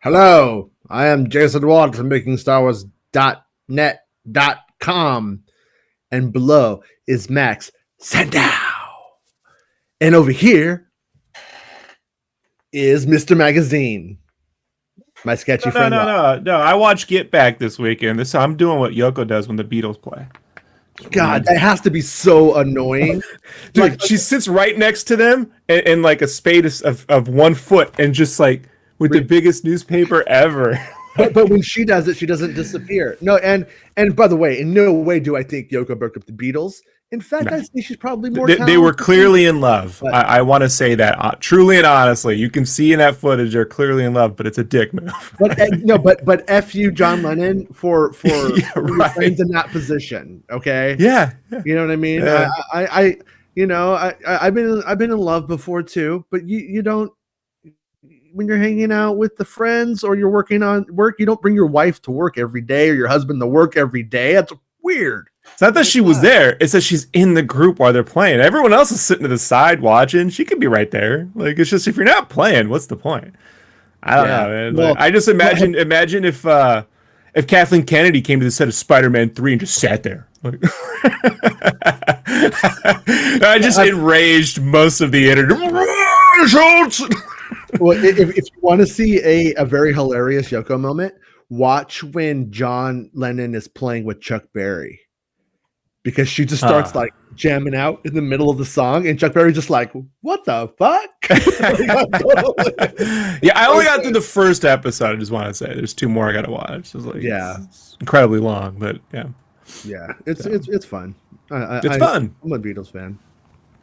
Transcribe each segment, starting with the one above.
Hello, I am Jason Ward from MakingStarWars.net.com, and below is Max Sandow. And over here is Mr. Magazine, my sketchy friend. No. I watched Get Back this weekend. I'm doing what Yoko does when the Beatles play. God, that has to be so annoying. Dude, like, she sits right next to them and like a space of 1 foot and just like with the biggest newspaper ever. But when she does it, she doesn't disappear. No, and by the way, in no way do I think Yoko broke up the Beatles. In fact, I think she's probably more talented. They were clearly in love. I want to say that truly and honestly. You can see in that footage they're clearly in love, but it's a dick move. But F you, John Lennon, for friends in that position. Okay. Yeah. You know what I mean? Yeah. I've been in love before too, but you don't. When you're hanging out with the friends or you're working on work, you don't bring your wife to work every day or your husband to work every day. That's weird. It's not that she was there. It's that she's in the group while they're playing. Everyone else is sitting to the side watching. She could be right there. Like, it's just, if you're not playing, what's the point? I don't know, man. Well, like, I just imagine if Kathleen Kennedy came to the set of Spider-Man 3 and just sat there. Like, I just enraged most of the internet. Well, if you want to see a very hilarious Yoko moment, watch when John Lennon is playing with Chuck Berry, because she just starts like jamming out in the middle of the song, and Chuck Berry's just like, "What the fuck?" Yeah, I only got through the first episode. I just want to say there's 2 more I got to watch. It's like, it's incredibly long, but yeah, it's fun. It's fun. I'm a Beatles fan.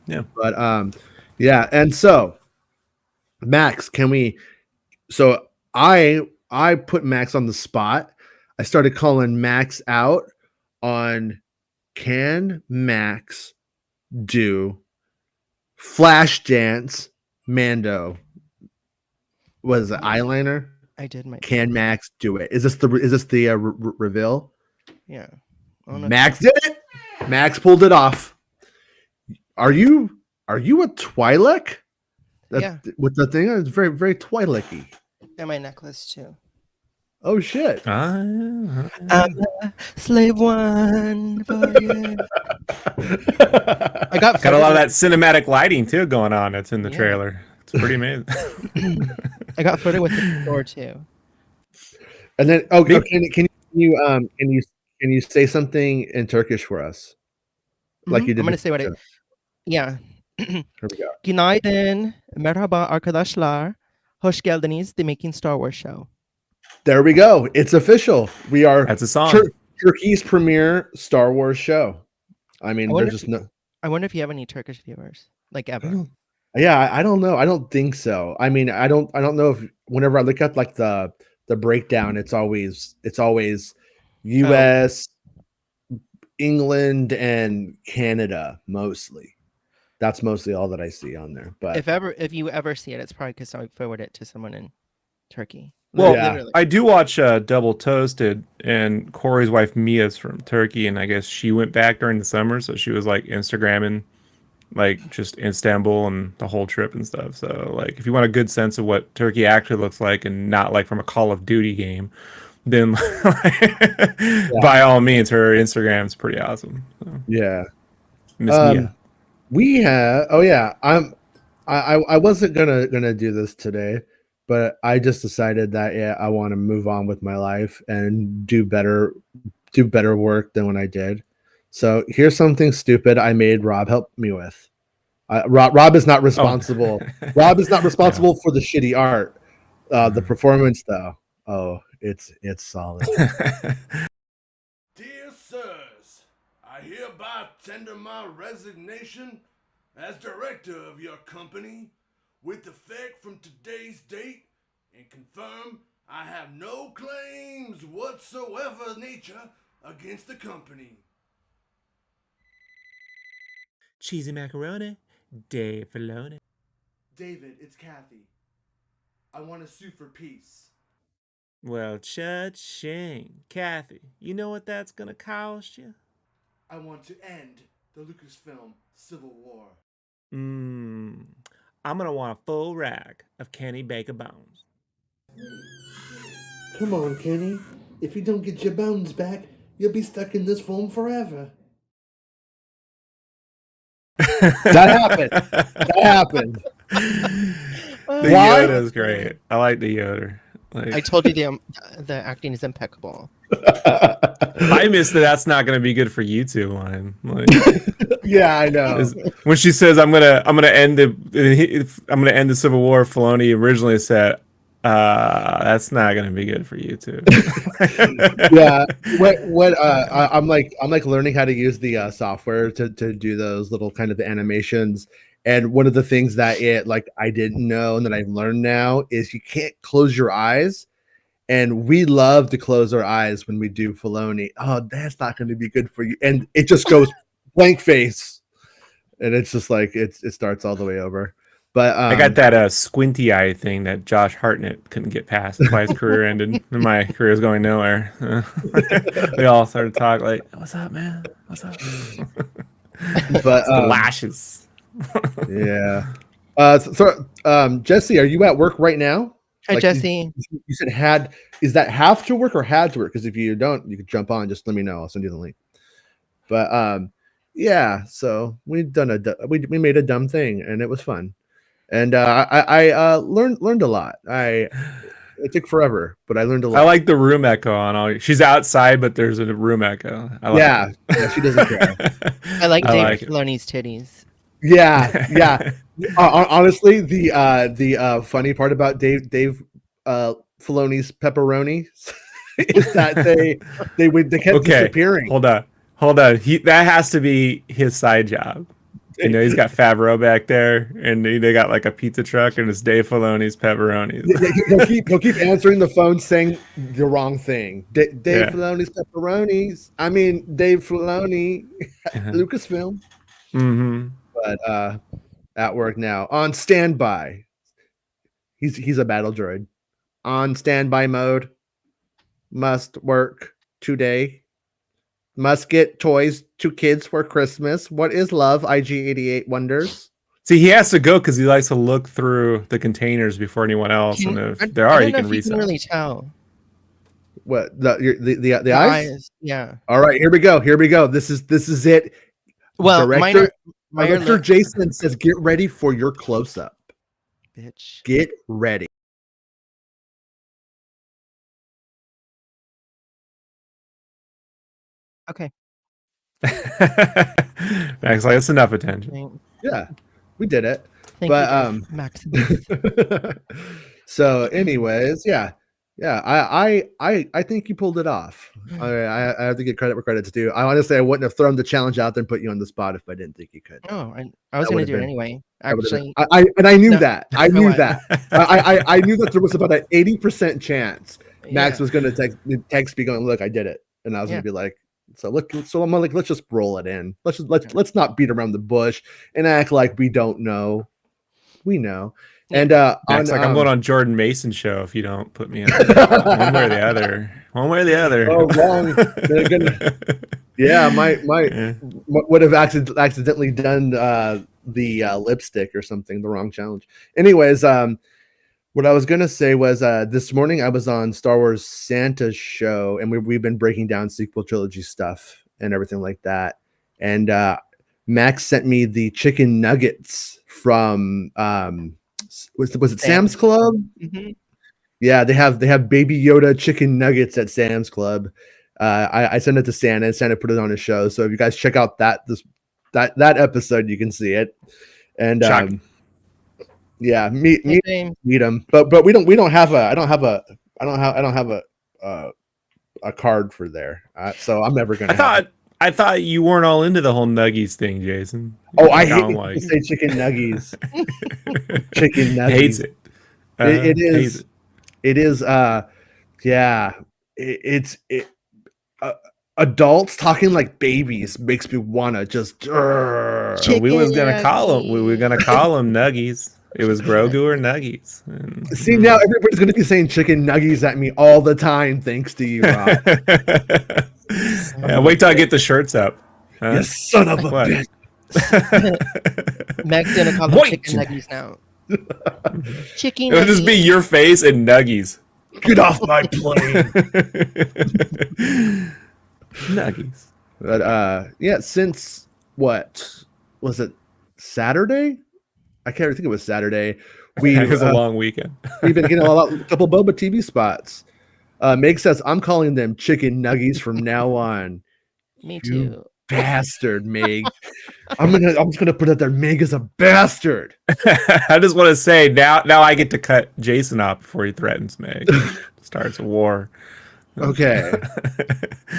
Yeah, but and so. Max, can we? So I put Max on the spot. I started calling Max out on, can Max do Flashdance Mando? Was it eyeliner? I did my. Can Max do it? Is this the reveal? Yeah. Max did it. Max pulled it off. Are you a Twi'lek? With the thing, it's very, very Twilight-y. And my necklace too. Oh shit! I'm a slave one for you. I got a lot of that cinematic lighting too going on. It's in the trailer. It's pretty amazing. I got footage with the store too. And then, can you say something in Turkish for us? Like you did. I'm gonna say what it. Yeah. Here we go. Günaydın, merhaba arkadaşlar. Hoş geldiniz, the Making Star Wars show. There we go. It's official. We are. That's a song. Turkey's premiere Star Wars show. I mean, there's just no. I wonder if you have any Turkish viewers, like ever. I don't know. I don't think so. I mean, I don't know if whenever I look at like the breakdown, it's always U.S., England, and Canada mostly. That's mostly all that I see on there. But if you ever see it, it's probably because I forwarded it to someone in Turkey. Well, I do watch Double Toasted, and Corey's wife Mia's from Turkey, and I guess she went back during the summer, so she was like Instagramming, like just Istanbul and the whole trip and stuff. So like, if you want a good sense of what Turkey actually looks like, and not like from a Call of Duty game, then by all means, her Instagram's pretty awesome. So. Yeah, Miss Mia. We have. Oh yeah, I wasn't gonna do this today, but I just decided that I want to move on with my life and do better work than when I did. So here's something stupid I made Rob help me with. Rob is not responsible. Rob is not responsible for the shitty art. The performance though, it's solid. Dear sirs, I hereby tender my resignation as director of your company with effect from today's date, and confirm I have no claims whatsoever nature against the company. Cheesy macaroni, Dave Filoni. David, it's Kathy. I want to sue for peace. Well, cha-ching. Kathy, you know what that's gonna cost you? I want to end the Lucasfilm Civil War. I'm gonna want a full rack of Kenny Baker bones. Come on, Kenny. If you don't get your bones back, you'll be stuck in this form forever. That happened. That happened. The Why? Yoda is great. I like the Yoda. Like, I told you the acting is impeccable. I missed that's not going to be good for YouTube line. Like, Yeah, I know. when she says I'm gonna end the Civil War, Filoni originally said, that's not gonna be good for YouTube. Yeah, I'm like learning how to use the software to do those little kind of animations. And one of the things that I didn't know and that I've learned now is you can't close your eyes. And we love to close our eyes when we do Filoni. Oh, that's not going to be good for you. And it just goes blank face. And it's just like it starts all the way over. But I got that squinty eye thing that Josh Hartnett couldn't get past. That's why his career ended. And my career is going nowhere. We all started talking like, "What's up, man? What's up?" But the lashes. Yeah. Jesse, are you at work right now? Hi, Jesse. You said is that have to work or had to work? Because if you don't, you can jump on. Just let me know. I'll send you the link. But yeah. So we made a dumb thing, and it was fun. And I learned a lot. It took forever, but I learned a lot. I like the room echo on all. She's outside, but there's a room echo. Yeah, she doesn't care. I like Dave Filoni's titties. Yeah. Honestly, the funny part about Dave Filoni's pepperoni is that they kept disappearing. Hold on. That has to be his side job. You know, he's got Favreau back there, and they got like a pizza truck, and it's Dave Filoni's pepperonis. He'll keep answering the phone saying the wrong thing. Dave Filoni's pepperonis. I mean, Dave Filoni, Lucasfilm. Mm-hmm. But at work now, on standby. He's a battle droid. On standby mode. Must work today. Must get toys to kids for Christmas. What is love? IG88 wonders. See, he has to go because he likes to look through the containers before anyone else, and if there are, he can reset. You can really tell. What the eyes? Yeah. All right, here we go. This is it. Well, Director Jason says, "Get ready for your close up, bitch. Get ready." Okay. Max, like, that's enough attention. Yeah, we did it. Thank you, Max. So, anyways, yeah. I think you pulled it off. I have to give credit where credit's due. I honestly wouldn't have thrown the challenge out there and put you on the spot if I didn't think you could. Oh, I was going to do it anyway. Actually, I knew that. I knew that. I knew that there was about an 80% chance Max was going to text me going, "Look, I did it," and I was going to be like, So I'm like, let's just roll it in. Let's not beat around the bush and act like we don't know. We know. And I'm going on Jordan Mason's show if you don't put me on one way or the other. One way or the other. Oh, wrong. Would have accidentally done the lipstick or something, the wrong challenge. Anyways, what I was gonna say was this morning I was on Star Wars Santa's show, and we've been breaking down sequel trilogy stuff and everything like that. And Max sent me the chicken nuggets from was it Sam's Club? Mm-hmm. Yeah, they have Baby Yoda chicken nuggets at Sam's Club. I sent it to Santa, and Santa put it on his show. So if you guys check out that episode, you can see it. And yeah, meet them. But we don't have a I don't have a card for there. So I'm never gonna. I thought you weren't all into the whole nuggies thing, Jason. Oh, I hate when you say chicken nuggies. Chicken nuggies. Hates it. It is. Hates it. It is. Yeah. It's adults talking like babies makes me wanna just. We were gonna call them nuggies. It was Grogu or Nuggies. See, now everybody's going to be saying chicken nuggies at me all the time, thanks to you, Rob. Wait till I get the shirts up. You son of a bitch. Meg's going to call them chicken nuggies now. Chicken It'll just be your face and Nuggies. Get off my plane. Nuggies. But yeah, since what was it, Saturday? I can't think it was Saturday. It was a long weekend. We've been getting a couple Boba TV spots. Meg says, I'm calling them chicken nuggies from now on. Me You too. bastard, Meg. I'm just gonna put it there. Meg is a bastard. I just want to say now I get to cut Jason off before he threatens Meg. Starts a war. Okay.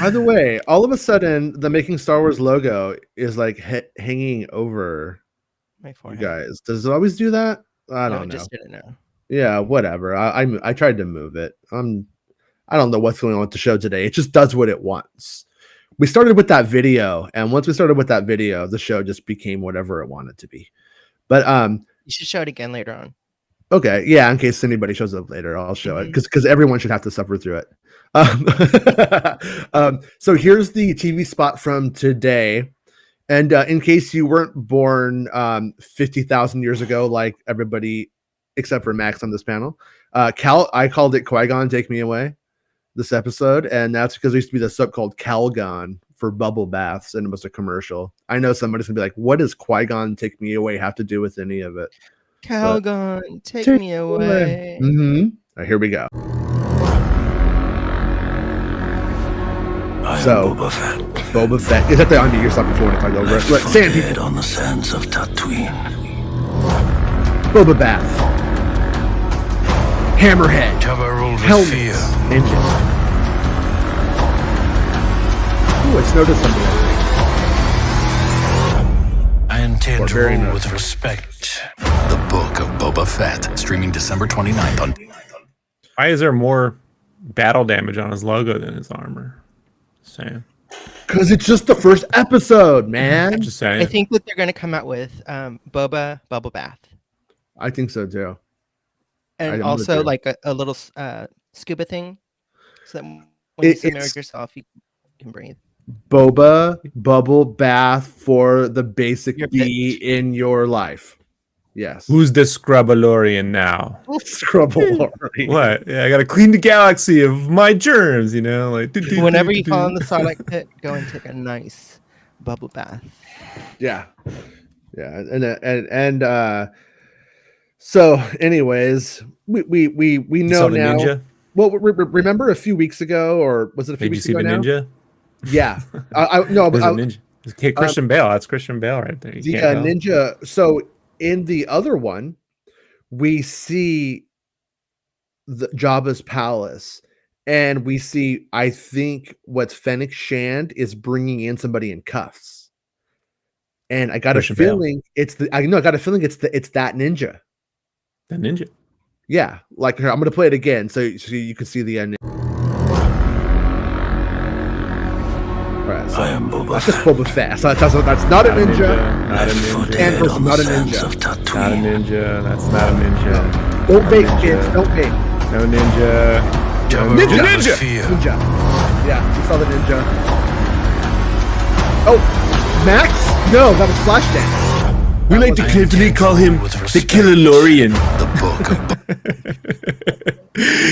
By the way, all of a sudden, the Making Star Wars logo is like hanging over My you forehead. guys. Does it always do that? I No, don't know. just didn't know. Yeah, whatever. I tried to move it. I don't know what's going on with the show today. It just does what it wants. We started with that video, and once we started with that video, the show just became whatever it wanted to be. But You should show it again later on. okay, yeah, in case anybody shows up later, I'll show it because everyone should have to suffer through it. So here's the TV spot from today. And in case you weren't born 50,000 years ago, like everybody except for Max on this panel, I called it Qui-Gon Take Me Away this episode, and that's because there used to be this soap called Calgon for bubble baths, and it was a commercial. I know somebody's gonna be like, what does Qui-Gon Take Me Away have to do with any of it? Calgon, take me away. Mm-hmm. All right, here we go. So, Boba Fett. Boba Fett. Is that the on your stuff before when I talk over it? Look, sand people. On the sands of Tatooine. Boba Bath. Hammerhead. Jabba ruled with Helmets. fear. Engine. Ooh, I snowed something. I intend Or to very rule nice. with respect. The Book of Boba Fett, streaming December 29th on. Why is there more battle damage on his logo than his armor? Saying. Because it's just the first episode, man. Just saying. I think that they're going to come out with Boba Bubble Bath. I think so too. And would also too. like a little scuba thing. So that when you submerge It's yourself, you can breathe. Boba bubble bath for the basic Your bee bitch. in your life. Yes. Who's the Scrubbalorian now? Scrubble? What? Yeah, I gotta clean the galaxy of my germs, you know? Like Whenever you fall in the Sarlacc pit, go and take a nice bubble bath. Yeah. Yeah. And so anyways, we know saw the now. ninja? Well, remember a few weeks ago, or was it a few Did you weeks see ago the now? ninja? Yeah. No, There's but a ninja. Okay, Christian Bale. That's Christian Bale right there. You the can't tell. ninja. So in the other one, we see the Jabba's palace, and we see, I think, what Fennec Shand is bringing in somebody in cuffs, and I got Christian a Bale. feeling it's the. I got a feeling it's that ninja. The ninja. Yeah, like I'm gonna play it again so you can see the end. All right, so I am Boba that's just Fett. Boba Fett. So that's not a ninja. Not a Foot ninja. And dead on not the a sands ninja. of Not a Tatooine. ninja. That's not a ninja. Don't bake, Ninja. kids. Don't bake. No ninja. Jabba Ninja! ruled with Ninja! fear. Ninja. Yeah, you saw the ninja. Oh, Max? No, that was Flashdance. We like to I carefully intend call to him rule with the respect. Killalorian. The Book of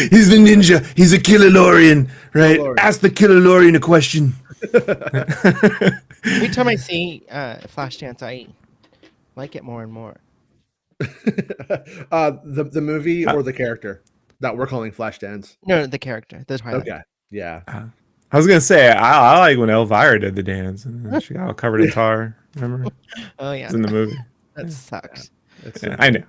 He's the ninja. He's a Killalorian, right? Killalorian. Ask the Killalorian a question. Every time I see Flashdance, I like it more and more. The movie or the character that we're calling Flashdance? No, the character, the Twilight. Okay, yeah. I was gonna say I like when Elvira did the dance and then she got all covered in tar. Remember? Oh yeah, It's in the movie. that sucks. Yeah, I know.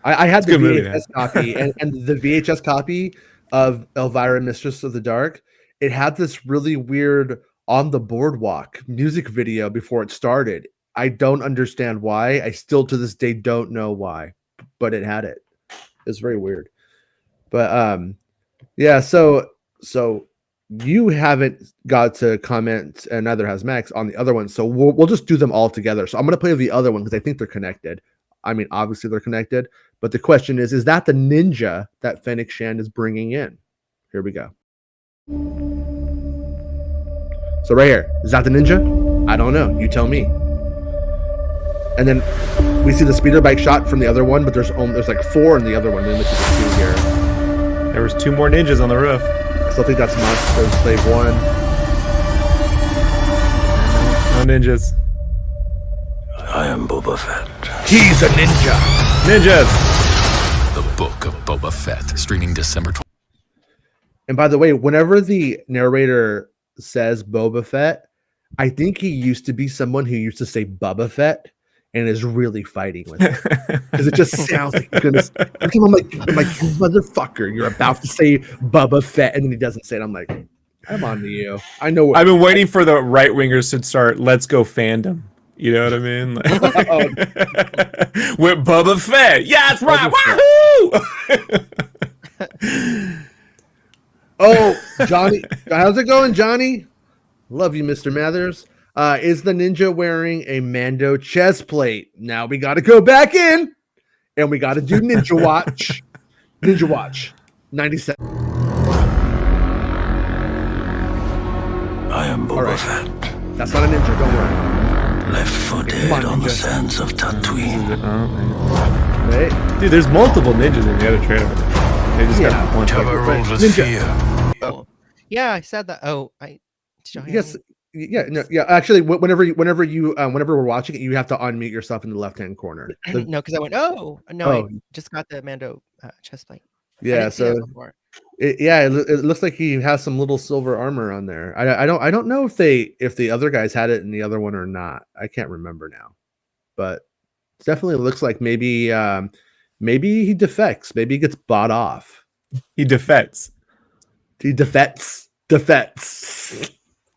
I had the a good movie, VHS copy, and the VHS copy of Elvira, Mistress of the Dark, it had this really weird On the Boardwalk music video before it started. I don't understand why. I still to this day don't know why, but it had it. It's very weird. But yeah, so you haven't got to comment, and neither has Max on the other one. So we'll just do them all together. So I'm gonna play the other one because I think they're connected. I mean, obviously they're connected, but the question is that the ninja that Fennec Shand is bringing in? Here we go. So right here, is that the ninja? I don't know. You tell me. And then we see the speeder bike shot from the other one, but there's like 4 in the other one. Then we see the 2 here. There was 2 more ninjas on the roof. I still think that's Monster Slave 1. No ninjas. I am Boba Fett. He's a ninja. Ninjas! The Book of Boba Fett, streaming December 20th. And by the way, whenever the narrator says Boba Fett, I think he used to be someone who used to say Bubba Fett and is really fighting with it. Because it just sounds like you're gonna. Every time I'm like, motherfucker, you're about to say Bubba Fett, and then he doesn't say it. I'm like, I'm on to you. I know. I've been waiting for the right wingers to start Let's Go fandom. You know what I mean? Like, with Boba Fett. Yeah, that's right. Wahoo! Oh, Johnny, how's it going, Johnny? Love you, Mr. Mathers. Is the ninja wearing a Mando chest plate? Now we got to go back in, and we got to do Ninja Watch. Ninja Watch, 97. I am Boba Fett. That's not a ninja. Don't worry. Left for dead on the sands of Tatooine. Wait. Dude, there's multiple ninjas in the other trailer. They just got one. Jabba rolled with Ninja. fear. Oh, yeah, I said that. Oh, did y'all hear Yes. me? Yeah. No. Yeah. Actually, whenever we're watching it, you have to unmute yourself in the left-hand corner. No, because I went, oh, no, Oh. I just got the Mando chest plate. I Yeah. didn't see that So. before. It looks like he has some little silver armor on there. I don't know if the other guys had it in the other one or not. I can't remember now, but it definitely looks like maybe he defects. Maybe he gets bought off. He defects. He defects.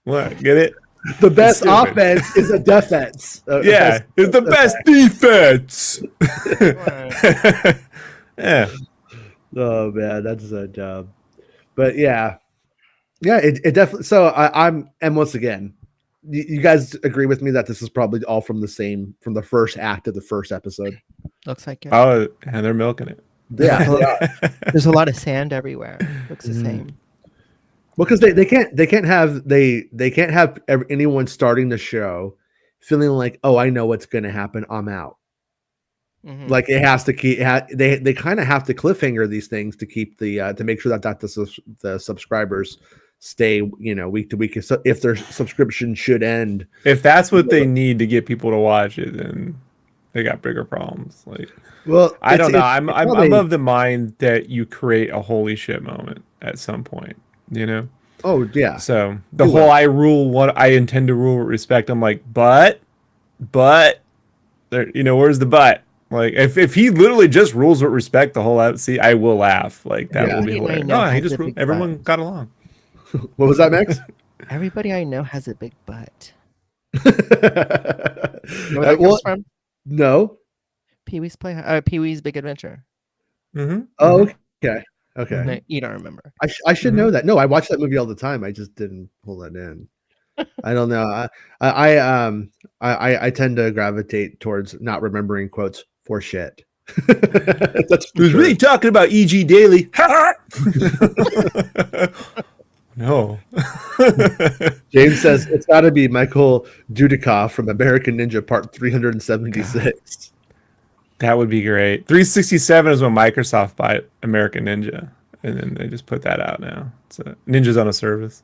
What? Get it? The best Stupid. offense is a defense. Yeah, it's the best defense. Yeah. Oh man, that's a dub. But yeah, it definitely. So and once again, you guys agree with me that this is probably all from the first act of the first episode. Looks like it. Oh, and they're milking it. Yeah, There's a lot of sand everywhere. Looks the Mm. same. because they can't have anyone starting the show feeling like, oh, I know what's going to happen. I'm out. Mhm. Like it has to keep. They kind of have to cliffhanger these things to keep the to make sure that the subscribers stay week to week. So if their subscription should end, If that's what they need to get people to watch it, then they got bigger problems. Like, well, I don't know. I'm probably- of the mind that you create a holy shit moment at some point. You know. Oh yeah. So the You whole will. I rule what I intend to rule with respect. I'm like, but there. Where's the but? Like if he literally just rules with respect the whole out, see, I will laugh. Like that Yeah. will be Everybody hilarious. knows No, he has just a big everyone butt. got along. What was that, Max? Everybody I know has a big butt. Uh, You know where that well, comes from? no. Pee-wee's Big Adventure. Mm-hmm. Oh, okay. Okay. No, you don't remember. I should know that. No, I watch that movie all the time. I just didn't pull it in. I don't know. I tend to gravitate towards not remembering quotes for shit. That's for He was sure. really talking about E.G. Daily. No. James says it's got to be Michael Dudikoff from American Ninja Part 376. That would be great. 367 is when Microsoft bought American Ninja, and then they just put that out now. It's Ninjas on a Service.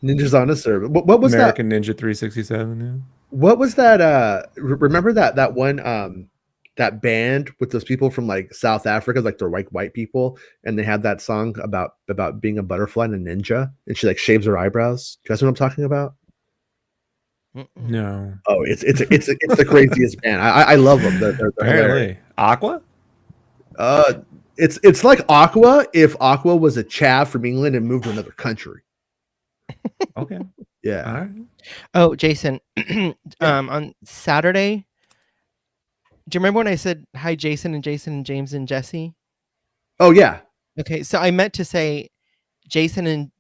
Ninjas on a server. What was American Ninja 367. Yeah. What was that? Remember that one that band with those people from like South Africa, like they're white people, and they had that song about being a butterfly and a ninja, and she like shaves her eyebrows. Do you guys know what I'm talking about? Mm-mm. No. Oh, it's the craziest band. I love them. They're hilarious. Apparently. Aqua? It's like Aqua if Aqua was a chav from England and moved to another country. Okay. Yeah. All right. Oh, Jason, on Saturday, do you remember when I said hi, Jason and James and Jesse? Oh yeah. Okay, so I meant to say Jason and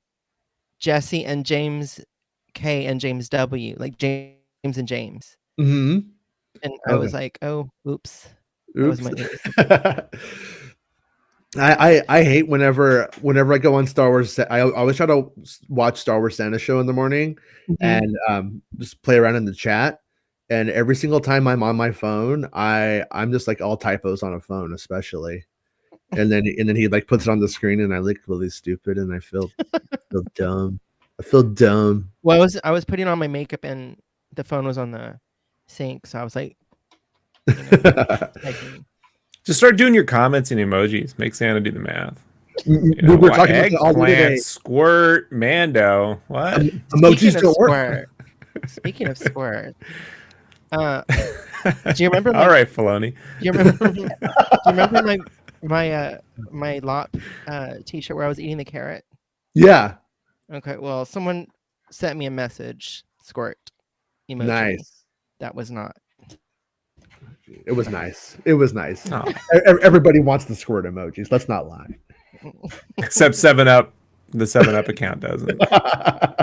Jesse and James K and James W, like James and James. Mm-hmm. And I was like, oh, oops. That was my I hate whenever I go on Star Wars. I always try to watch Star Wars Santa Show in the morning and just play around in the chat. And every single time I'm on my phone, I'm just like all typos on a phone, especially. and then he like puts it on the screen, and I look really stupid, and I feel dumb. I feel dumb. Well, I was putting on my makeup, and the phone was on the sink, so I was like, typing. Just start doing your comments and emojis. Make Santa do the math. We were talking about that all the eggplant, day. Squirt, Mando. What? Emojis don't work. Speaking of squirt, do you remember? All right, Filoni. Do you remember my LOP T-shirt where I was eating the carrot? Yeah. Okay. Well, someone sent me a message. Squirt emoji. Nice. That was not. It was nice. It was nice. Oh. Everybody wants the squirt emojis. Let's not lie. Except 7-Up. The 7-Up account doesn't.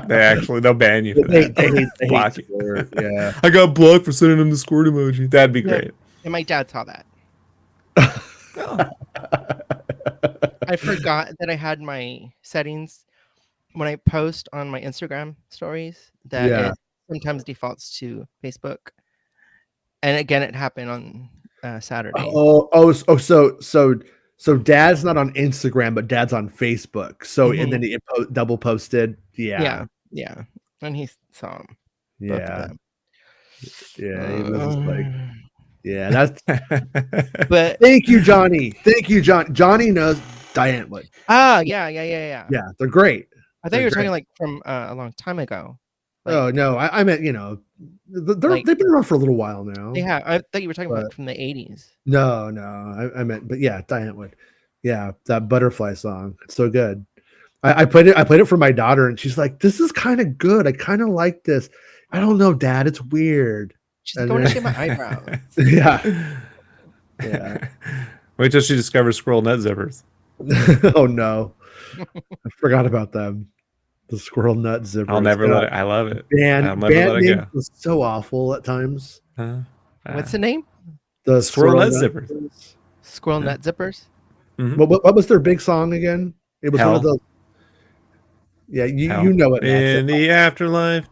They'll ban you for that. They Block hate you. squirt. Yeah. I got blocked for sending them the squirt emoji. That'd be great. And my dad saw that. I forgot that I had my settings when I post on my Instagram stories that it sometimes defaults to Facebook. And again, it happened on Saturday. So Dad's not on Instagram, but Dad's on Facebook. So and then he double posted. Yeah. And he saw them. Yeah. Yeah. He was just like, yeah. That's. But thank you, Johnny. Thank you, John. Johnny knows Diane would. Yeah. Yeah, they're great. I thought you were talking like from a long time ago. Like, oh no, I meant they've been around for a little while now. They have. I thought you were talking about from the 80s. No, I meant, but yeah, Diane would. Yeah, that butterfly song. It's so good. I played it for my daughter, and she's like, "This is kind of good. I kind of like this." I don't know, Dad. It's weird. She's going to shave my eyebrows. Yeah. Wait till she discovers squirrel nut zippers. Oh no, I forgot about them. The squirrel nut zippers. I'll never let it. I love it. Band name was so awful at times. What's the name? The squirrel nut zippers. Squirrel nut zippers. Mm-hmm. What was their big song again? It was one of those. Yeah, you know it. In the afterlife.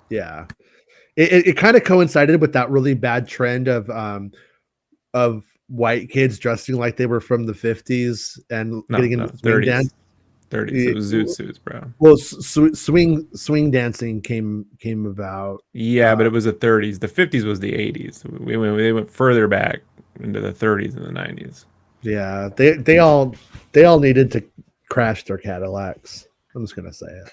Yeah. It kind of coincided with that really bad trend of white kids dressing like they were from the 50s and getting into swing dance. 30s. It was zoot suits, bro. Well, swing dancing came about. Yeah, but it was the 30s. The 50s was the 80s. They went further back into the 30s and the 90s. Yeah, they all needed to crash their Cadillacs. I'm just gonna say it.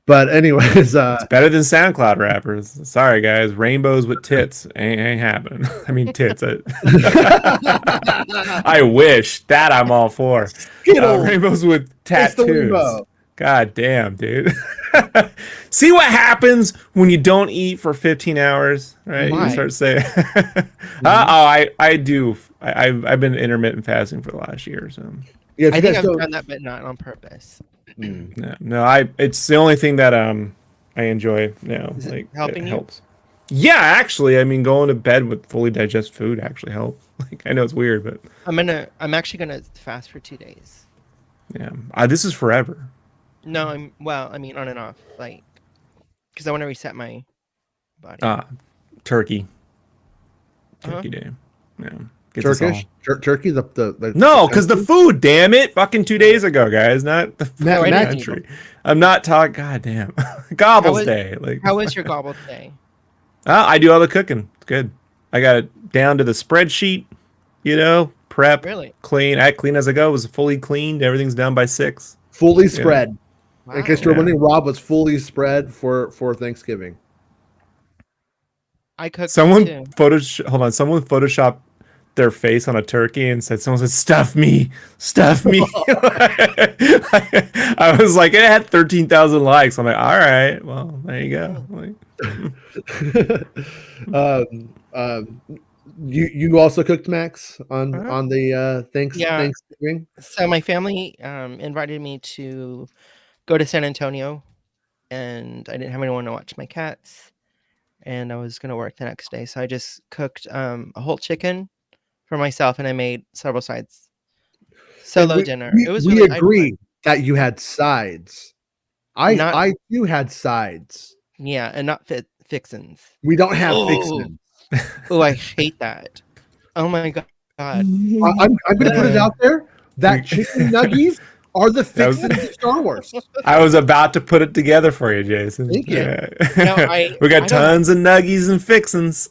But anyways, it's better than SoundCloud rappers. Sorry guys, rainbows with tits ain't happening. I mean tits. I wish that I'm all for. Rainbows with tattoos. God damn, dude. See what happens when you don't eat for 15 hours, right? Why? You start saying, I do. I've been intermittent fasting for the last year, so. Yeah, I think I've done that, but not on purpose. No, it's the only thing that I enjoy now. Is like it helping it you? helps. Yeah, actually, I mean, going to bed with fully digested food actually helps. Like, I know it's weird, but I'm actually gonna fast for 2 days. Yeah, this is forever. No, I mean on and off, like, because I want to reset my body. Turkey day. Yeah. Turkish turkey. The no, because the food. Damn it! Fucking 2 days ago, guys. Not the country. I'm not talking. God damn. Gobbles day. Like, how was your gobble day? I do all the cooking. It's good. I got it down to the spreadsheet. Prep. Really? Clean. I clean as I go. It was fully cleaned. Everything's done by 6. Fully spread. Wow. In case you're wondering, Rob was fully spread for Thanksgiving. I cooked. Someone too. Someone photoshopped their face on a turkey and someone said, stuff me. I was like, it had 13,000 likes. I'm like, all right, well, there you go. Like, you also cooked, Max, on the Thanksgiving. So my family invited me to go to San Antonio, and I didn't have anyone to watch my cats, and I was going to work the next day, so I just cooked a whole chicken for myself, and I made several sides. Dinner. It was. We agreed that you had sides. I too had sides. Yeah, and not fixins. We don't have fixins. Oh, I hate that. Oh my god, I'm going to put it out there that chicken nuggies are the fixins of Star Wars. I was about to put it together for you, Jason. Thank you. No, We got I don't- tons of nuggies and fixins.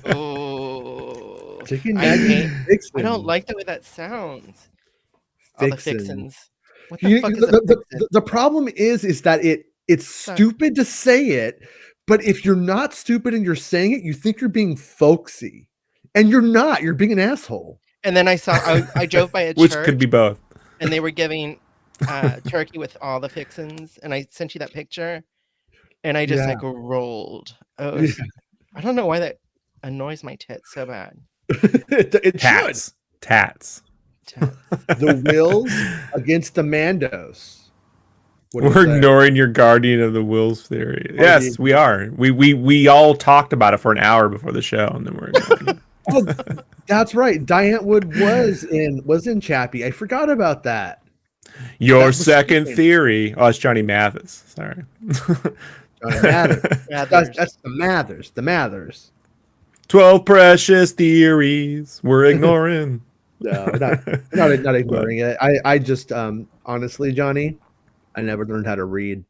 Oh, Chicken I nuggies. hate- Fixins. I don't like the way that sounds. All the Fixins. fixins. What the fuck is a fixin? The problem is that it's stupid to say it, but if you're not stupid and you're saying it, you think you're being folksy, and you're not. You're being an asshole. And then I drove by a Which church, could be both. and they were giving turkey with all the fixins, and I sent you that picture, and I just like rolled. I don't know why that annoys my tits so bad. it Tats. Tats. The Wills against the Mandos. What do you We're say? ignoring your Guardian of the Wills theory. Yes, we are. We all talked about it for an hour before the show, and then we're ignoring it. Oh, that's right. Diane Wood was in Chappie. I forgot about that. Your was second stupid. theory. Oh, it's Johnny Mathis. Sorry. Johnny Mathers. That's the Mathers. The Mathers. 12 precious theories we're ignoring. No, not ignoring it. I just honestly, Johnny, I never learned how to read.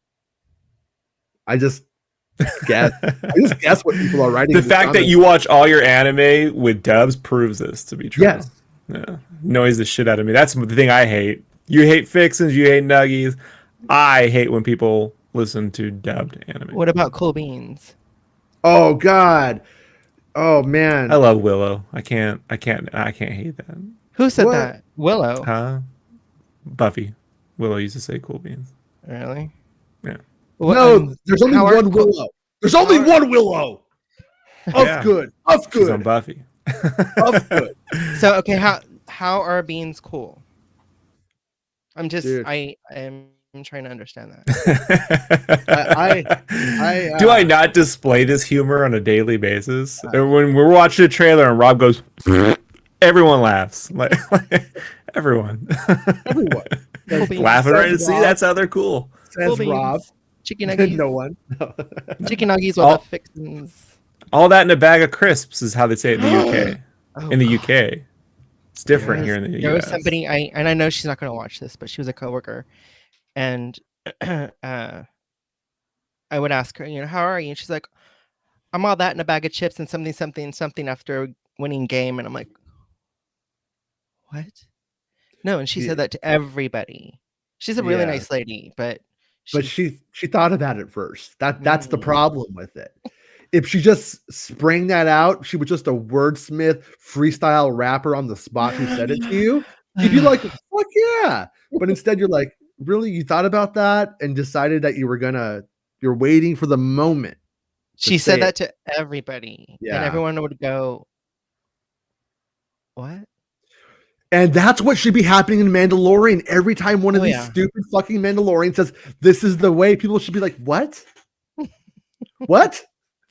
I just guess. I just guess what people are writing. The fact that you watch all your anime with dubs proves this to be true. Yes. Yeah. Annoys the shit out of me. That's the thing I hate. You hate fixins, you hate nuggies. I hate when people listen to dubbed anime. What about Cool Beans? Oh God. Oh man. I love Willow. I can't hate that. Who said What? that? Willow. Huh? Buffy. Willow used to say cool beans. Really? Yeah. No, there's only how are one Cool- Willow. There's only one Willow. Yeah. Good. She's on Buffy. Good. So okay, how are beans cool? I'm just Dude. I am trying to understand that. Do I not display this humor on a daily basis? When we're watching a trailer and Rob goes, everyone laughs. Like everyone. Everyone. Cool beans. Laughing right to Says see Rob. that's how they're cool. Says Cool beans. Rob. Chicken nuggies. No one. No. Chicken nuggies with All- the fixins. All that in a bag of crisps is how they say it in the UK. Oh, In the God. UK. It's different here in the There was US. somebody I know she's not going to watch this, but she was a coworker, and I would ask her, how are you? And she's like, I'm all that in a bag of chips and something after winning game, and I'm like, what? No, and she said that to everybody. She's a really Yeah. nice lady, but She thought about it first. That's the problem with it. If she just sprang that out, she was just a wordsmith, freestyle rapper on the spot who said it to you. You'd be like, fuck yeah. But instead you're like, really? You thought about that and decided that you're waiting for the moment. she say said that to everybody, Yeah. and everyone would go, what? And that's what should be happening in Mandalorian. Every time one of these stupid fucking Mandalorians says, this is the way, people should be like, what? What?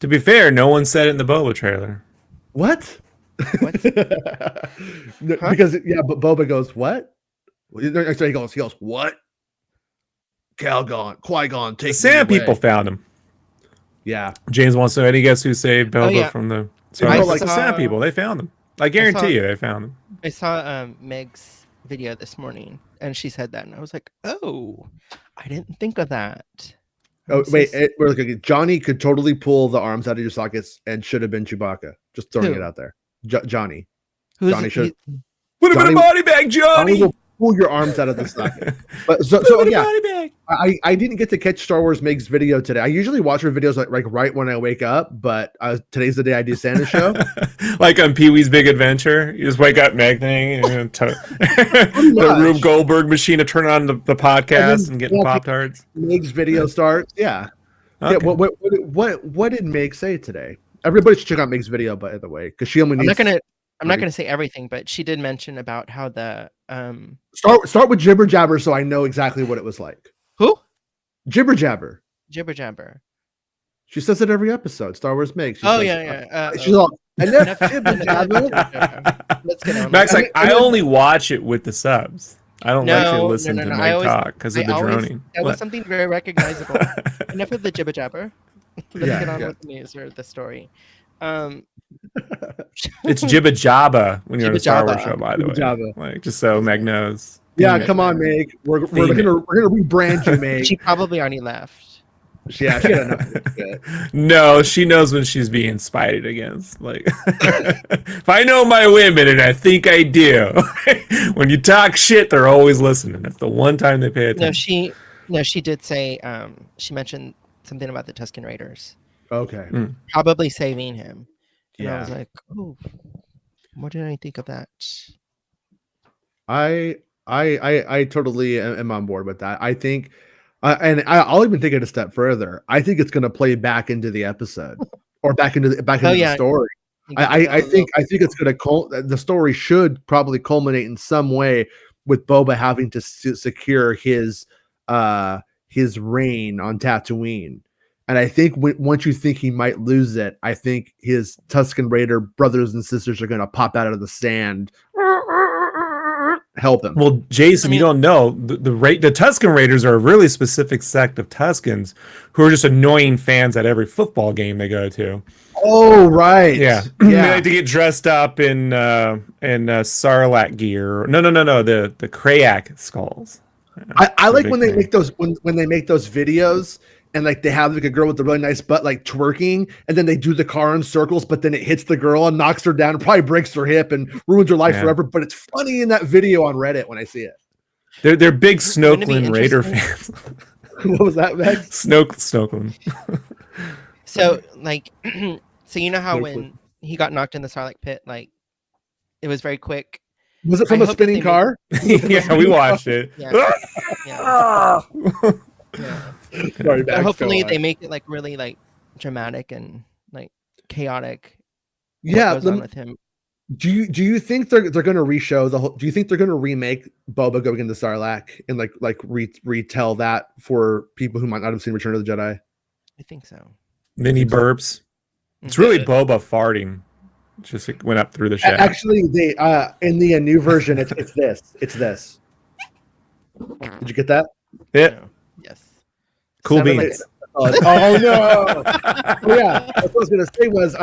To be fair, no one said it in the Boba trailer. What? What? No, Huh? because but Boba goes, what? So he goes, what? Qui-Gon, take The Sand me away. people found him. Yeah. James wants to know any guess who saved Boba yeah. from the I like the saw- Sand people. They found him. I guarantee saw- you they found him. I saw Meg's video this morning, and she said that, and I was like, oh, I didn't think of that. Oh, This wait. is- We're looking. Johnny could totally pull the arms out of your sockets and should have been Chewbacca. Just throwing Who? it out there. Johnny. Who's Johnny should. Put him in a Johnny- body bag, Johnny Johnny. will pull your arms out of the socket. But so Put him in a yeah, body bag. I didn't get to catch Star Wars Meg's video today. I usually watch her videos like right when I wake up, but today's the day I do Santa's show. Like on Pee Wee's Big Adventure, you just wake up, Meg thing, and the much. Rube Goldberg machine to turn on the podcast and get yeah, Pop Tarts. Meg's video starts. Yeah. Okay. Yeah. What did Meg say today? Everybody should check out Meg's video, by the way, because she only I'm needs. not gonna say everything, but she did mention about how the Start with Jibber Jabber, so I know exactly what it was like. who Jibber Jabber. Jibber Jabber. She says it every episode. Star Wars Meg. She Oh says, yeah. She's all. And Enough that's Jibber Jabber. Let's get on. Max, with like, I only watch it with the subs. I don't like to listen to I Meg always- talk because of the droning. That was What? something very recognizable. Enough of the jibber jabber. Let's Yeah, get on yeah. with the news or the story. It's Jibba Jabba when you're on the Star Wars Jibba show, by the way. Jabba. Like, just so Meg knows. Yeah, Theme it. come on, Meg. We're Theme gonna rebrand you, Meg. She probably already left. Yeah, she got enough shit. No, she knows when she's being spited against. Like, if I know my women, and I think I do, when you talk shit, they're always listening. That's the one time they pay attention. She did say she mentioned something about the Tusken Raiders. Okay. Probably saving him. And I was Yeah. like, oh, what did I think of that? I totally am on board with that. I think, and I'll even take it a step further. I think it's going to play back into the episode or back into the story. I think it's going to the story should probably culminate in some way with Boba having to secure his reign on Tatooine. And I think once you think he might lose it, I think his Tusken Raider brothers and sisters are going to pop out of the sand, help him. Well, Jason, you don't know the Tusken Raiders are a really specific sect of Tuskens who are just annoying fans at every football game they go to. Oh, right. Yeah. They like to get dressed up in Sarlacc gear. No, the Krayak skulls. I like when they make those when they make those videos. And like they have like a girl with a really nice butt like twerking, and then they do the car in circles, but then it hits the girl and knocks her down and probably breaks her hip and ruins her life forever. But it's funny in that video on Reddit when I see it. They're big Snokeland Raider fans. What was that, Max? Snokeland. So like, so you know how when he got knocked in the Sarlacc pit, like it was very quick. Was it from a spinning car? Yeah, we watched it. Yeah. Yeah. Sorry, Max, hopefully they make it like really like dramatic and like chaotic. Yeah, what goes on with him. Do you think they're going to re-show the whole? Do you think they're going to remake Boba going into Sarlacc and like retell that for people who might not have seen Return of the Jedi? I think so. Mini burps. It's really Boba farting. Just it went up through the shaft. Actually, they in the new version, it's this. It's this. Did you get that? Yeah. Yes. Cool Sounded beans. Oh no! Oh, yeah, what I was gonna say was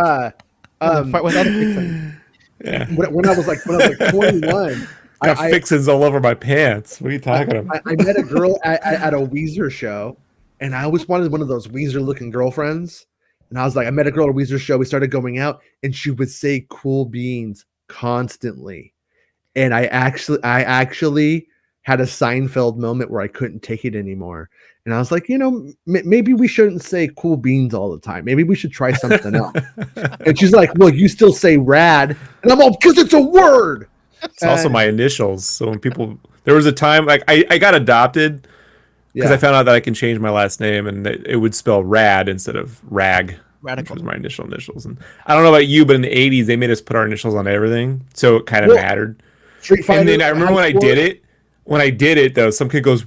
when I was like 21, got fixins all over my pants. What are you talking about? I met a girl at a Weezer show, and I always wanted one of those Weezer-looking girlfriends. And I was like, I met a girl at a Weezer show. We started going out, and she would say "cool beans" constantly. And I actually had a Seinfeld moment where I couldn't take it anymore. And I was like, maybe we shouldn't say "cool beans" all the time. Maybe we should try something else. And she's like, well, you still say "rad," and I'm all, because it's a word. It's also my initials. So when there was a time like I got adopted because I found out that I can change my last name and it would spell rad instead of rag. Radical. Which was my initials. And I don't know about you, but in the 80s they made us put our initials on everything, so it kind of mattered. Street Fighter, and then I remember when I did it. When I did it though, some kid goes,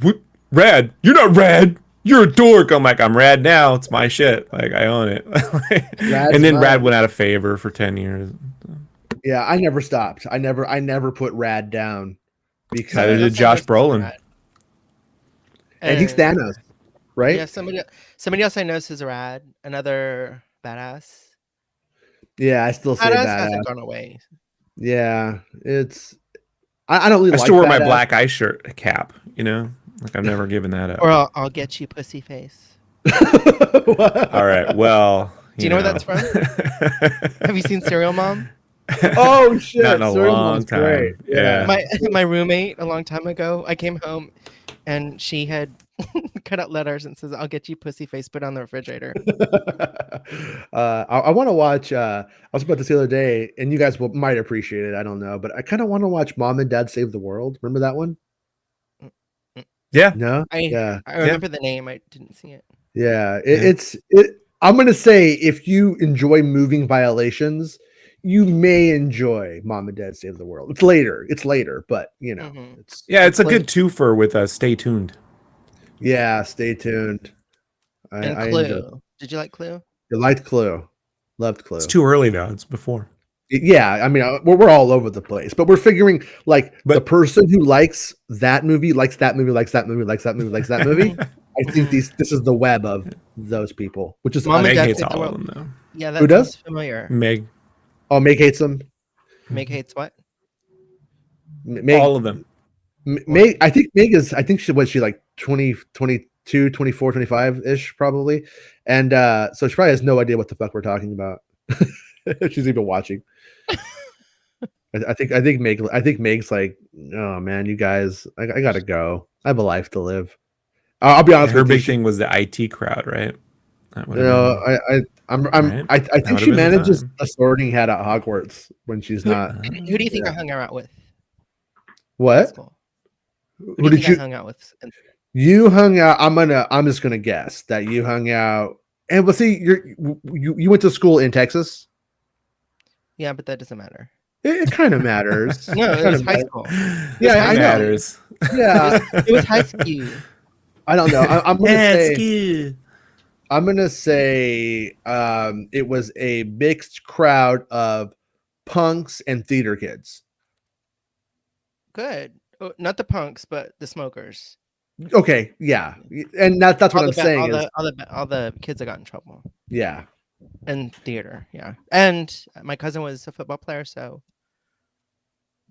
"Rad? You're not rad. You're a dork." I'm like, "I'm rad now. It's my shit. Like I own it." And then rad went out of favor for 10 years. Yeah, I never stopped. I never put rad down because neither did Josh Brolin. And he's Thanos, right? Yeah, somebody else I know says rad. Another badass. Yeah, I still say badass. Hasn't gone away. Yeah, it's. I don't really. I still wear my black eye shirt cap. Like I've never given that up. Or I'll get you, pussy face. All right. Well, do you know where that's from? Have you seen Serial Mom? Oh shit! Not in a long time. Great. Yeah. My roommate a long time ago. I came home, and she had cut out letters and says, "I'll get you, pussy face," put on the refrigerator. I want to watch. I was about to say the other day, and you guys might appreciate it. I don't know, but I kind of want to watch Mom and Dad Save the World. Remember that one? Yeah. No. I remember the name. I didn't see it. Yeah. I'm gonna say if you enjoy moving violations, you may enjoy Mom and Dad Save the World. It's later, but it's a good twofer with Stay Tuned. Yeah, Stay Tuned. And Clue. Did you like Clue? You liked Clue. Loved Clue. It's too early though. It's before. Yeah, I mean, we're all over the place, but we're figuring the person who likes that movie likes that movie, likes that movie, likes that movie, likes that movie. I think this is the web of those people, which is Meg hates all of them though. Yeah, that Who does? sounds familiar. Meg, Oh, Meg hates him. Meg hates what? Meg, all of them. Meg, I think Meg is, I think she like 20, 22, 24, 25 ish probably. And so she probably has no idea what the fuck we're talking about. If she's even watching. I think Meg's like, oh man, you guys, I gotta go. I have a life to live. I'll be honest Her with you. big thing was the IT crowd, right? That would You have know, Right. I That think would've she been the manages time. the sorting hat at Hogwarts when she's not. Who do you think I hung out with in What? school? Who Who do you did think I you? hung out with? You hung out. I'm just gonna guess that you hung out. And well, see, you went to school in Texas. Yeah, but that doesn't matter. It kind of matters. No, It it kinda was high matters. school. Yeah, high I school. know. matters. Yeah, It was high school. I don't know. I'm gonna say. School. I'm gonna say it was a mixed crowd of punks and theater kids. Good. Oh, not the punks, but the smokers. Okay, yeah, and that's what I'm All saying is the kids that got in trouble yeah. in theater. Yeah, and my cousin was a football player, so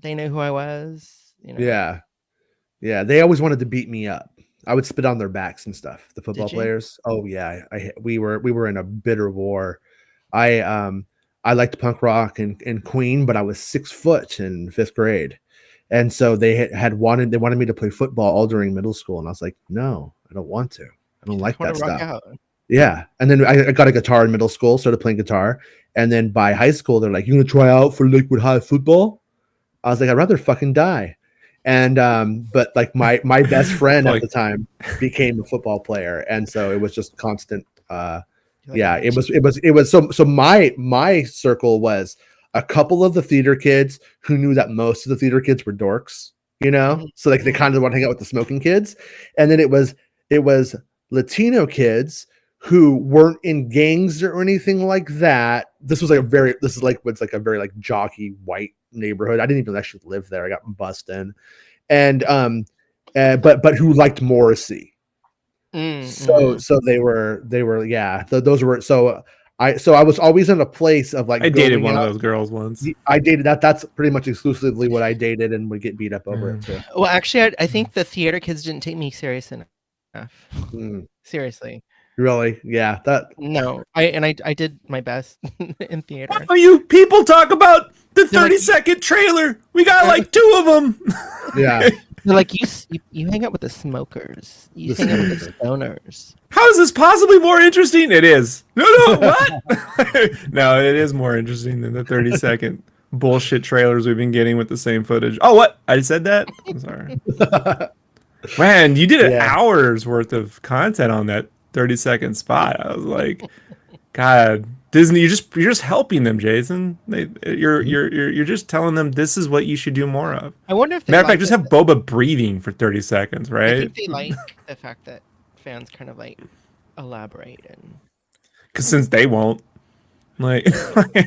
they knew who I was. You know. Yeah. Yeah. They always wanted to beat me up. I would spit on their backs and stuff. The football you? players. Oh yeah. We were in a bitter war. I liked punk rock and Queen, but I was 6 foot in 5th grade. And so they wanted me to play football all during middle school. And I was like, no, I don't want to. I don't like that stuff. Out. Yeah. And then I got a guitar in middle school, started playing guitar. And then by high school, they're like, you gonna try out for Lakewood High football? I was like, I'd rather fucking die. And but like my best friend at the time became a football player, and so it was just constant. Yeah, it was so my circle was a couple of the theater kids who knew that most of the theater kids were dorks, you know, so like they kind of want to hang out with the smoking kids, and then it was Latino kids who weren't in gangs or anything like that. This is like a very like jockey white neighborhood. I didn't even actually live there. I got bussed in, and but who liked Morrissey. So they were those were I was always in a place of like I dated one of those girls once. I dated that's pretty much exclusively what I dated and would get beat up over it too. Well, actually, I think the theater kids didn't take me serious enough. Seriously. Really? Yeah. No, I did my best in theater. Why do you people talk about the 30-second trailer? We got like 2 of them. Yeah. They're like, you hang out with the smokers. You hang out with the stoners. How is this possibly more interesting? It is. No, what? No, it is more interesting than the 30-second bullshit trailers we've been getting with the same footage. Oh, what? I said that? I'm sorry. Man, you did an hour's worth of content on that 30-second spot. I was like, God, Disney, you're just helping them, Jason. You're just telling them this is what you should do more of. I wonder if matter of fact, just have Boba breathing for 30 seconds, right? I think they like the fact that fans kind of like elaborate and because since they won't, like,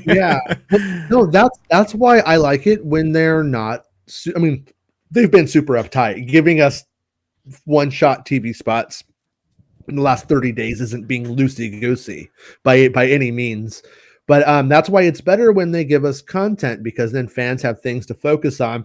yeah, no, that's why I like it when they're not. I mean, they've been super uptight, giving us one-shot TV spots in the last 30 days isn't being loosey-goosey by any means. But that's why it's better when they give us content, because then fans have things to focus on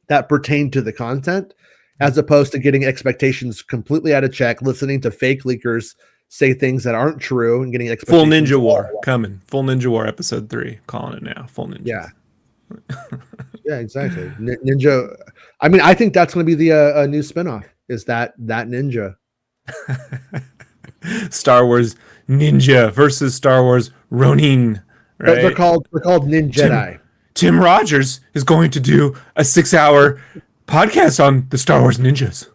that pertain to the content, as opposed to getting expectations completely out of check, listening to fake leakers say things that aren't true, and getting expectations. Full Ninja War coming. Full Ninja War episode 3. Calling it now. Full Ninja. Yeah. Yeah, exactly. Ninja. I mean, I think that's going to be the new spinoff. Is that Ninja? Star Wars Ninja versus Star Wars Ronin. Right? They're called Ninja Jedi. Tim Rogers is going to do a 6-hour podcast on the Star Wars ninjas.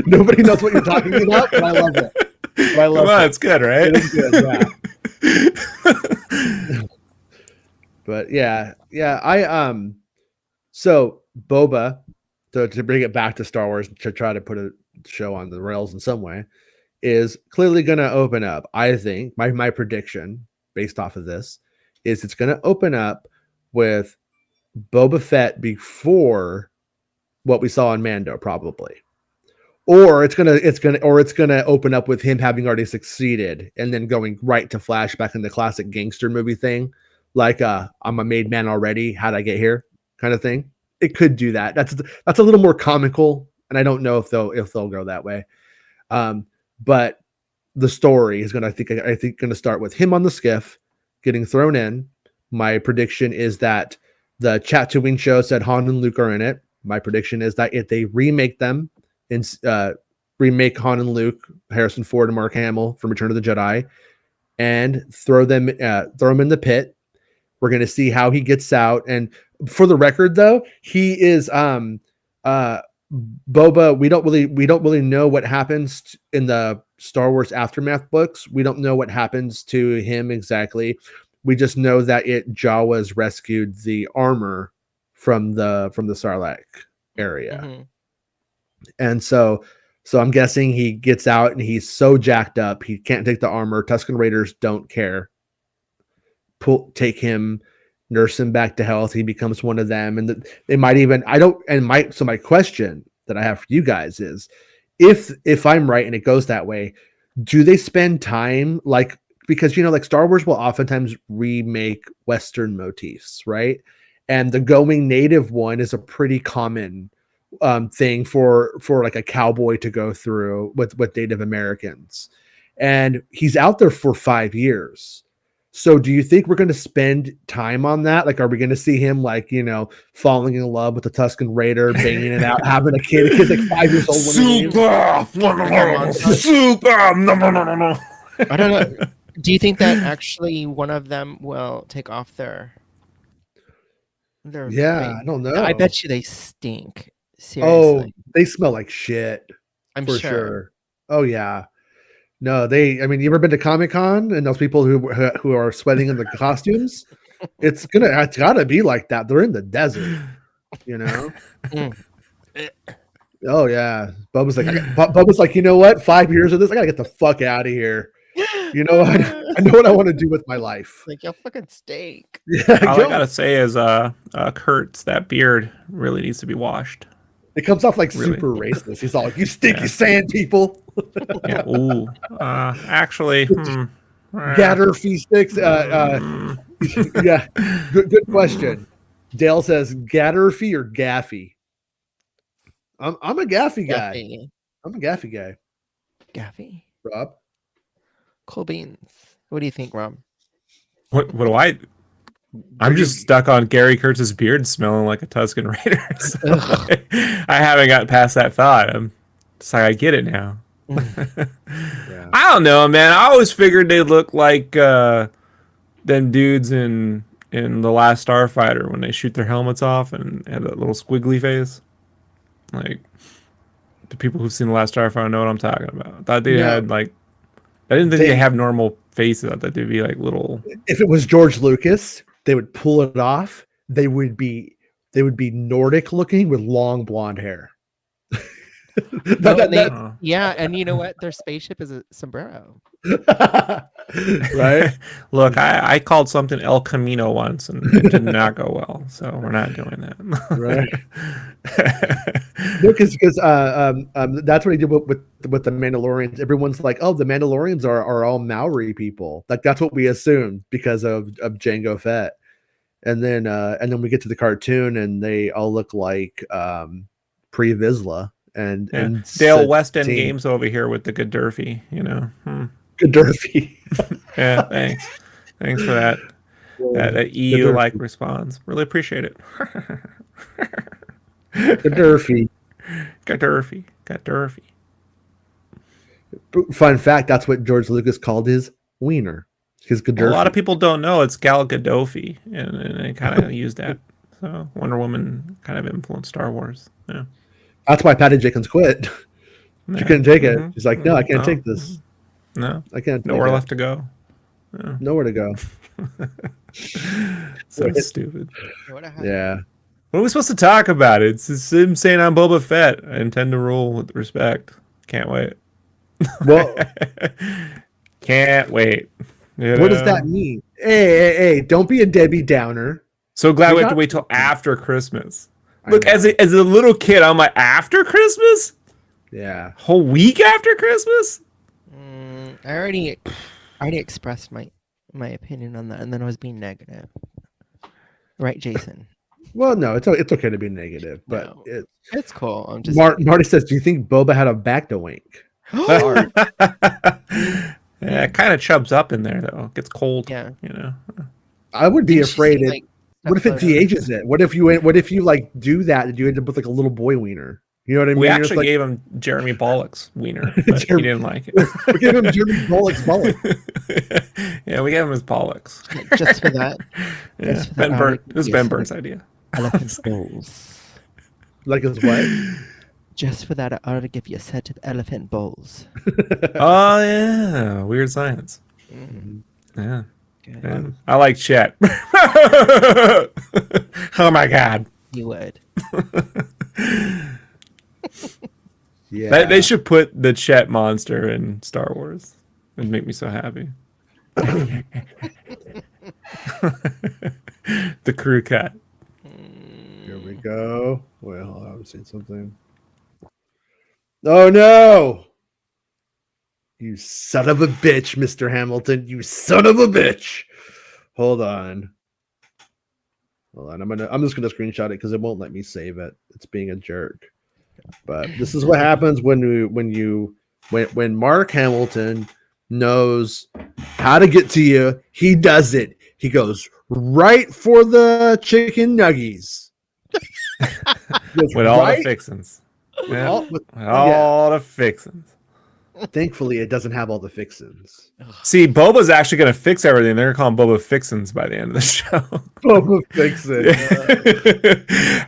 Nobody knows what you're talking about, but I love it. Come on, it's good, right? It is good, yeah. But yeah, so Boba, to bring it back to Star Wars, to try to put a show on the rails in some way, is clearly going to open up. I think my prediction based off of this is it's going to open up with Boba Fett before what we saw in Mando, probably, or it's gonna open up with him having already succeeded and then going right to flashback in the classic gangster movie thing, like I'm a made man already. How'd I get here? Kind of thing. It could do that. That's a little more comical, and I don't know if they'll go that way. But the story is I think going to start with him on the skiff getting thrown in. My prediction is that the Tatooine show said Han and Luke are in it. My prediction is that if they remake them and remake Han and Luke, Harrison Ford and Mark Hamill from Return of the Jedi, and throw them in the pit, we're going to see how he gets out. And for the record, though, he is Boba. We don't really know what happens in the Star Wars Aftermath books. We don't know what happens to him exactly. We just know that Jawas rescued the armor from the Sarlacc area. Mm-hmm. And so I'm guessing he gets out and he's so jacked up he can't take the armor. Tusken Raiders don't care. Take him, nurse him back to health. He becomes one of them, and they might even. So my question that I have for you guys is, if I'm right and it goes that way, do they spend time because like Star Wars will oftentimes remake Western motifs, right? And the going native one is a pretty common thing for like a cowboy to go through with Native Americans, and he's out there for 5 years. So do you think we're going to spend time on that? Like, are we going to see him falling in love with the Tusken Raider, banging it out, having a kid? The kid's like 5 years old. Super. No. I don't know. Do you think that actually one of them will take off their I don't know. I bet you they stink. Seriously. Oh, they smell like shit. I'm for sure. Oh yeah. No, you ever been to Comic-Con and those people who are sweating in the costumes? It's gotta be like that. They're in the desert, Oh yeah. Bubba's like, you know what? 5 years of this, I gotta get the fuck out of here. You know what? I know what I want to do with my life. Like, y'all fucking stink. Yeah, all I gotta say is Kurt's that beard really needs to be washed. It comes off like really super racist. He's all like, "You stinky sand people." Yeah. Ooh. Actually, Gatterfee sticks. Yeah. Good question. Dale says Gatterfee or Gaffy. I'm a Gaffy guy. Gaffy. I'm a Gaffy guy. Gaffy. Rob. Cool beans. What do you think, Rob? What do I? I'm just stuck on Gary Kurtz's beard smelling like a Tusken Raider. So I haven't got past that thought. It's like I get it now. Yeah. I don't know, man. I always figured they look like them dudes in The Last Starfighter when they shoot their helmets off and have that little squiggly face. Like the people who've seen The Last Starfighter know what I'm talking about. I thought they had like. I didn't think they have normal faces. I thought they'd be like little. If it was George Lucas, they would pull it off. They would be Nordic looking with long blonde hair. Yeah, and you know what? Their spaceship is a sombrero. Right? Look, I called something El Camino once, and it did not go well. So we're not doing that. Right? No, because that's what he did with the Mandalorians. Everyone's like, "Oh, the Mandalorians are all Maori people." Like that's what we assumed because of Jango Fett, and then we get to the cartoon, and they all look like Pre Vizsla. And Dale West End Games over here with the Gadurfi, Gadurfi. Yeah, thanks for that EU like response. Really appreciate it. Gadurfi. Fun fact: that's what George Lucas called his wiener. His Gadurfi. A lot of people don't know it's Gal Gadot, and they kind of used that. So Wonder Woman kind of influenced Star Wars. Yeah. That's why Patty Jenkins quit. She couldn't take it. She's like, no, I can't take this. No, I can't. Nowhere left to go. No. Nowhere to go. So stupid. Yeah. What are we supposed to talk about? It's him saying I'm Boba Fett. I intend to rule with respect. Can't wait. Well, can't wait. What does that mean? Hey! Don't be a Debbie Downer. So glad we have to wait till after Christmas. Look, as a little kid, I'm like, after Christmas? Yeah. Whole week after Christmas? I already expressed my opinion on that, and then I was being negative. Right, Jason? Well, no, it's okay to be negative, but No. It's cool. I'm just Marty says, "Do you think Boba had a Bacta wink?" hard. Yeah, it kind of chubs up in there though. It gets cold. Yeah. You know. I would be Didn't she afraid. say, like, What if it stuff floating? de-ages it? What if you like do that and you end up with like a little boy wiener? You know what I mean? We It's actually like, gave him Jeremy Bollock's wiener, but he didn't like it. we gave him Jeremy Bullock's bullet. Yeah, we gave him his bollocks. Just for that. Yeah, Just for that, Ben I Burn. would It was give Ben you Burns' some idea. elephant bowls. Like his what? Just for that, I ought to give you a set of elephant bowls. Oh yeah, weird science. Yeah. Good. Yeah. I like Chet. Oh my god. You would. Yeah. They should put the Chet monster in Star Wars. It'd make me so happy. The crew cut. Here we go. Wait, hold on. I'm seeing something. Oh no! You son of a bitch, Mr. Hamilton. You son of a bitch. Hold on. Hold on. I'm just gonna screenshot it because it won't let me save it. It's being a jerk. But this is what happens when Mark Hamilton knows how to get to you. He does it. He goes right for the chicken nuggies. With all the fixins. Yeah. All the fixins. Thankfully, it doesn't have all the fixins. See, Boba's actually going to fix everything. They're going to call him Boba Fixins by the end of the show. Boba Fixin.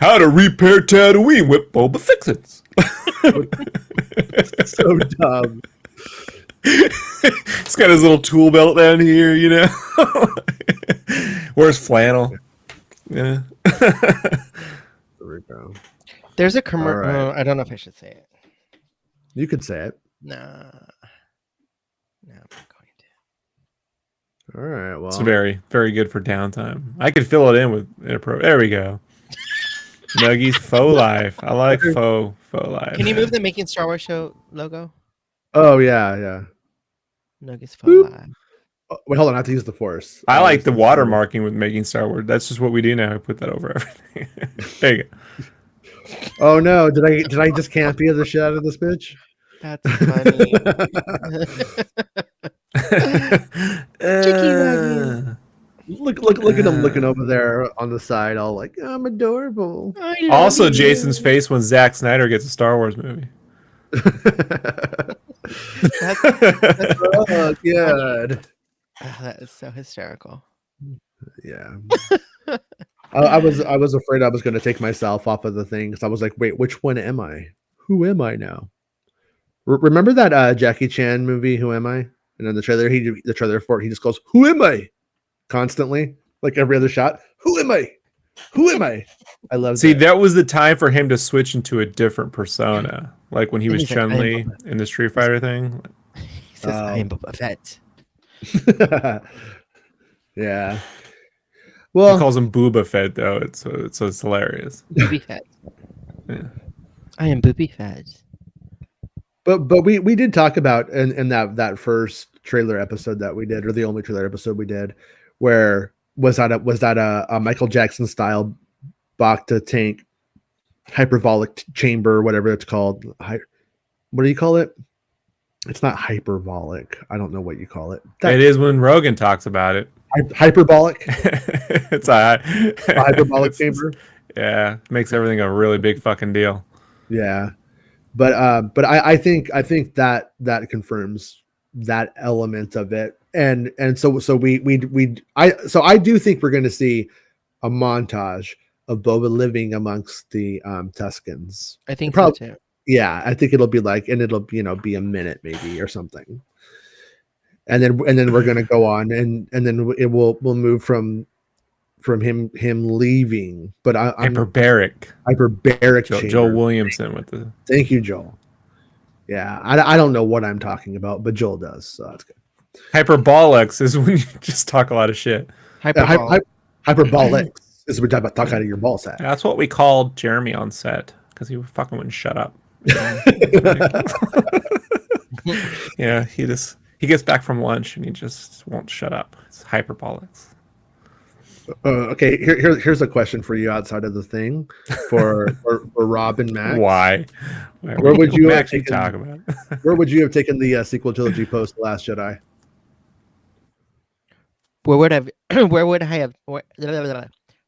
How to repair Tatooine with Boba Fixins. So dumb. He's got his little tool belt down here, you know. Where's flannel? Yeah. There we go. There's a commercial. All right. I don't know if I should say it. You could say it. No, I'm not going to. All right. Well, It's very, very good for downtime. I could fill it in with There we go. Nuggies faux life. I like faux life. Can you move the Making Star Wars show logo? Oh yeah. Nuggets for Boop. life. Oh, wait, hold on. I have to use the force. I like the watermarking with Making Star Wars. That's just what we do now. We put that over everything. There you go. Oh no! Did I just campy the shit out of this bitch? That's funny. Chicky Waggy. Look at him looking over there on the side, all like, I'm adorable. I love Also, you. Jason's face when Zack Snyder gets a Star Wars movie. Oh, good. Oh, that is so hysterical. Yeah. I was afraid I was going to take myself off of the thing because I was like, wait, which one am I? Who am I now? Remember that Jackie Chan movie, Who Am I? And in the trailer for it, he just goes, "Who am I?" constantly, like every other shot. Who am I? Who am I? I love. See, that was the time for him to switch into a different persona, like when he was He's like, Chun-Li in the Street Fighter thing. He says, I am Boba Fett. Yeah. He Well, calls him Boba Fett though. It's hilarious. Booby Fett. Yeah. I am Booby Fett. but we did talk about in that first trailer episode that we did, or the only trailer episode we did, where was that a Michael Jackson style Bacta tank hyperbolic chamber, whatever it's called. What do you call it? It's not hyperbolic. I don't know what you call it. It is when Rogan talks about it. Hyperbolic. It's a Hyperbolic chamber. Yeah, makes everything a really big fucking deal. Yeah, but I think that confirms that element of it, and so I do think we're going to see a montage of Boba living amongst the Tuscans. I think Probably, so too. yeah. I think it'll be like, and it'll be a minute maybe or something, and then we're going to go on, and then we'll move from him leaving, but I'm Hyperbaric. Joel Williamson with the. Thank you, Joel. Yeah, I don't know what I'm talking about, but Joel does, so that's good. Hyperbolics is when you just talk a lot of shit. Hyperbolics is when you talk out of your ball sack. That's what we called Jeremy on set because he fucking wouldn't shut up. Yeah, he gets back from lunch and he just won't shut up. It's hyperbolics. Okay, here's a question for you outside of the thing for Rob and Max. Why? Where would you have Max you taken? talk about? Where would you have taken the sequel trilogy post The Last Jedi? Where would I have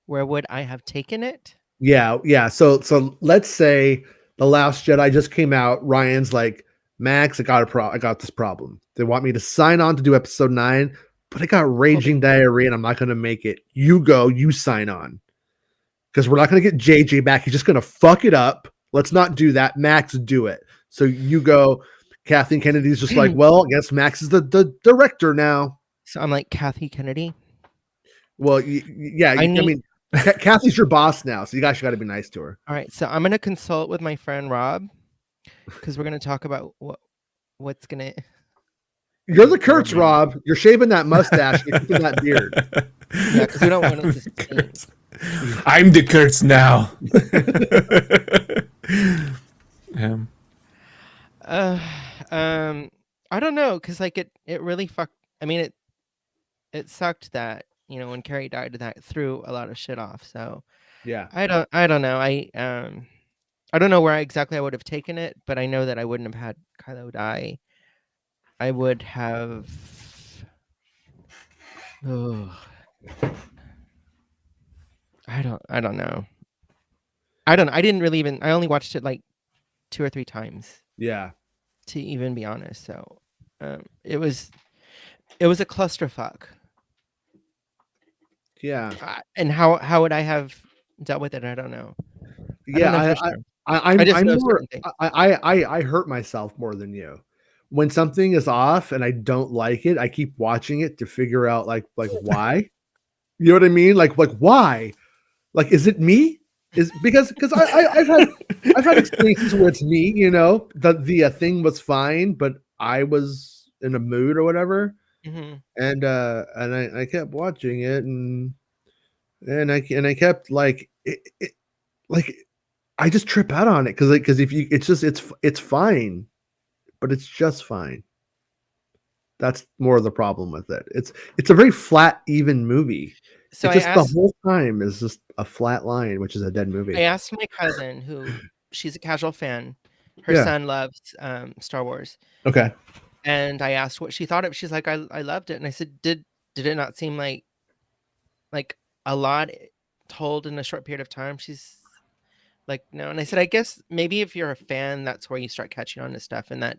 where would I have taken it? Yeah. So let's say The Last Jedi just came out. Ryan's like, Max, I got this problem. They want me to sign on to do episode 9, but I got raging diarrhea and I'm not gonna make it. You sign on. Because we're not gonna get JJ back. He's just gonna fuck it up. Let's not do that. Max, do it. So you go. Kathleen Kennedy's just like, well, I guess Max is the director now. So I'm like Kathy Kennedy. Well, yeah. I mean, Kathy's your boss now, so you guys got to be nice to her. All right, so I'm gonna consult with my friend Rob because we're gonna talk about what's gonna. You're the Kurtz, Rob. You're shaving that mustache. You're keeping that beard. Yeah, because we don't want him to stink. I'm the Kurtz now. I don't know, because like it really fucked. I mean, it sucked that when Carrie died, that threw a lot of shit off. So Yeah, I don't know. I don't know where exactly I would have taken it, but I know that I wouldn't have had Kylo die. I would have. Oh, I don't know. I didn't really even. I only watched it like 2 or 3 times. yeah. To even be honest, so it was a clusterfuck. Yeah. And how would I have dealt with it? I don't know. Yeah, I hurt myself more than you. When something is off and I don't like it, I keep watching it to figure out like why. You know what I mean? Like why? Like, is it me? Is because I've had experiences where it's me. The thing was fine, but I was in a mood or whatever, and I kept watching it and I kept like like I just trip out on it because if you it's fine, but it's just fine. That's more of the problem with it. It's a very flat, even movie. So it's just the whole time is just a flat line, which is a dead movie. I asked my cousin, who she's a casual fan. Her son loves Star Wars. Okay. And I asked what she thought of it. She's like, I loved it. And I said, did it not seem like a lot told in a short period of time? She's like, no. And I said, I guess maybe if you're a fan, that's where you start catching on to stuff and that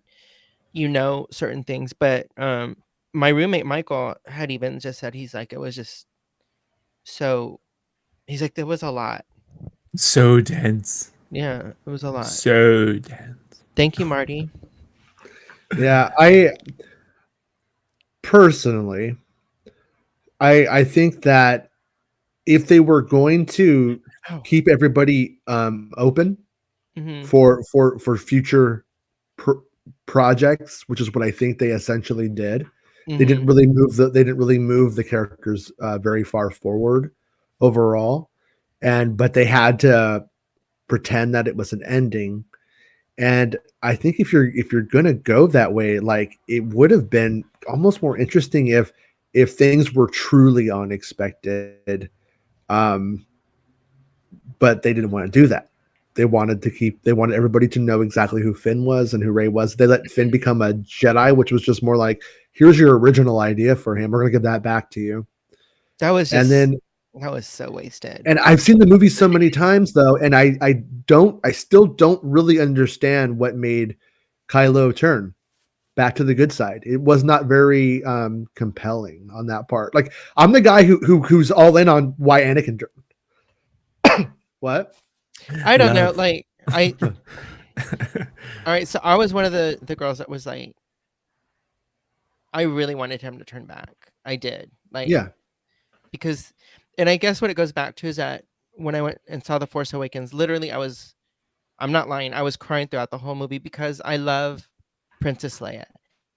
certain things. But my roommate Michael had even just said, he's like, it was just so, he's like, there was a lot. So dense. Yeah, it was a lot. So dense. Thank you, Marty. Yeah, I personally, I think that if they were going to keep everybody open for future projects, which is what I think they essentially did, they didn't really move the characters very far forward overall, but they had to pretend that it was an ending. And I think if you're gonna go that way, like, it would have been almost more interesting if things were truly unexpected, but they didn't want to do that. They wanted everybody to know exactly who Finn was and who Rey was. They let Finn become a Jedi, which was just more like, here's your original idea for him. We're gonna give that back to you. That was just, and then that was so wasted. And I've seen the movie so many times though, and I still don't really understand what made Kylo turn back to the good side. It was not very compelling on that part. Like, I'm the guy who's all in on why Anakin turned. What? I don't know. Like, all right. So I was one of the girls that was like, I really wanted him to turn back. I did. Like, yeah, because, and I guess what it goes back to is that when I went and saw The Force Awakens, literally I'm not lying, I was crying throughout the whole movie because I love Princess Leia.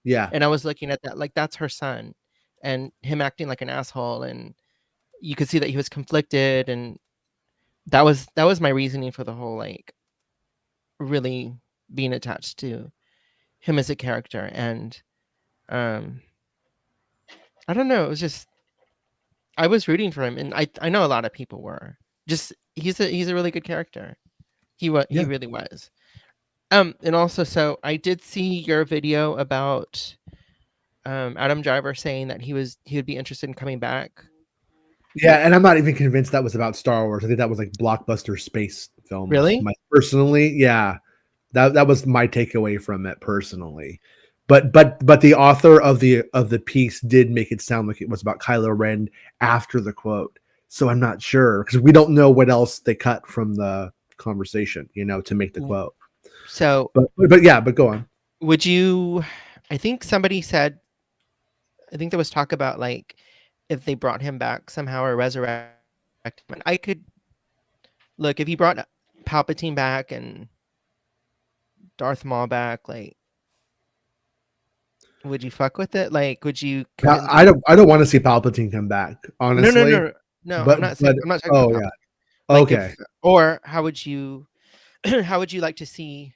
Yeah. And I was looking at that, like, that's her son, and him acting like an asshole, and you could see that he was conflicted, and that was my reasoning for the whole, like, really being attached to him as a character, and I don't know, it was just I was rooting for him, and I know a lot of people were. Just he's a really good character. He really was. And also, so I did see your video about Adam Driver saying that he would be interested in coming back. Yeah, and I'm not even convinced that was about Star Wars. I think that was like blockbuster space films. Really? Personally, yeah, that was my takeaway from it personally. But the author of the piece did make it sound like it was about Kylo Ren after the quote. So I'm not sure because we don't know what else they cut from the conversation, to make the quote. So, but go on. Would you? I think somebody said. I think there was talk about like if they brought him back somehow or resurrect him. And I could look if he brought Palpatine back and Darth Maul back, like, would you fuck with it? Like, would you? I don't want to see Palpatine come back. Honestly, no. But, I'm not saying. I'm not talking oh about yeah, Palpatine. okay. Or how would you? How would you like to see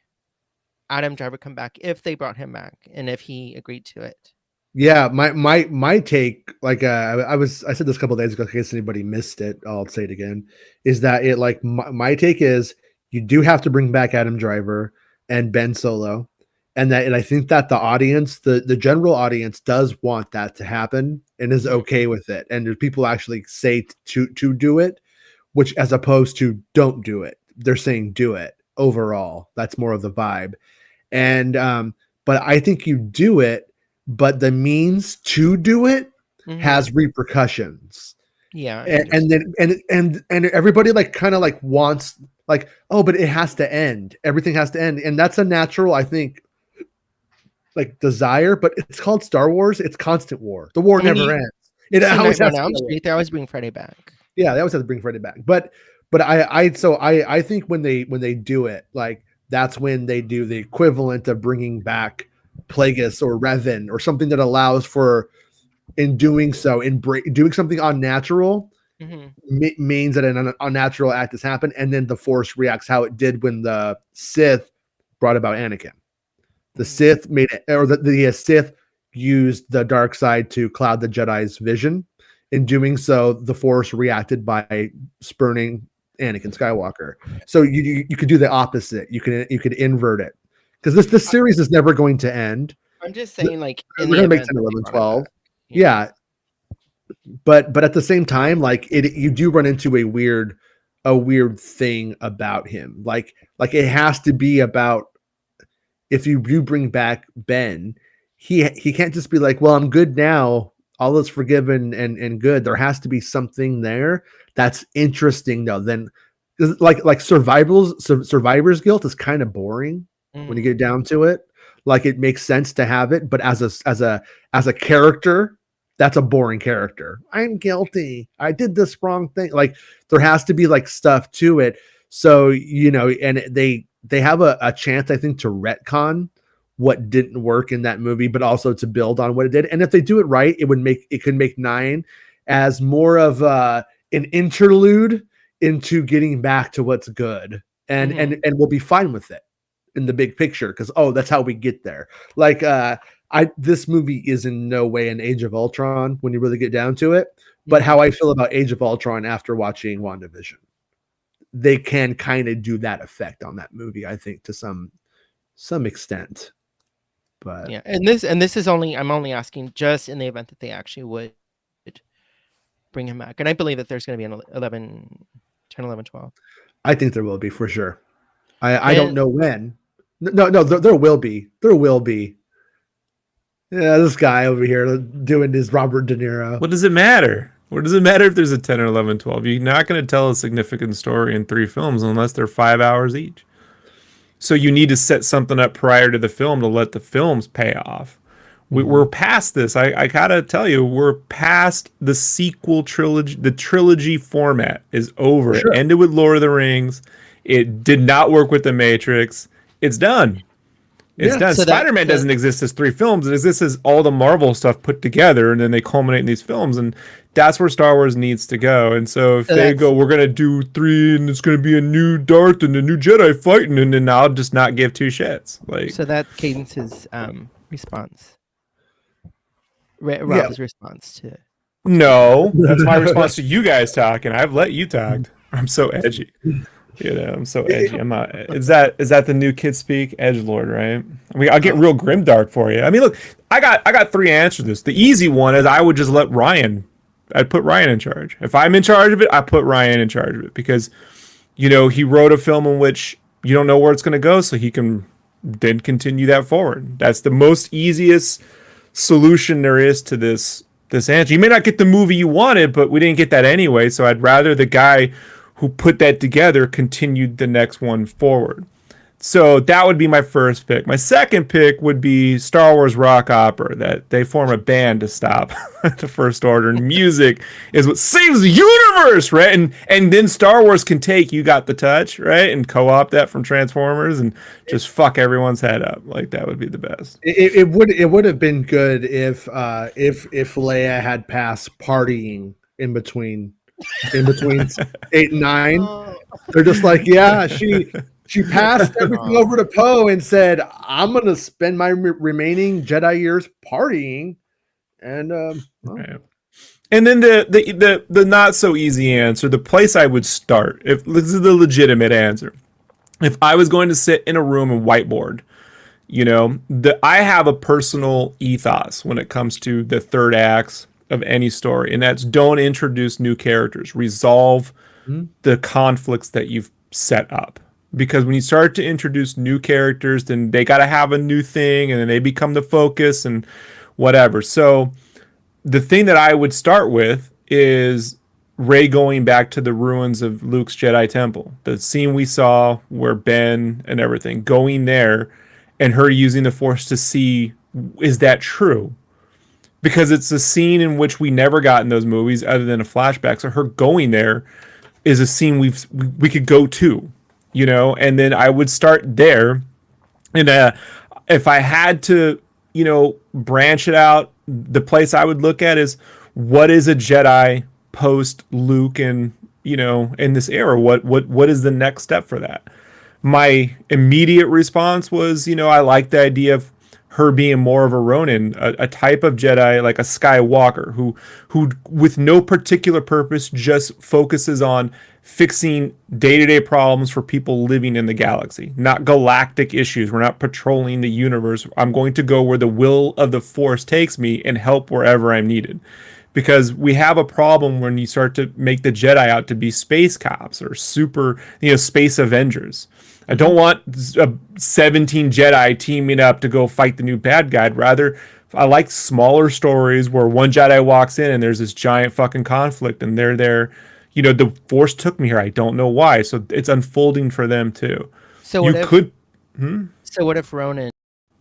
Adam Driver come back if they brought him back and if he agreed to it? Yeah, my take, like I said this a couple of days ago, in case anybody missed it, I'll say it again, is that it like my take is you do have to bring back Adam Driver and Ben Solo, and I think that the audience, the general audience, does want that to happen and is okay with it, and there's people actually say to do it, which as opposed to don't do it, they're saying do it overall. That's more of the vibe, and but I think you do it. But the means to do it has repercussions. Yeah. And everybody like kind of like wants like, oh, but it has to end. Everything has to end. And that's a natural, I think, like desire, but it's called Star Wars. It's constant war. The war never ends. It always has to. They always bring Freddy back. Yeah, they always have to bring Freddy back. But I think when they do it, like that's when they do the equivalent of bringing back Plagueis or Revan or something that allows for, in doing so, doing something unnatural means that an unnatural act has happened, and then the Force reacts how it did when the Sith brought about Anakin. The Sith made it, or the Sith used the dark side to cloud the Jedi's vision. In doing so, the Force reacted by spurning Anakin Skywalker. So you could do the opposite. You could invert it. Because this series is never going to end. I'm just saying, like, we're going to make 10, 11, 12. Yeah. But at the same time, like you do run into a weird thing about him. Like it has to be about, if you do bring back Ben, he can't just be like, well, I'm good now. All is forgiven and good. There has to be something there that's interesting though. Then like survivor's guilt is kind of boring. When you get down to it, like it makes sense to have it, but as a character, that's a boring character. I'm guilty. I did this wrong thing. Like there has to be like stuff to it. So, and they have a chance, I think, to retcon what didn't work in that movie, but also to build on what it did. And if they do it right, it could make 9 as more of an interlude into getting back to what's good. And we'll be fine with it in the big picture, because that's how we get there. Like this movie is in no way an Age of Ultron when you really get down to it, but how I feel about Age of Ultron after watching WandaVision, they can kind of do that effect on that movie, I think, to some extent. But yeah, and this is I'm only asking just in the event that they actually would bring him back, and I believe that there's going to be an 10, 11, 12. I think there will be, for sure. I don't know when. No, there will be. There will be. Yeah, this guy over here doing his Robert De Niro. What does it matter? What does it matter if there's a 10 or 11, 12? You're not going to tell a significant story in 3 films unless they're 5 hours each. So you need to set something up prior to the film to let the films pay off. We're past this. I gotta tell you, we're past the sequel trilogy. The trilogy format is over. Sure. It ended with Lord of the Rings. It did not work with The Matrix. It's done. It's done. So Spider-Man doesn't exist as 3 films. It exists as all the Marvel stuff put together, and then they culminate in these films, and that's where Star Wars needs to go. And so if they go, we're going to do 3, and it's going to be a new Darth and a new Jedi fighting, and then I'll just not give 2 shits. Like, so that Cadence's response. Rob's response to... No, that's my response to you guys talking. I've let you talk. I'm so edgy. I'm so edgy. I'm not. Is that the new kid speak? Edgelord, right? I'll get real grimdark for you. I mean, look, I got 3 answers to this. The easy one is I would just let Ryan. I'd put Ryan in charge. If I'm in charge of it, I put Ryan in charge of it because, he wrote a film in which you don't know where it's going to go, so he can then continue that forward. That's the most easiest solution there is to this answer. You may not get the movie you wanted, but we didn't get that anyway. So I'd rather the guy who put that together continued the next one forward. So that would be my first pick. My second pick would be Star Wars rock opera, that they form a band to stop the First Order, and music is what saves the universe, right? And then Star Wars can take You Got the Touch, right? And co-opt that from Transformers and just fuck everyone's head up. Like, that would be the best. It would have been good if Leia had passed partying in between 8 and 9. They're just like, yeah, she passed everything over to Poe and said, I'm gonna spend my remaining Jedi years partying. And right. And then the not so easy answer, the place I would start, if this is the legitimate answer, if I was going to sit in a room and whiteboard, I have a personal ethos when it comes to the third acts of any story, and that's don't introduce new characters, resolve the conflicts that you've set up. Because when you start to introduce new characters, then they got to have a new thing, and then they become the focus and whatever. So the thing that I would start with is Rey going back to the ruins of Luke's Jedi Temple. The scene we saw where Ben and everything, going there and her using the Force to see, is that true? Because it's a scene in which we never got in those movies other than a flashback. So her going there is a scene we could go to, and then I would start there. And if I had to, branch it out, the place I would look at is what is a Jedi post Luke and, in this era? What is the next step for that? My immediate response was, I like the idea of her being more of a Ronin, a type of Jedi, like a Skywalker, who with no particular purpose just focuses on fixing day-to-day problems for people living in the galaxy, not galactic issues. We're not patrolling the universe. I'm going to go where the will of the Force takes me and help wherever I'm needed. Because we have a problem when you start to make the Jedi out to be space cops or super, space Avengers. I don't want 17 Jedi teaming up to go fight the new bad guy. Rather, I like smaller stories where one Jedi walks in and there's this giant fucking conflict and they're there. The Force took me here. I don't know why. So it's unfolding for them too. So what if Ronan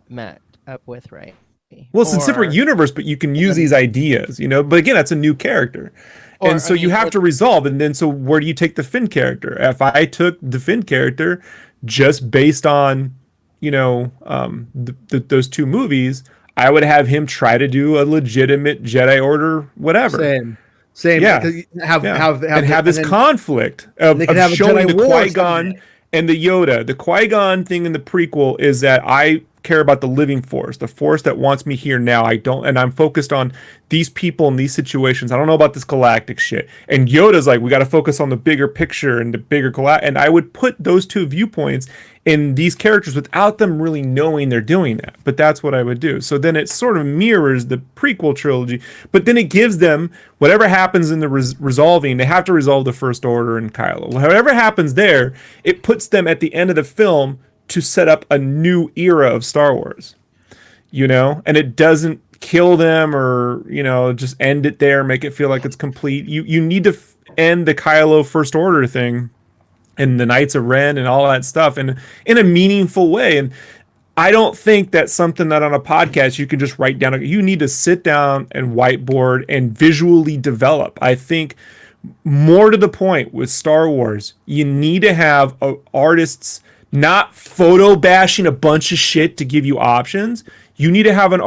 met up with Rey? Well, it's a separate universe, but you can use these ideas, But again, that's a new character. And so you have to resolve. And then, so where do you take the Finn character? If I took the Finn character just based on, those 2 movies, I would have him try to do a legitimate Jedi Order, whatever. Same. Yeah. Have this conflict of showing the Qui-Gon and the Yoda. The Qui-Gon thing in the prequel is that I care about the living Force, the Force that wants me here now. And I'm focused on these people in these situations. I don't know about this galactic shit. And Yoda's like, we got to focus on the bigger picture and the bigger and I would put those 2 viewpoints in these characters without them really knowing they're doing that. But that's what I would do. So then it sort of mirrors the prequel trilogy, but then it gives them whatever happens in the resolving. They have to resolve the First Order and Kylo. Whatever happens there, it puts them at the end of the film to set up a new era of Star Wars, and it doesn't kill them or, just end it there, make it feel like it's complete. You need to end the Kylo First Order thing and the Knights of Ren and all that stuff in a meaningful way. And I don't think that's something that on a podcast you can just write down. You need to sit down and whiteboard and visually develop. I think more to the point with Star Wars, you need to have artists not photo bashing a bunch of shit to give you options. You need to have you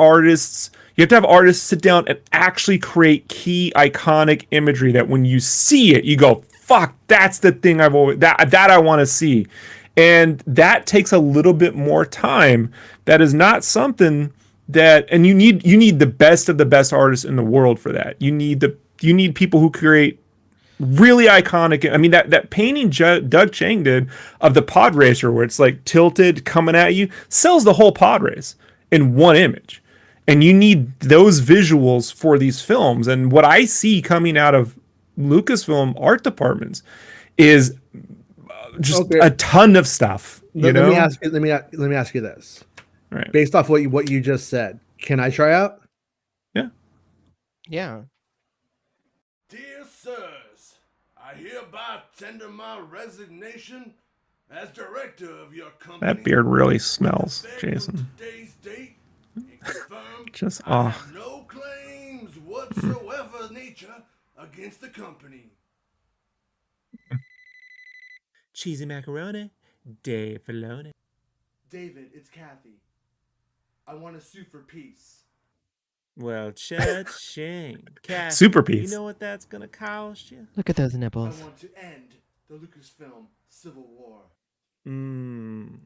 have to have artists sit down and actually create key iconic imagery that when you see it, you go, fuck, that's the thing that I want to see. And that takes a little bit more time. That is not something that, and you need the best of the best artists in the world for that. You need people who create really iconic. I mean, that painting Doug Chang did of the pod racer where it's like tilted coming at you sells the whole pod race in one image. And you need those visuals for these films. And what I see coming out of Lucasfilm art departments is just a ton of stuff. Let me ask you this. Right. Based off what you just said, can I try out? Yeah. Yeah. Dear sirs, I hereby tender my resignation as director of your company. That beard really smells, Jason. Today's date, and confirm Just I have no claims whatsoever nature against the company. Cheesy macaroni, Dave Filoni. David, it's Kathy. I want to sue for peace. Well, cha-ching. Kathy, super piece. You know what that's gonna cost you? Look at those I nipples. want to end the Lucasfilm Civil War. I'm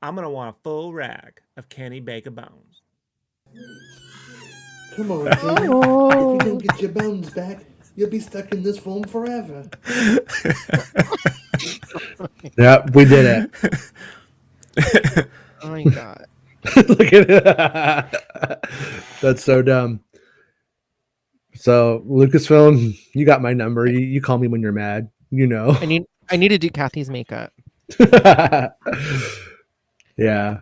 gonna want a full rack of Kenny Baker bones. Come on, David. If you don't get your bones back, you'll be stuck in this form forever. Yeah, we did it. Oh my god. Look at it. That's so dumb. So Lucasfilm, you got my number. You call me when you're mad. You know. I need to do Kathy's makeup. Yeah.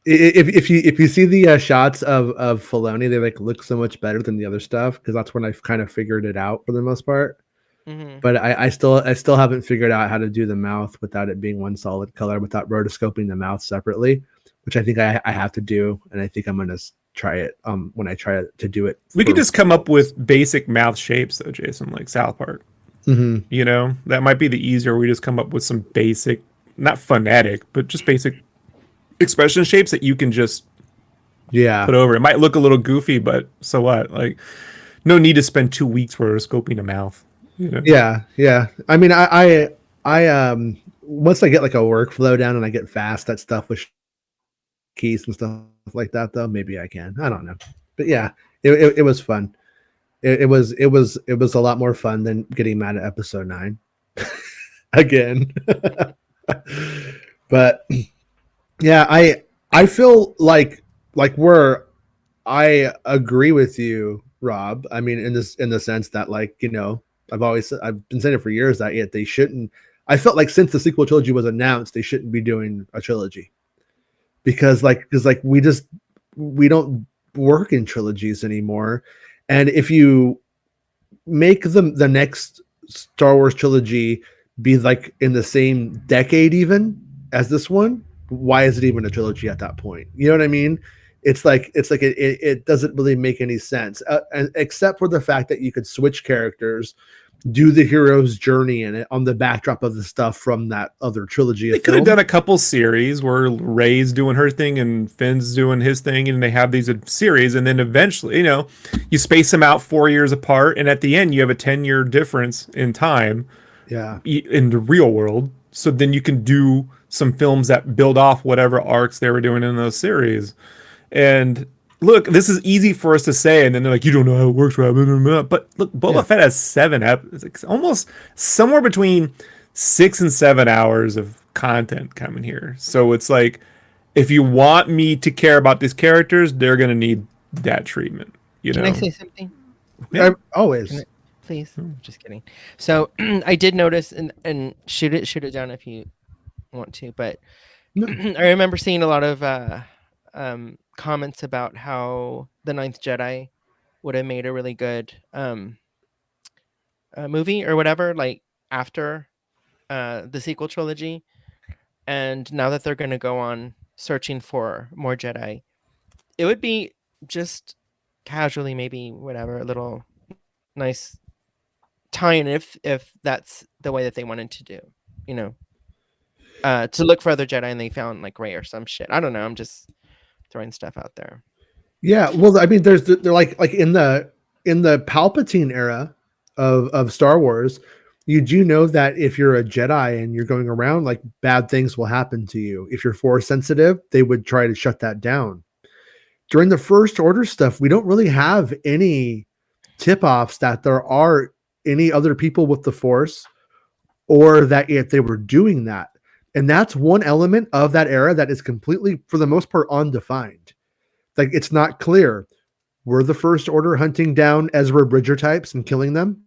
If you see the shots of Filoni, they like look so much better than the other stuff because that's when I've kind of figured it out for the most part. Mm-hmm. But I still haven't figured out how to do the mouth without it being one solid color, without rotoscoping the mouth separately, which I think I have to do, and I think I'm gonna try it when I try to do it. We could just come up with basic mouth shapes though, Jason, like South Park. Mm-hmm. You know, that might be the easier. We just come up with some basic, not phonetic, but just basic expression shapes that you can just put over. It might look a little goofy, but so what? Like, no need to spend 2 weeks rotoscoping a mouth. You know? Yeah. I mean, I once I get like a workflow down and I get fast at stuff with keys and stuff like that, though, maybe I can. I don't know, but yeah, it was fun. It was a lot more fun than getting mad at episode 9 again. But yeah, I feel like I agree with you, Rob. I mean, in the sense that, like, you know, I've been saying it for years that they shouldn't. I felt like since the sequel trilogy was announced, they shouldn't be doing a trilogy because we don't work in trilogies anymore. And if you make the next Star Wars trilogy be like in the same decade even as this one, why is it even a trilogy at that point? You know what I mean? It's like it doesn't really make any sense, and except for the fact that you could switch characters, do the hero's journey in it on the backdrop of the stuff from that other trilogy. They could have done a couple series where Rey's doing her thing and Finn's doing his thing, and they have these series, and then eventually, you know, you space them out 4 years apart, and at the end you have a 10-year difference in time. Yeah, in the real world. So then you can do some films that build off whatever arcs they were doing in those series. And look, this is easy for us to say, and then they're like, you don't know how it works, right? But look, Boba Fett has 7 episodes, like almost somewhere between 6 and 7 hours of content coming here. So it's like, if you want me to care about these characters, they're gonna need that treatment. You know? Can I say something? Yeah. Always. Please. Just kidding. So I did notice, and shoot it down if you want to, but I remember seeing a lot of comments about how The Ninth Jedi would have made a really good movie or whatever, like after the sequel trilogy. And now that they're going to go on searching for more Jedi, it would be just casually, maybe whatever, a little nice tie-in if that's the way that they wanted to do, you know. to look for other Jedi, and they found like Rey or some shit. I don't know. I'm just throwing stuff out there. Yeah, well, I mean, they're like in the Palpatine era of Star Wars, you do know that if you're a Jedi and you're going around, like bad things will happen to you. If you're Force sensitive, they would try to shut that down. During the First Order stuff, we don't really have any tip-offs that there are any other people with the Force, or that if they were doing that. And that's one element of that era that is completely, for the most part, undefined. Like, it's not clear. Were the First Order hunting down Ezra Bridger types and killing them?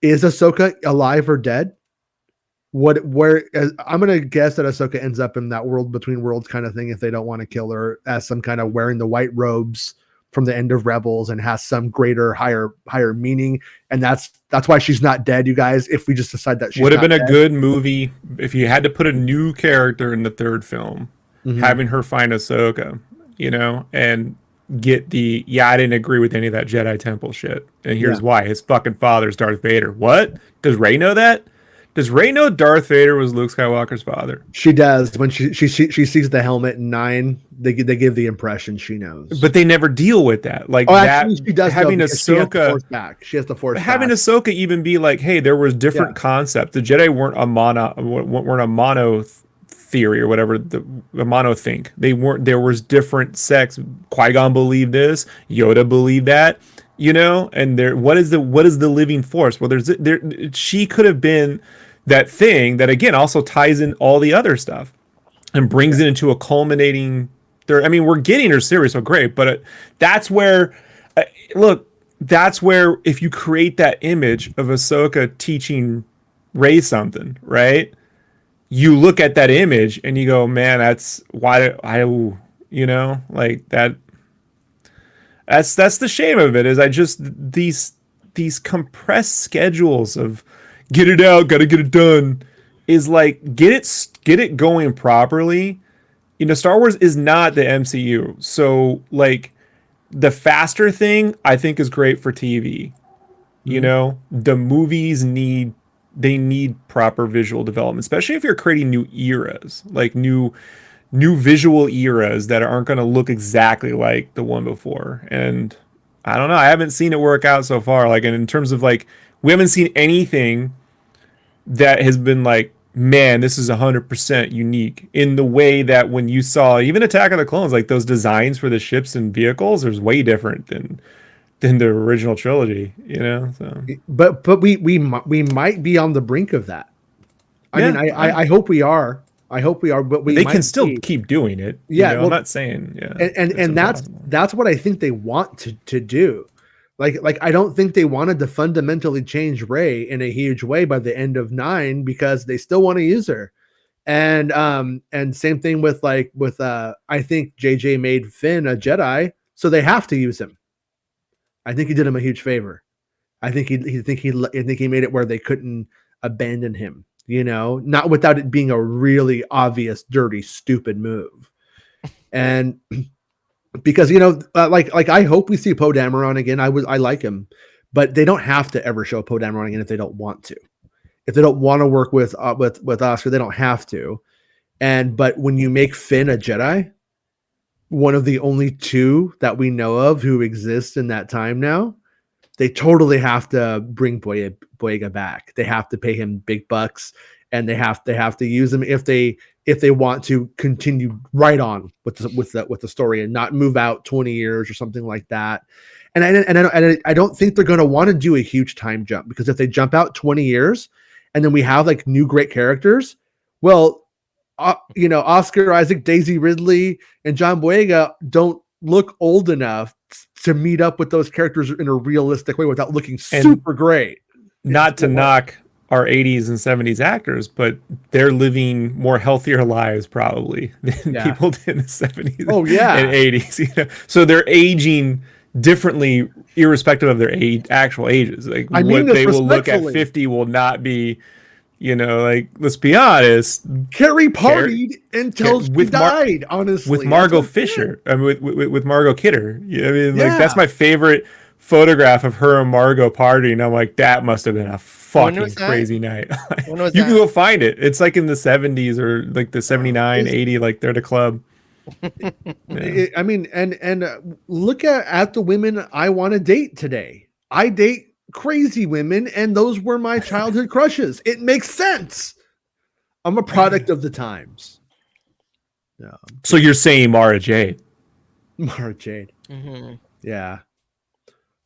Is Ahsoka alive or dead? I'm gonna guess that Ahsoka ends up in that world between worlds kind of thing if they don't want to kill her, as some kind of wearing the white robes from the end of Rebels, and has some greater higher meaning, and that's why she's not dead, you guys. If we just decide that she would have been a good movie if you had to put a new character in the third film, having her find Ahsoka, and get I didn't agree with any of that Jedi Temple shit, and here's why: his fucking father's Darth Vader. What? Does Rey know that? Does Rey know Darth Vader was Luke Skywalker's father? She does. When she sees the helmet in 9, they give the impression she knows. But they never deal with that. Like actually, she does. Having Ahsoka she has the Force back. Having Ahsoka even be like, hey, there was different concepts. The Jedi weren't a mono theory or whatever, the mono think. They weren't. There was different sects. Qui-Gon believed this. Yoda believed that. And what is the living force? Well, she could have been that thing that, again, also ties in all the other stuff and brings it into a culminating. We're getting her series, so great, but that's where, that's where if you create that image of Ahsoka teaching Rey something, right? You look at that image and you go, man, that's why like that. That's the shame of it, is I just these compressed schedules of get it out, gotta get it done, is like get it going properly. Star Wars is not the MCU, so like the faster thing I think is great for TV. The movies need proper visual development, especially if you're creating new eras, like new visual eras that aren't going to look exactly like the one before. And I don't know, I haven't seen it work out so far. Like, and in terms of like, we haven't seen anything that has been like, man, this is 100% unique, in the way that when you saw even Attack of the Clones, like those designs for the ships and vehicles, there's way different than the original trilogy, so. But we might be on the brink of that. I hope we are. But they can still keep doing it. Yeah, I'm not saying. Yeah, and that's what I think they want to do. Like I don't think they wanted to fundamentally change Rey in a huge way by the end of 9, because they still want to use her. And same thing with I think JJ made Finn a Jedi, so they have to use him. I think he did him a huge favor. I think he made it where they couldn't abandon him. Not without it being a really obvious, dirty, stupid move. And because, I hope we see Poe Dameron again. I like him, but they don't have to ever show Poe Dameron again if they don't want to. If they don't want to work with Oscar, they don't have to. But when you make Finn a Jedi, one of the only 2 that we know of who exist in that time now, they totally have to bring Boyega back. They have to pay him big bucks, and they have to use him if they want to continue right on with the story and not move out 20 years or something like that. And I don't think they're going to want to do a huge time jump, because if they jump out 20 years and then we have like new great characters, well, Oscar Isaac, Daisy Ridley, and John Boyega don't look old enough to meet up with those characters in a realistic way without looking super great. Not to knock our 80s and 70s actors, but they're living more healthier lives probably than people did in the 70s and 80s. So they're aging differently irrespective of their actual ages. Like what they will look at 50 will not be, let's be honest. Carrie partied until she died, honestly. With Margot Fisher, with Margot Kidder. That's my favorite photograph of her and Margot partying. I'm like, that must have been a When fucking was that? crazy night. When was You can that? go find it. It's like in the 70s or like the 79, 80, like they're at a club. Yeah. I mean, and look at the women I want to date today. I date crazy women, and those were my childhood crushes. It makes sense. I'm a product of the times. Yeah, So you're saying Mara Jade? Mara Jade. Mhm. Yeah,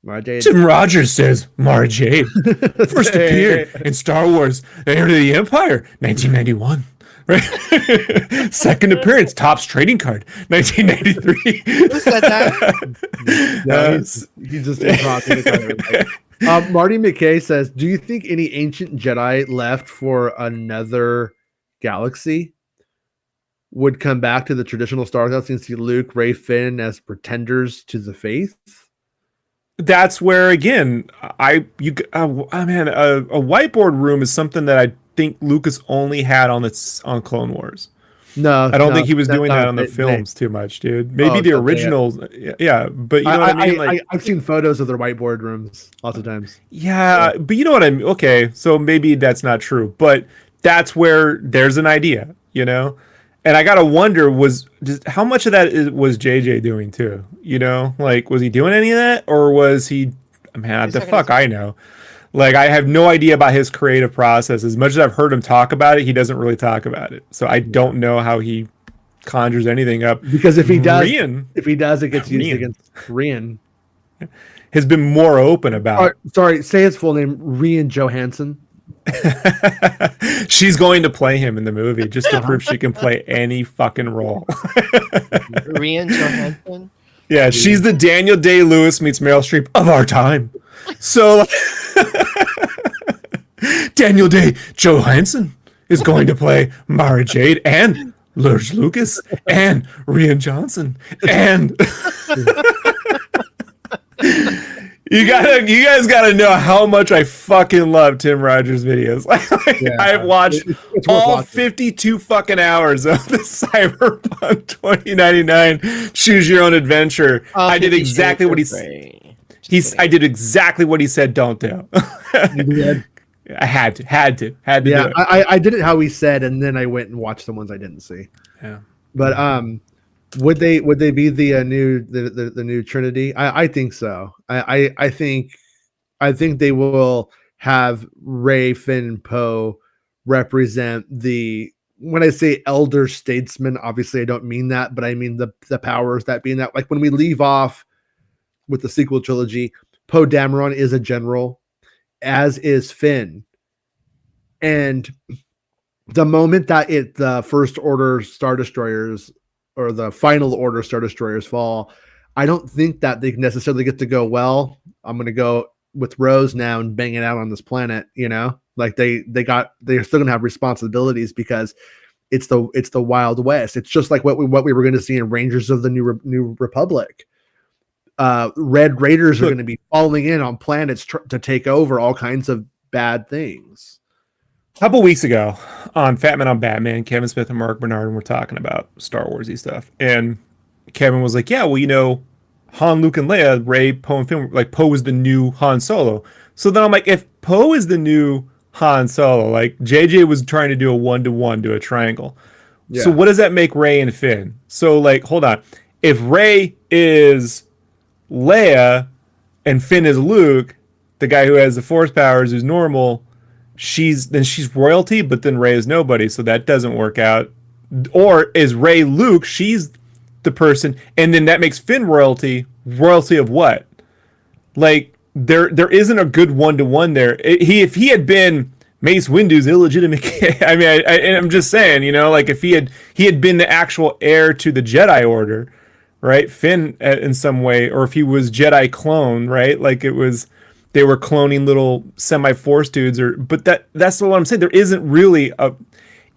Mara Jade. Tim Rogers says Mara Jade first appeared in Star Wars: The Heir to the Empire, 1991. Right. Second appearance, Topps trading card, 1993. Who said that? Yeah, he's just improvising. Marty McKay says, "Do you think any ancient Jedi left for another galaxy would come back to the traditional Star Wars and see Luke, Rey, Finn as pretenders to the faith?" That's where again, a whiteboard room is something that I think Lucas only had on Clone Wars. No, I don't think he was doing that on the films too much, dude. Maybe the originals, yeah. But you know what I mean? Like, I've seen photos of their whiteboard rooms lots of times. yeah, but you know what I mean? Okay, so maybe that's not true, but that's where there's an idea, you know? And I gotta wonder, how much of that was JJ doing too? You know, like, was he doing any of that, or was he? Man, the fuck I know. Like, I have no idea about his creative process. As much as I've heard him talk about it, he doesn't really talk about it. So I don't know how he conjures anything up. Because if he does, it gets used Rian against Rian. Has been more open about. Sorry, say his full name, Rian Johansson. She's going to play him in the movie just to prove she can play any fucking role. Rian Johansson? Yeah, she's the Daniel Day-Lewis meets Meryl Streep of our time. So Daniel Day Johansson is going to play Mara Jade and George Lucas and Rian Johnson and you guys gotta know how much I fucking love Tim Rogers videos. I've watched all 52 fucking hours of the Cyberpunk 2099 Choose Your Own Adventure. I did exactly what he said. I did exactly what he said. Don't do. I had to do it. I did it how he said, and then I went and watched the ones I didn't see. Yeah, but would they be the new Trinity? I think so. I think they will have Rey, Finn, and Poe represent the. When I say elder statesman, obviously I don't mean that, but I mean the powers that be in that. Like when we leave off with the sequel trilogy, Poe Dameron is a general, as is Finn. And the moment that the First Order Star Destroyers or the Final Order Star Destroyers fall, I don't think that they necessarily get to go, well, I'm going to go with Rose now and bang it out on this planet, you know? Like they're still going to have responsibilities because it's the Wild West. It's just like what we were going to see in Rangers of the New Republic. Red Raiders are going to be falling in on planets to take over all kinds of bad things. A couple weeks ago on Fat Man on Batman, Kevin Smith and Mark Bernard were talking about Star Warsy stuff, and Kevin was like, "Yeah, well, you know, Han, Luke, and Leia, Rey, Poe, and Finn, like Poe is the new Han Solo." So then I'm like, if Poe is the new Han Solo, like JJ was trying to do a 1-to-1 to a triangle. Yeah. So what does that make Rey and Finn? So like, hold on, if Rey is Leia and Finn is Luke, the guy who has the Force powers who's normal, she's royalty, but then Rey is nobody, so that doesn't work out. Or is Rey Luke? She's the person, and then that makes Finn royalty. Royalty of what? Like there isn't a good 1-to-1 there. If he had been Mace Windu's illegitimate kid, I mean, I'm just saying, you know, like if he had been the actual heir to the Jedi Order, right? Finn in some way, or if he was Jedi clone, right? Like they were cloning little semi-force dudes, but that's what I'm saying. There isn't really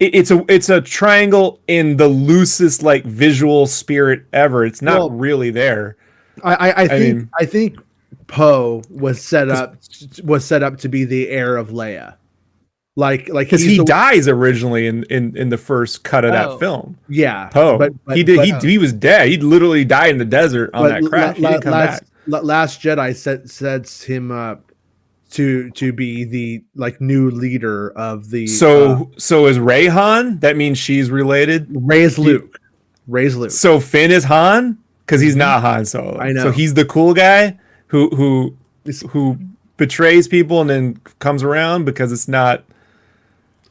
it's a triangle in the loosest like visual spirit ever. It's not really there. I think Poe was set up to be the heir of Leia. Like because he dies originally in the first cut of that film. Yeah, Poe. He was dead. He literally died in the desert on that crash. He didn't come back. Last Jedi sets him up to be the like new leader of the. So is Rey Han? That means she's related. Rey is Luke. Rey's Luke. So Finn is Han because he's not Han Solo. I know. So he's the cool guy who betrays people and then comes around because it's not.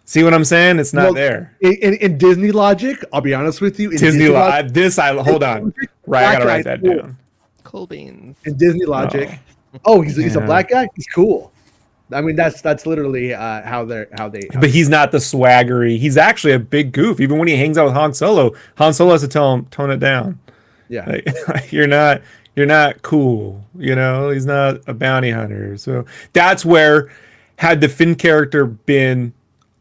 See what I'm saying? It's not there. In Disney logic, I'll be honest with you. In Disney logic. Hold on. Right, I gotta write that down. Cool beans. In Disney logic. Oh, he's a black guy? He's cool. I mean, that's literally how they. But he's not the swaggery. He's actually a big goof. Even when he hangs out with Han Solo has to tell him, tone it down. Yeah. Like, you're not cool. You know, he's not a bounty hunter. So that's where, had the Finn character been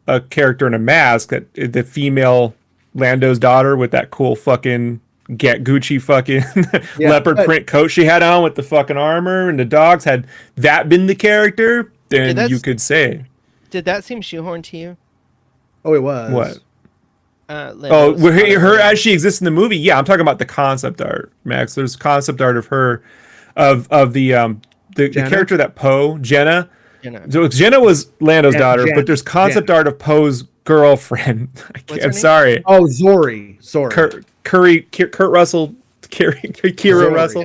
a character in a mask, that the female Lando's daughter with that cool fucking get Gucci fucking leopard print coat she had on with the fucking armor and the dogs, had that been the character, then you could say. Did that seem shoehorned to you? Oh, it was. What? Lando's Her as she exists in the movie. Yeah, I'm talking about the concept art, Max. There's concept art of her, of the character that Jenna. So Jenna was Lando's daughter, but there's concept art of Poe's girlfriend. I'm sorry. Oh, Zori. Kurt Russell, Kira Russell,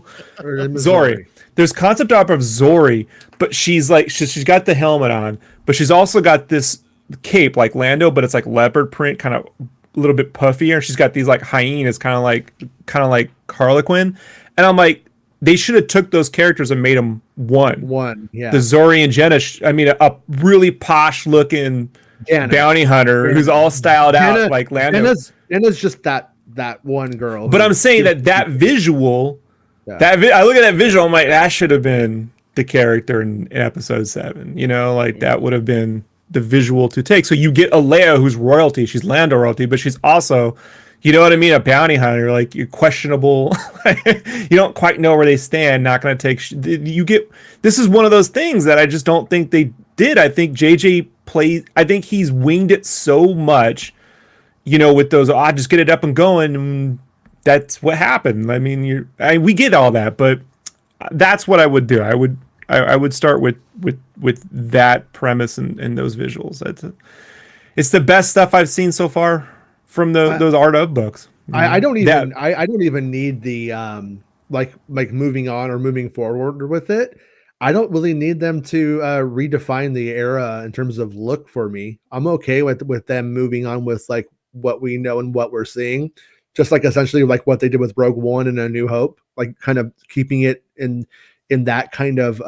Zori. There's concept art of Zori, but she's got the helmet on, but she's also got this cape like Lando, but it's like leopard print, kind of a little bit puffier. She's got these like hyenas, kind of like Harlequin, and I'm like, they should have took those characters and made them one. Yeah. The Zori and Jenna. A really posh looking bounty hunter who's all styled out like Lando. Jenna's just that one girl. But I'm saying that visual, I look at that visual, I'm like, that should have been the character in episode 7. You know, like that would have been the visual to take. So you get a Leia who's royalty. She's Lando royalty, but she's also, you know what I mean, a bounty hunter. Like, you're questionable. You don't quite know where they stand. Not going to take. This is one of those things that I just don't think they did. I think JJ plays. I think he's winged it so much. You know, with those, just get it up and going. And that's what happened. I mean, we get all that, but that's what I would do. I would start with that premise and those visuals. It's the best stuff I've seen so far from those art of books. I don't even need the like moving on or moving forward with it. I don't really need them to redefine the era in terms of look for me. I'm okay with them moving on with like what we know and what we're seeing, just like essentially like what they did with Rogue One and A New Hope, like kind of keeping it in that kind of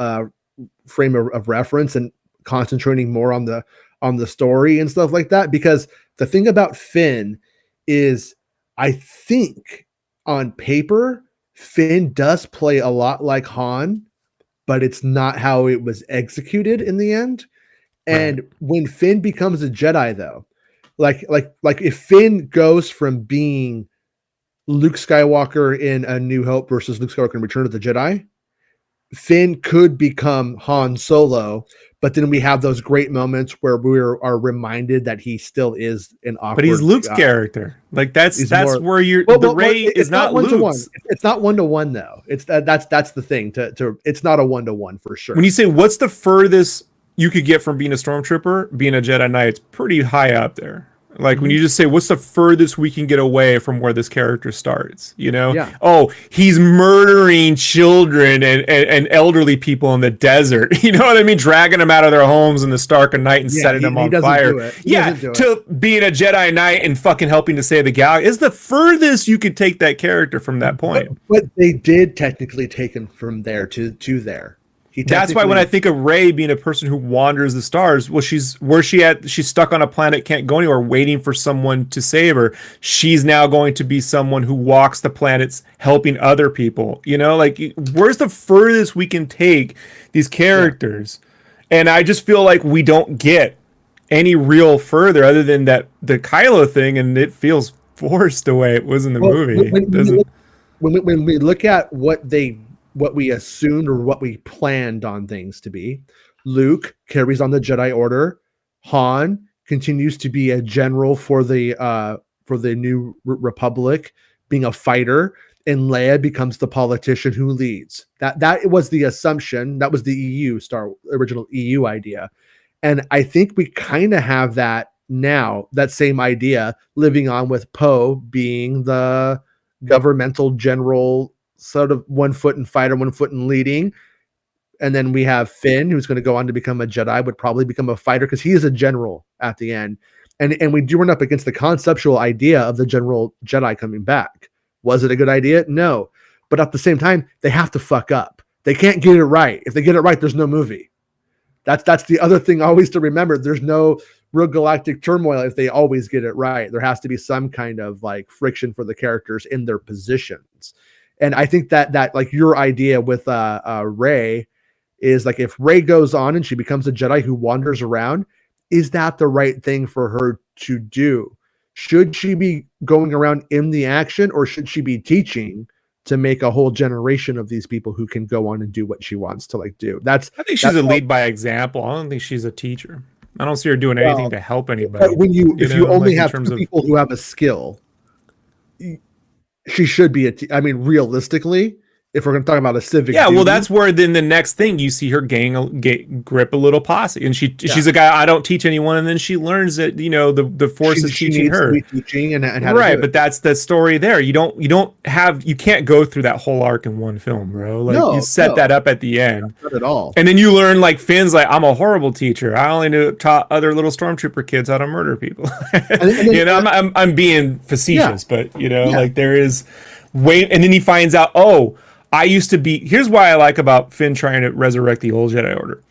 frame of reference and concentrating more on the story and stuff like that. Because the thing about Finn is, I think on paper, Finn does play a lot like Han, but it's not how it was executed in the end. And when Finn becomes a Jedi, though, like if Finn goes from being Luke Skywalker in A New Hope versus Luke Skywalker in Return of the Jedi, Finn could become Han Solo, but then we have those great moments where we are reminded that he still is an awkward. But he's Luke's character. Like that's where you're. The Rey is not Luke's. It's not 1-to-1 though. It's that's the thing. It's not a 1-to-1 for sure. When you say what's the furthest you could get from being a stormtrooper, being a Jedi Knight, it's pretty high up there. Like when you just say, what's the furthest we can get away from where this character starts? You know? Yeah. Oh, he's murdering children and elderly people in the desert. You know what I mean? Dragging them out of their homes in the stark of night and setting them on fire. To being a Jedi Knight and fucking helping to save the galaxy is the furthest you could take that character from that point. But they did technically take him from there to there. That's why when I think of Rey being a person who wanders the stars, well, she's stuck on a planet, can't go anywhere, waiting for someone to save her. She's now going to be someone who walks the planets, helping other people. You know, like where's the furthest we can take these characters? Yeah. And I just feel like we don't get any real further other than the Kylo thing, and it feels forced the way it was in the movie. When we look at what we assumed or what we planned on things to be, Luke carries on the Jedi Order. Han continues to be a general for the New Republic, being a fighter. and Leia becomes the politician who leads. That was the assumption. That was the original EU idea. And I think we kind of have that now, that same idea living on with Poe being the governmental general, sort of 1 foot in fighter, 1 foot in leading. And then we have Finn, who's going to go on to become a Jedi, would probably become a fighter because he is a general at the end. And we do run up against the conceptual idea of the general Jedi coming back. Was it a good idea? No. But at the same time, they have to fuck up. They can't get it right. If they get it right, there's no movie. That's the other thing always to remember. There's no real galactic turmoil if they always get it right. There has to be some kind of like friction for the characters in their positions. And I think that like your idea with Rey is like, if Rey goes on and she becomes a Jedi who wanders around, is that the right thing for her to do? Should she be going around in the action, or should she be teaching to make a whole generation of these people who can go on and do what she wants to like do? I think she's a lead by example. I don't think she's a teacher. I don't see her doing anything to help anybody. But if you only have two people who have a skill, she should be I mean, realistically, if we're going to talk about a civic duty, well, that's where then the next thing you see her grip a little posse, and she's a guy, I don't teach anyone, and then she learns that the Force is teaching her, teaching and right. But that's the story there. You can't go through that whole arc in one film, bro. Like you set that up at the end, not at all. And then you learn like Finn's like, I'm a horrible teacher. I only taught other little stormtrooper kids how to murder people. I'm being facetious, but like there is and then he finds out, I used to be. Here's why I like about Finn trying to resurrect the old Jedi Order.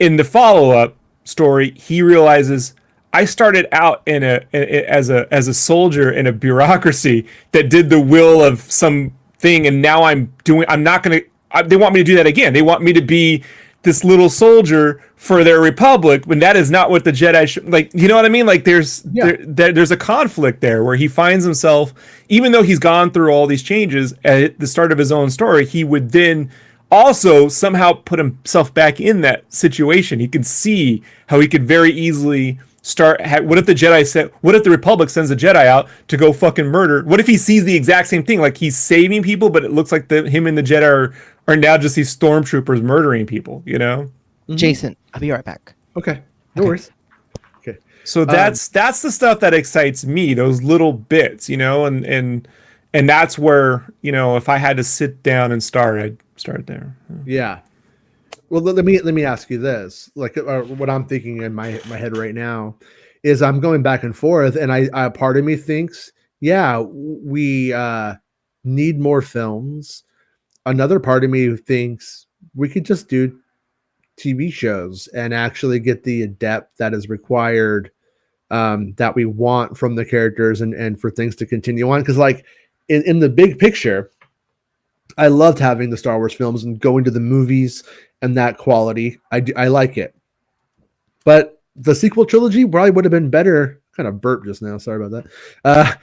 In the follow-up story, he realizes I started out as a soldier in a bureaucracy that did the will of some thing, and now I'm not going to. They want me to do that again. They want me to be this little soldier for their republic, when that is not what the Jedi like. You know what I mean? Like there's a conflict there where he finds himself, even though he's gone through all these changes at the start of his own story, he would then also somehow put himself back in that situation. He could see how he could very easily start. What if the Republic sends a Jedi out to go fucking murder? What if he sees the exact same thing? Like he's saving people, but it looks like him and the Jedi are now just these stormtroopers murdering people, Jason, I'll be right back. Okay. No worries. Okay. So that's the stuff that excites me, those little bits, and that's where, if I had to sit down and start, I'd start there. Yeah. Well, let me ask you this. Like what I'm thinking in my head right now is I'm going back and forth, and I part of me thinks, we need more films. Another part of me thinks we could just do TV shows and actually get the depth that is required, that we want from the characters and for things to continue on. Because like in the big picture, I loved having the Star Wars films and going to the movies and that quality. I like it. But the sequel trilogy probably would have been better. Kind of burped just now. Sorry about that.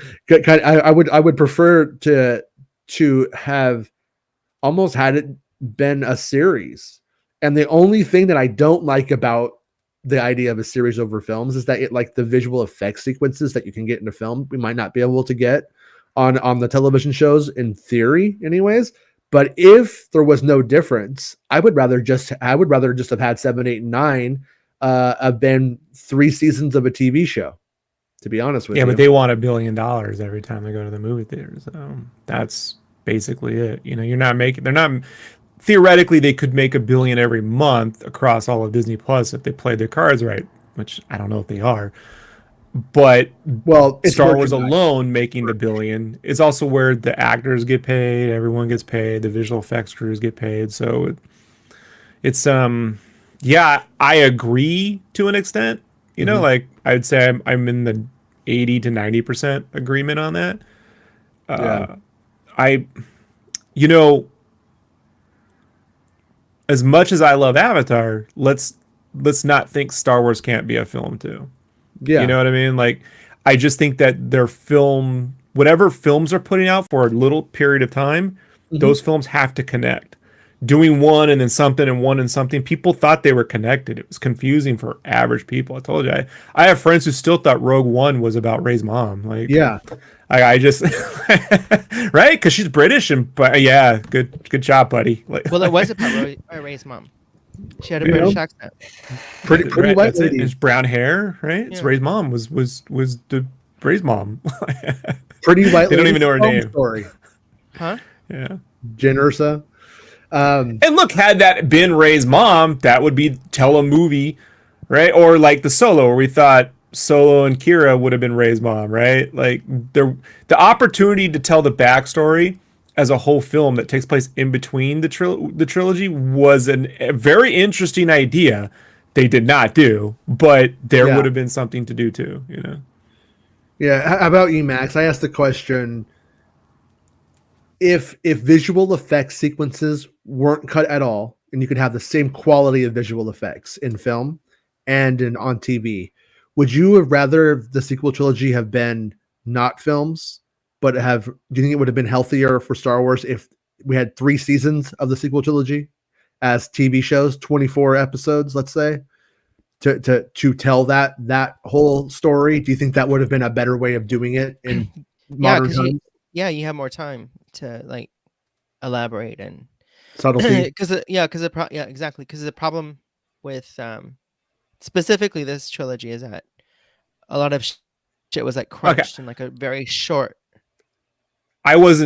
I would prefer to have almost had it been a series. And the only thing that I don't like about the idea of a series over films is that it, like the visual effects sequences that you can get in a film, we might not be able to get on the television shows in theory anyways. But if there was no difference, I would rather just have had 7, 8, and 9 have been 3 seasons of a TV show, to be honest with you. Yeah, but they want $1 billion every time they go to the movie theaters. So that's basically it. Theoretically, they could make $1 billion every month across all of Disney Plus if they played their cards right, which I don't know if they are. But Star Wars alone making the $1 billion is also where the actors get paid, everyone gets paid, the visual effects crews get paid. So it's I agree to an extent. Like I'd say I'm in the 80 to 90% agreement on that. As much as I love Avatar, let's not think Star Wars can't be a film too. Yeah. You know what I mean? Like, I just think that their film, whatever films are putting out for a little period of time, those films have to connect. doing one and then something and one and something. People thought they were connected. It was confusing for average people. I told you, I have friends who still thought Rogue One was about Rey's mom. Like, Yeah. I just right, because she's British but yeah, good job, buddy. Like, Well, it was about Rey's mom. She had a British accent. Pretty right, white that's it. lady. It's brown hair, right? It's Yeah. Rey's mom was the Rey's mom. Pretty white They don't lady even know her home name. Story. Huh? Yeah. Jyn Erso. And look, had that been Rey's mom, that would be tell a movie, right? Or like the Solo, where we thought Solo and Kira would have been Rey's mom, right? Like the opportunity to tell the backstory as a whole film that takes place in between the trilogy was a very interesting idea. They did not do, but there would have been something to do too, you know? Yeah. How about you, Max? I asked the question, if visual effects sequences weren't cut at all, and you could have the same quality of visual effects in film and on TV, would you have rather the sequel trilogy have been not films, but do you think it would have been healthier for Star Wars if we had 3 seasons of the sequel trilogy as TV shows, 24 episodes, let's say, to tell that whole story? Do you think that would have been a better way of doing it in modern times? You have more time to like elaborate and Subtlety. because exactly, because the problem with specifically this trilogy is that a lot of shit was like crunched in like a very short. I was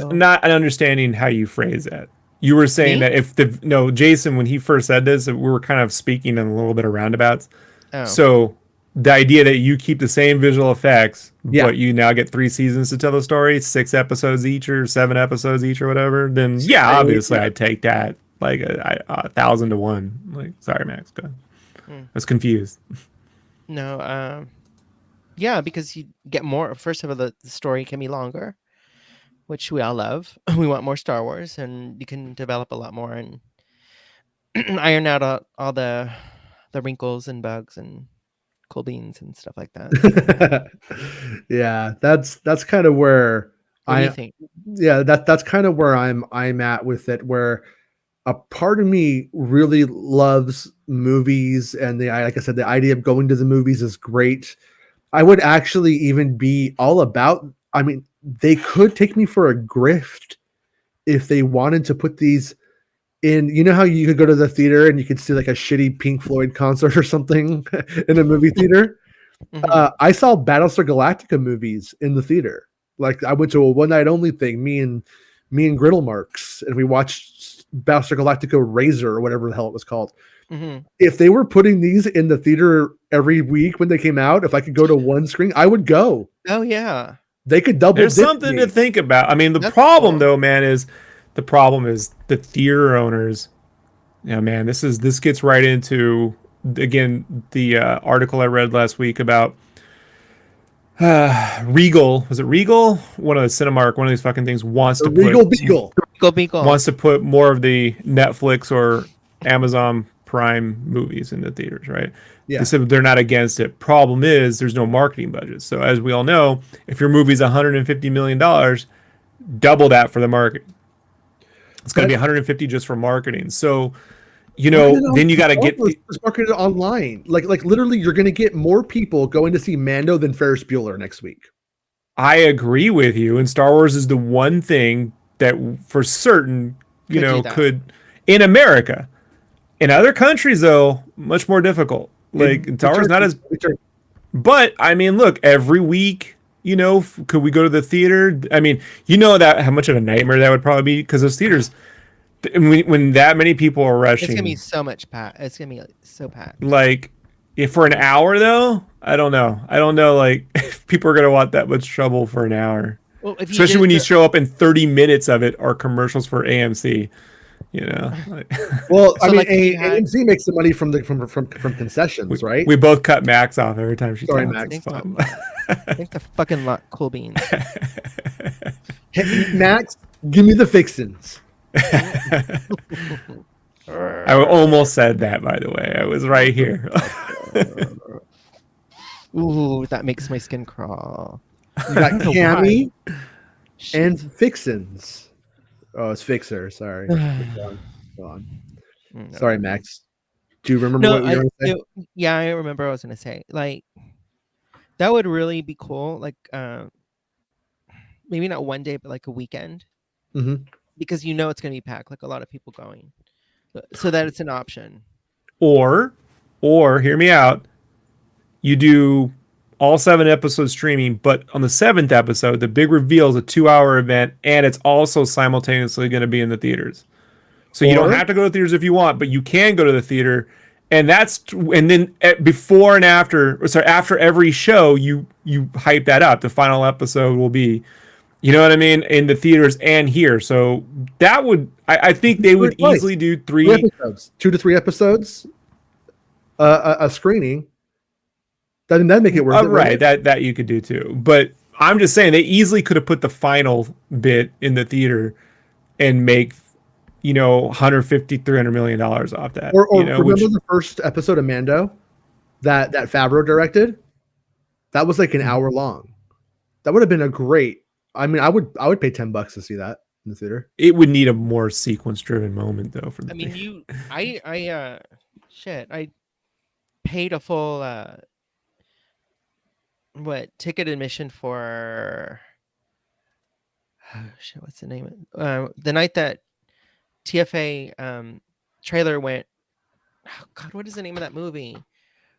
not understanding how you phrase that. You were saying that Jason, when he first said this, we were kind of speaking in a little bit of roundabouts. Oh. So the idea that you keep the same visual effects, but you now get 3 seasons to tell the story, 6 episodes each or 7 episodes each or whatever, then obviously I'd take that like 1,000 to 1. Like, sorry, Max, go ahead. I was confused. No, because you get more. First of all, the story can be longer, which we all love. We want more Star Wars, and you can develop a lot more and iron out all the wrinkles and bugs and cool beans and stuff like that. Yeah, that's kind of where What do you think? Yeah, that's kind of where I'm at with it, where a part of me really loves movies, and like I said, the idea of going to the movies is great. I would actually even be all about, I mean, they could take me for a grift if they wanted to put these in. You know how you could go to the theater and you could see like a shitty Pink Floyd concert or something in a movie theater? I saw Battlestar Galactica movies in the theater. Like, I went to a one night only thing, me and Griddle Marks, and we watched Battlestar Galactica Razor or whatever the hell it was called. If they were putting these in the theater every week when they came out, if I could go to one screen, I would go. Oh yeah, they could double. There's something to think about. I mean, the problem though, man, is the theater owners. Yeah, man, this gets right into, again, the article I read last week about Regal. Was it Regal? One of the Cinemark, one of these fucking things wants to Regal Beagle wants to put more of the Netflix or Amazon Prime movies in the theaters, right? Yeah. They said they're not against it. Problem is, there's no marketing budget. So as we all know, if your movie's $150 million, double that for the marketing. It's going to be 150 just for marketing. So, then you got to get it's marketed online. Like literally, you're going to get more people going to see Mando than Ferris Bueller next week. I agree with you. And Star Wars is the one thing that for certain, could in America. In other countries, though, much more difficult. Like, Star Wars not as. But I mean, look, every week, could we go to the theater? I mean, that how much of a nightmare that would probably be, because those theaters, when that many people are rushing, it's gonna be so much packed. It's gonna be so packed. Like, if for an hour though, I don't know. Like, if people are gonna want that much trouble for an hour, well, especially when you show up and 30 minutes of it are commercials for AMC. Well, So, I mean, like, AMC makes the money from concessions, right? We both cut Max off every time she Sorry, talks. Max. It's fun. I think the fucking lot cool beans. Hey, Max, give me the fixins. I almost said that, by the way. I was right here. Ooh, that makes my skin crawl. You got Cammy and fixins. Oh, it's Fixer. Sorry. on. No. Sorry, Max. Do you remember No, what you were going to say? yeah, I remember. I was gonna say like that would really be cool. Like, maybe not one day, but like a weekend, Mhm. because it's gonna be packed. Like a lot of people going, so that it's an option. Or hear me out. You do all 7 episodes streaming, but on the 7th episode, the big reveal is a 2-hour event, and it's also simultaneously going to be in the theaters. So you don't have to go to the theaters if you want, but you can go to the theater, and then before and after, after every show, you hype that up. The final episode will be, you know what I mean, in the theaters and here. So that would, I think they would easily do 3 episodes, 2 to 3 episodes, a screening. That'd make it worth it. Right, that you could do too. But I'm just saying they easily could have put the final bit in the theater and make, $150-300 million off that. Or remember the first episode of Mando that Favreau directed? That was like an hour long. That would have been a great. I mean, I would pay $10 to see that in the theater. It would need a more sequence-driven moment though. For the I paid a full ticket admission for what's the name of the night that TFA trailer went. Oh God, what is the name of that movie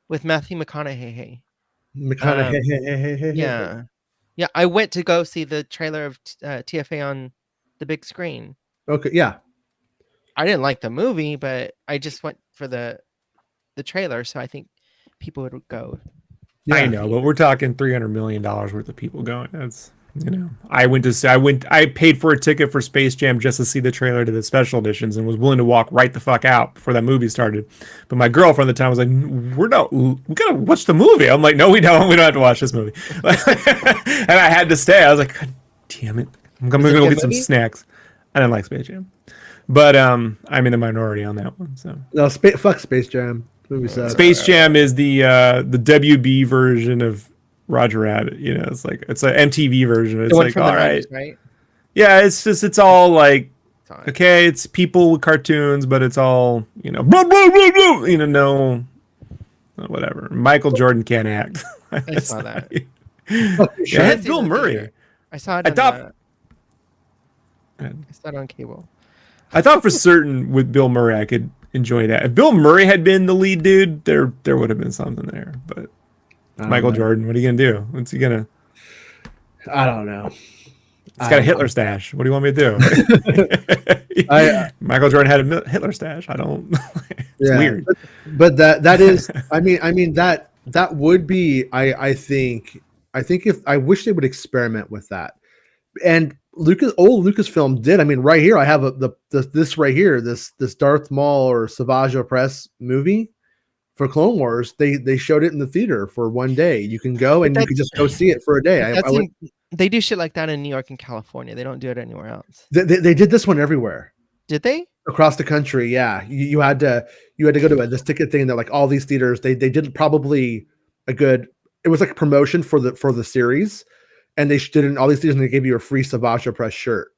with Matthew McConaughey? Yeah, I went to go see the trailer of TFA on the big screen. Okay, yeah. I didn't like the movie, but I just went for the trailer, so I think people would go. Yeah. I know, but we're talking $300 million worth of people going. That's, I paid for a ticket for Space Jam just to see the trailer to the special editions and was willing to walk right the fuck out before that movie started. But my girlfriend at the time was like, we gotta watch the movie. I'm like, no, we don't have to watch this movie. And I had to stay. I was like, God damn it. I'm gonna go get some snacks. I didn't like Space Jam. But I'm in the minority on that one. So no, fuck Space Jam. Space Jam is the WB version of Roger Rabbit. It's like it's an MTV version. It's like, all right. Yeah, it's all like, okay, it's people with cartoons, but it's all blah, blah, blah, blah, no, whatever. Michael Jordan can't act. I saw that. Yeah, it's Bill Murray. I saw it. I saw it on cable. I thought for certain with Bill Murray I could enjoy that. If Bill Murray had been the lead dude, there would have been something there. But Michael Jordan, what are you gonna do? What's he gonna? I don't know. He's got a Hitler stash. What do you want me to do? Michael Jordan had a Hitler stash. I don't. It's weird. But that is. I mean that would be. I think if I wish they would experiment with that. And old Lucasfilm did. I mean, right here I have this right here, this Darth Maul or Savage Opress movie for Clone Wars. They showed it in the theater for one day. You can go and you can just go see it for a day. They do shit like that in New York and California. They don't do it anywhere else. They did this one everywhere. Did they? Across the country, yeah. You had to go to this ticket thing that like all these theaters. They did probably a good. It was like a promotion for the series. And they did it in all these theaters, and they gave you a free Savage Opress shirt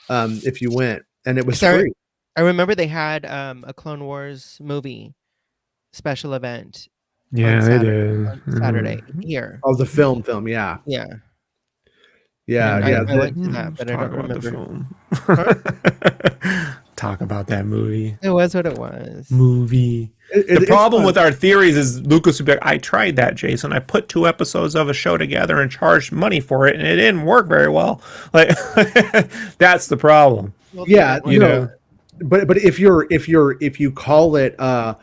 if you went, and it was free. I remember they had a Clone Wars movie special event. Yeah, they did on Saturday here. Oh, the film, yeah. Yeah. I went to that, but I don't remember. The film. Talk about that movie. It was what it was. Movie. The problem with our theories is Lucas would be like, I tried that, Jason. I put 2 episodes of a show together and charged money for it, and it didn't work very well. Like, that's the problem. Yeah, but if you call it a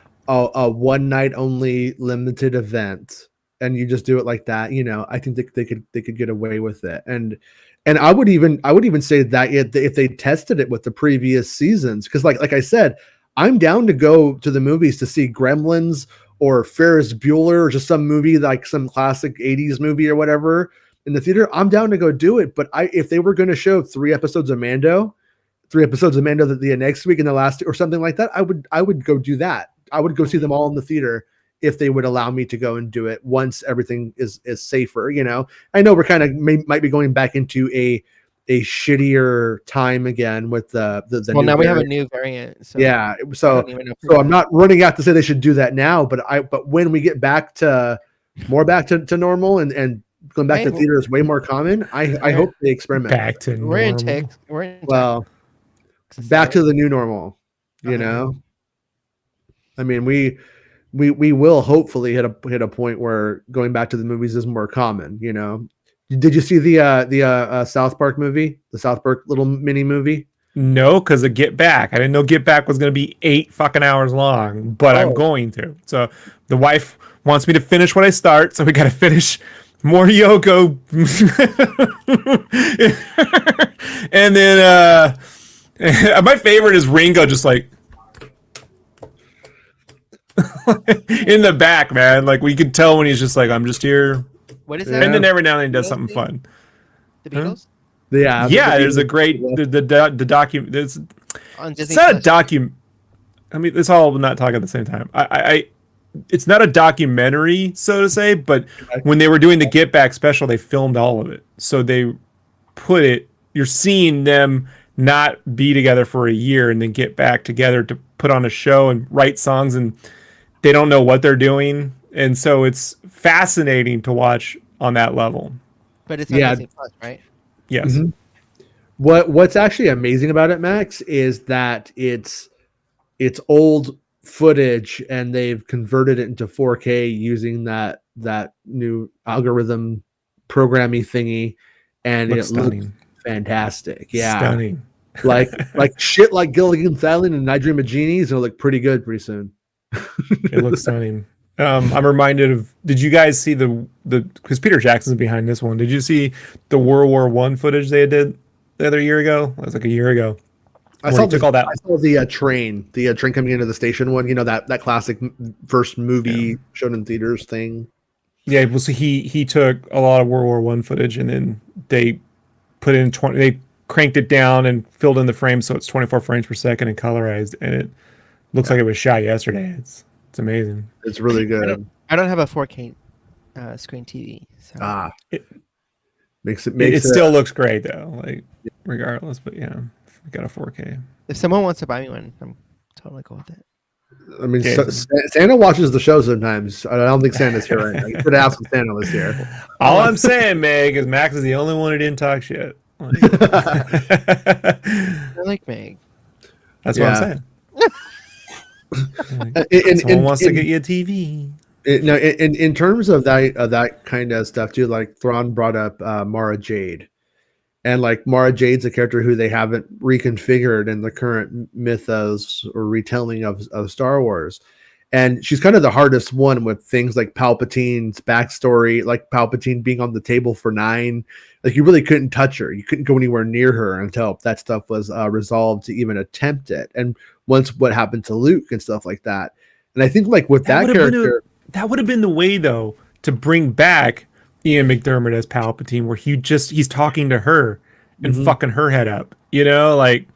one night only limited event and you just do it like that, I think they could get away with it. And I would even say that if they tested it with the previous seasons, because like I said, I'm down to go to the movies to see Gremlins or Ferris Bueller or just some movie like some classic 80s movie or whatever in the theater. I'm down to go do it. But if they were going to show 3 episodes of Mando the next week in the last or something like that, I would go do that. I would go see them all in the theater if they would allow me to go and do it once everything is safer. I know we're kind of might be going back into a shittier time again with the Well, new now we have a variant. new variant. So Yeah, I so don't even know if I'm not running out to say they should do that now, but when we get back to normal and going back to Hey, theater is way more common, I hope they experiment. Back to we're in normal. Texas. We're in Well, Texas, back so- to the new normal, you Uh-huh. know. I mean, we will hopefully hit a point where going back to the movies is more common, you know. Did you see the South Park movie, the South Park little mini movie? No, because of Get Back. I didn't know Get Back was going to be 8 fucking hours long, but I'm going to. So the wife wants me to finish what I start, so we got to finish more Yoko. And then my favorite is Ringo just like in the back, man. Like we could tell when he's just like, I'm just here. What is Yeah. that? And then every now and then he does something fun. The Beatles Yeah, Yeah, there's a great the document. It's on Disney. It's not a Plus. document. I mean, it's all not talking at the same time. It's not a documentary, so to say, but when they were doing the Get Back special, they filmed all of it. So they put it. You're seeing them not be together for a year and then get back together to put on a show and write songs, and they don't know what they're doing, and so it's fascinating to watch on that level. But it's on Disney Plus, right? Yes. Mm-hmm. What's actually amazing about it, Max, is that it's old footage and they've converted it into 4K using that new algorithm programming thingy, and Looks it looks stunning. fantastic. Yeah, Stunning. like shit like Gilligan's Island and I Dream of Genies will look pretty good pretty soon. It looks stunning. I'm reminded of. Did you guys see the because Peter Jackson's behind this one? Did you see the World War I footage they did the other year ago? It was like a year ago. I Where saw he took all that. I saw the train coming into the station one. You know that classic first movie shown in theaters thing. Yeah, well, so he took a lot of World War I footage and then they put in 20. They cranked it down and filled in the frames so it's 24 frames per second and colorized, and it looks like it was shot yesterday. It's amazing. It's really good. I don't have a 4K screen TV. So. It Makes it still looks great though, like regardless. But yeah, we got a 4K. If someone wants to buy me one, I'm totally cool with it. I mean, Yeah. Santa watches the show sometimes. I don't think Santa's here right now. You could ask if Santa was here. All I'm saying, Meg, is Max is the only one who didn't talk shit. I like Meg. That's what I'm saying. Someone wants to get you a TV. In terms of that kind of stuff too, like Thrawn brought up Mara Jade, and like Mara Jade's a character who they haven't reconfigured in the current mythos or retelling of Star Wars, and she's kind of the hardest one with things like Palpatine's backstory, like Palpatine being on the table for 9. Like you really couldn't touch her, you couldn't go anywhere near her until that stuff was resolved to even attempt it. And once what happened to Luke and stuff like that, and I think like with that character. That would have been the way, though, to bring back Ian McDermott as Palpatine, where he's talking to her and fucking her head up. You know, like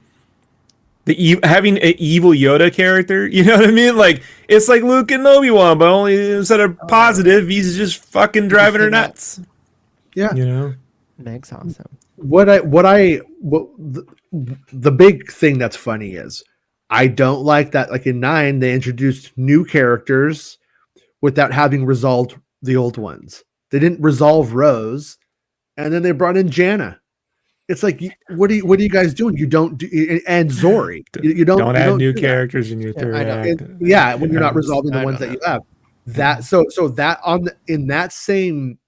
having an evil Yoda character. You know what I mean? Like it's like Luke and Obi-Wan, but only instead of positive, he's just fucking driving her nuts. Yeah, you know, Meg's awesome. The big thing that's funny is I don't like that. Like in 9, they introduced new characters without having resolved the old ones. They didn't resolve Rose, and then they brought in Janna. It's like, what are you guys doing? You don't do, and Zori. You don't add new do characters in your third act. When you're not resolving the ones that you have. That so that in that same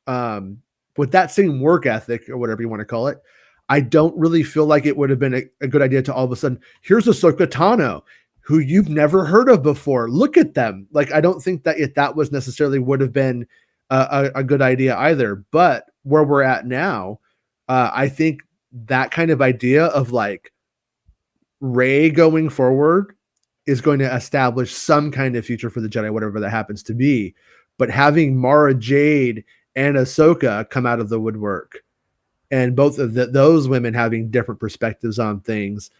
with that same work ethic or whatever you want to call it, I don't really feel like it would have been a good idea to all of a sudden, here's Ahsoka Tano, who you've never heard of before. Look at them. Like, I don't think that that was necessarily would have been a good idea either. But where we're at now, I think that kind of idea of like Rey going forward is going to establish some kind of future for the Jedi, whatever that happens to be. But having Mara Jade and Ahsoka come out of the woodwork, and both of those women having different perspectives on things,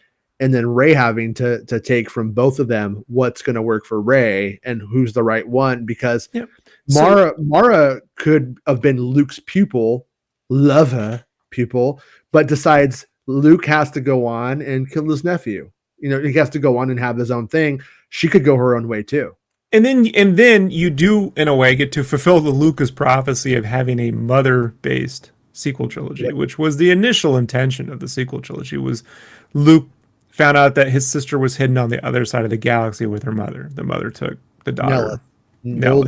and then Rey having to take from both of them what's going to work for Rey and who's the right one, because Mara could have been Luke's pupil, love her, people, but decides Luke has to go on and kill his nephew. He has to go on and have his own thing. She could go her own way too. And then you do, in a way, get to fulfill the Lucas prophecy of having a mother-based sequel trilogy, which was the initial intention of the sequel trilogy. Was Luke found out that his sister was hidden on the other side of the galaxy with her mother. The mother took the daughter. Nella,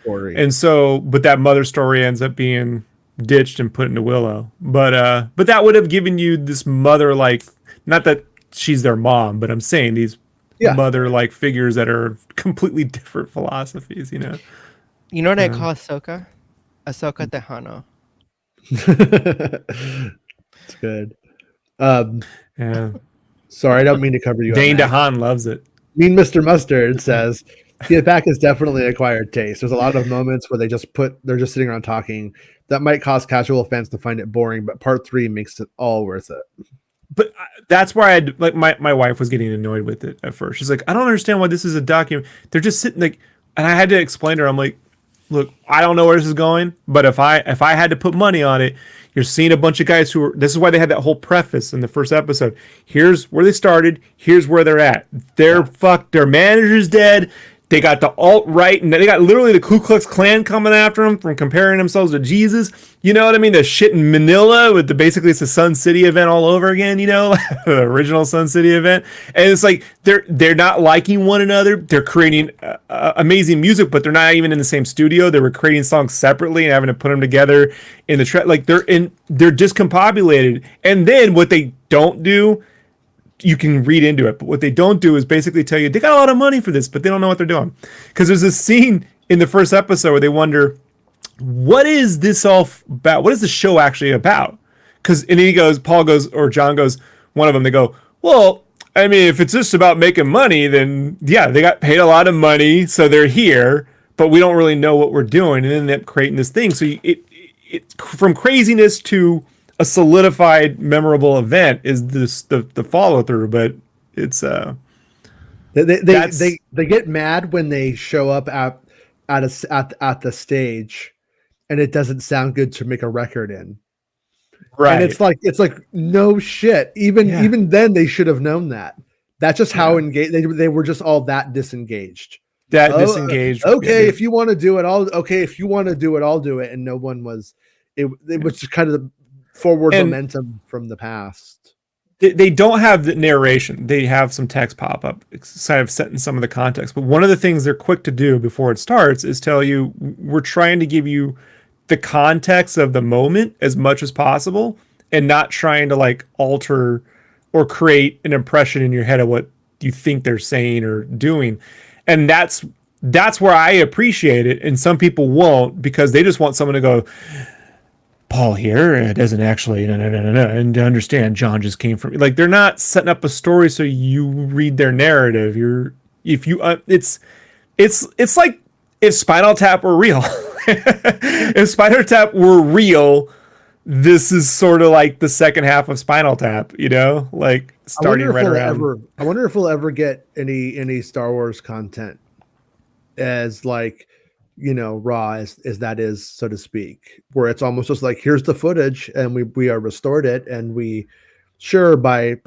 story. And so, but that mother story ends up being ditched and put into Willow. But that would have given you this mother, like, not that she's their mom, but I'm saying these mother-like figures that are completely different philosophies, You know what I call Ahsoka? Ahsoka Tejano. It's good. Yeah. Sorry, I don't mean to cover you. Dane DeHaan loves it. Mean Mr. Mustard says, Get Back is definitely acquired taste. There's a lot of moments where they're just sitting around talking. That might cause casual fans to find it boring, but part 3 makes it all worth it. But that's where my wife was getting annoyed with it at first. She's like, I don't understand why this is a document. They're just sitting like, and I had to explain to her, I'm like, look, I don't know where this is going, but if I had to put money on it, you're seeing a bunch of guys this is why they had that whole preface in the first episode. Here's where they started. Here's where they're at. They're fucked. Their manager's dead. They got the alt-right, and they got literally the Ku Klux Klan coming after them from comparing themselves to Jesus. You know what I mean? The shit in Manila with basically it's a Sun City event all over again, the original Sun City event. And it's like they're not liking one another. They're creating amazing music, but they're not even in the same studio. They were creating songs separately and having to put them together in the track. Like they're discombobulated. And then what they don't do, you can read into it, but what they don't do is basically tell you they got a lot of money for this, but they don't know what they're doing. Because there's this scene in the first episode where they wonder, what is this all about? What is the show actually about? Because and he goes, Paul goes, or John goes, one of them, they go, well, I mean, if it's just about making money, then yeah, they got paid a lot of money, so they're here, but we don't really know what we're doing, and then they end up creating this thing. So it from craziness to a solidified, memorable event is the follow through, but it's they get mad when they show up at the stage, and it doesn't sound good to make a record in. Right, and it's like no shit. Even then, they should have known that. That's just how engaged they were. Just all that disengaged. Disengaged. Okay, if you want to do it, if you want to do it, I'll do it. And no one was. It was just kind of the forward momentum from the past. They don't have the narration. They have some text pop up, kind of setting some of the context. But one of the things they're quick to do before it starts is tell you, we're trying to give you the context of the moment as much as possible and not trying to like alter or create an impression in your head of what you think they're saying or doing. And that's where I appreciate it. And some people won't, because they just want someone to go, Paul here doesn't actually and to understand John just came from, like, they're not setting up a story so you read their narrative. It's like if Spinal Tap were real. If Spinal Tap were real, this is sort of like the second half of Spinal Tap, like starting right around. I wonder if we'll ever get any Star Wars content as like, raw as that is, so to speak, where it's almost just like, here's the footage and we are restored it, and we by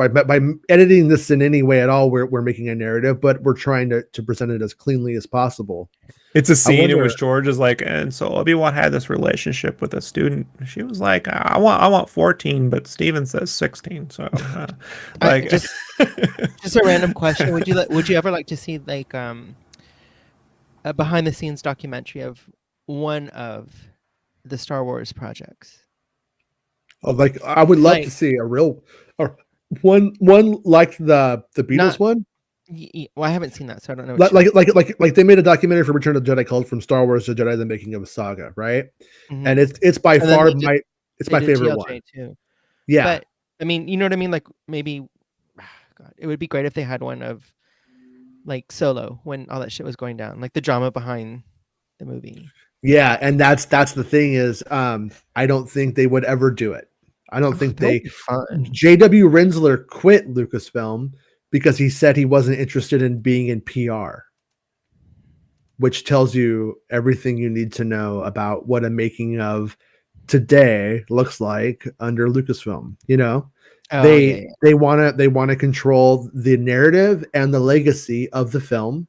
editing this in any way at all, we're making a narrative, but we're trying to present it as cleanly as possible. It's a scene in which George is like, and so Obi-Wan had this relationship with a student. She was like, I want 14, but Steven says 16. So like just a random question. Would you ever like to see like a behind the scenes documentary of one of the Star Wars projects? Oh, like I would love to see a real or one like the Beatles one. Well, I haven't seen that, so I don't know. Like they made a documentary for Return of the Jedi called From Star Wars to Jedi: The Making of a Saga, right? Mm-hmm. And it's by far my favorite one. Too. Yeah, but I mean, you know what I mean? Like maybe, God, it would be great if they had one of like Solo when all that shit was going down, like the drama behind the movie. Yeah, and that's the thing is, I don't think they would ever do it. I don't think they. J.W. Rinsler quit Lucasfilm because he said he wasn't interested in being in PR, which tells you everything you need to know about what a making of today looks like under Lucasfilm. You know, Oh, they want to control the narrative and the legacy of the film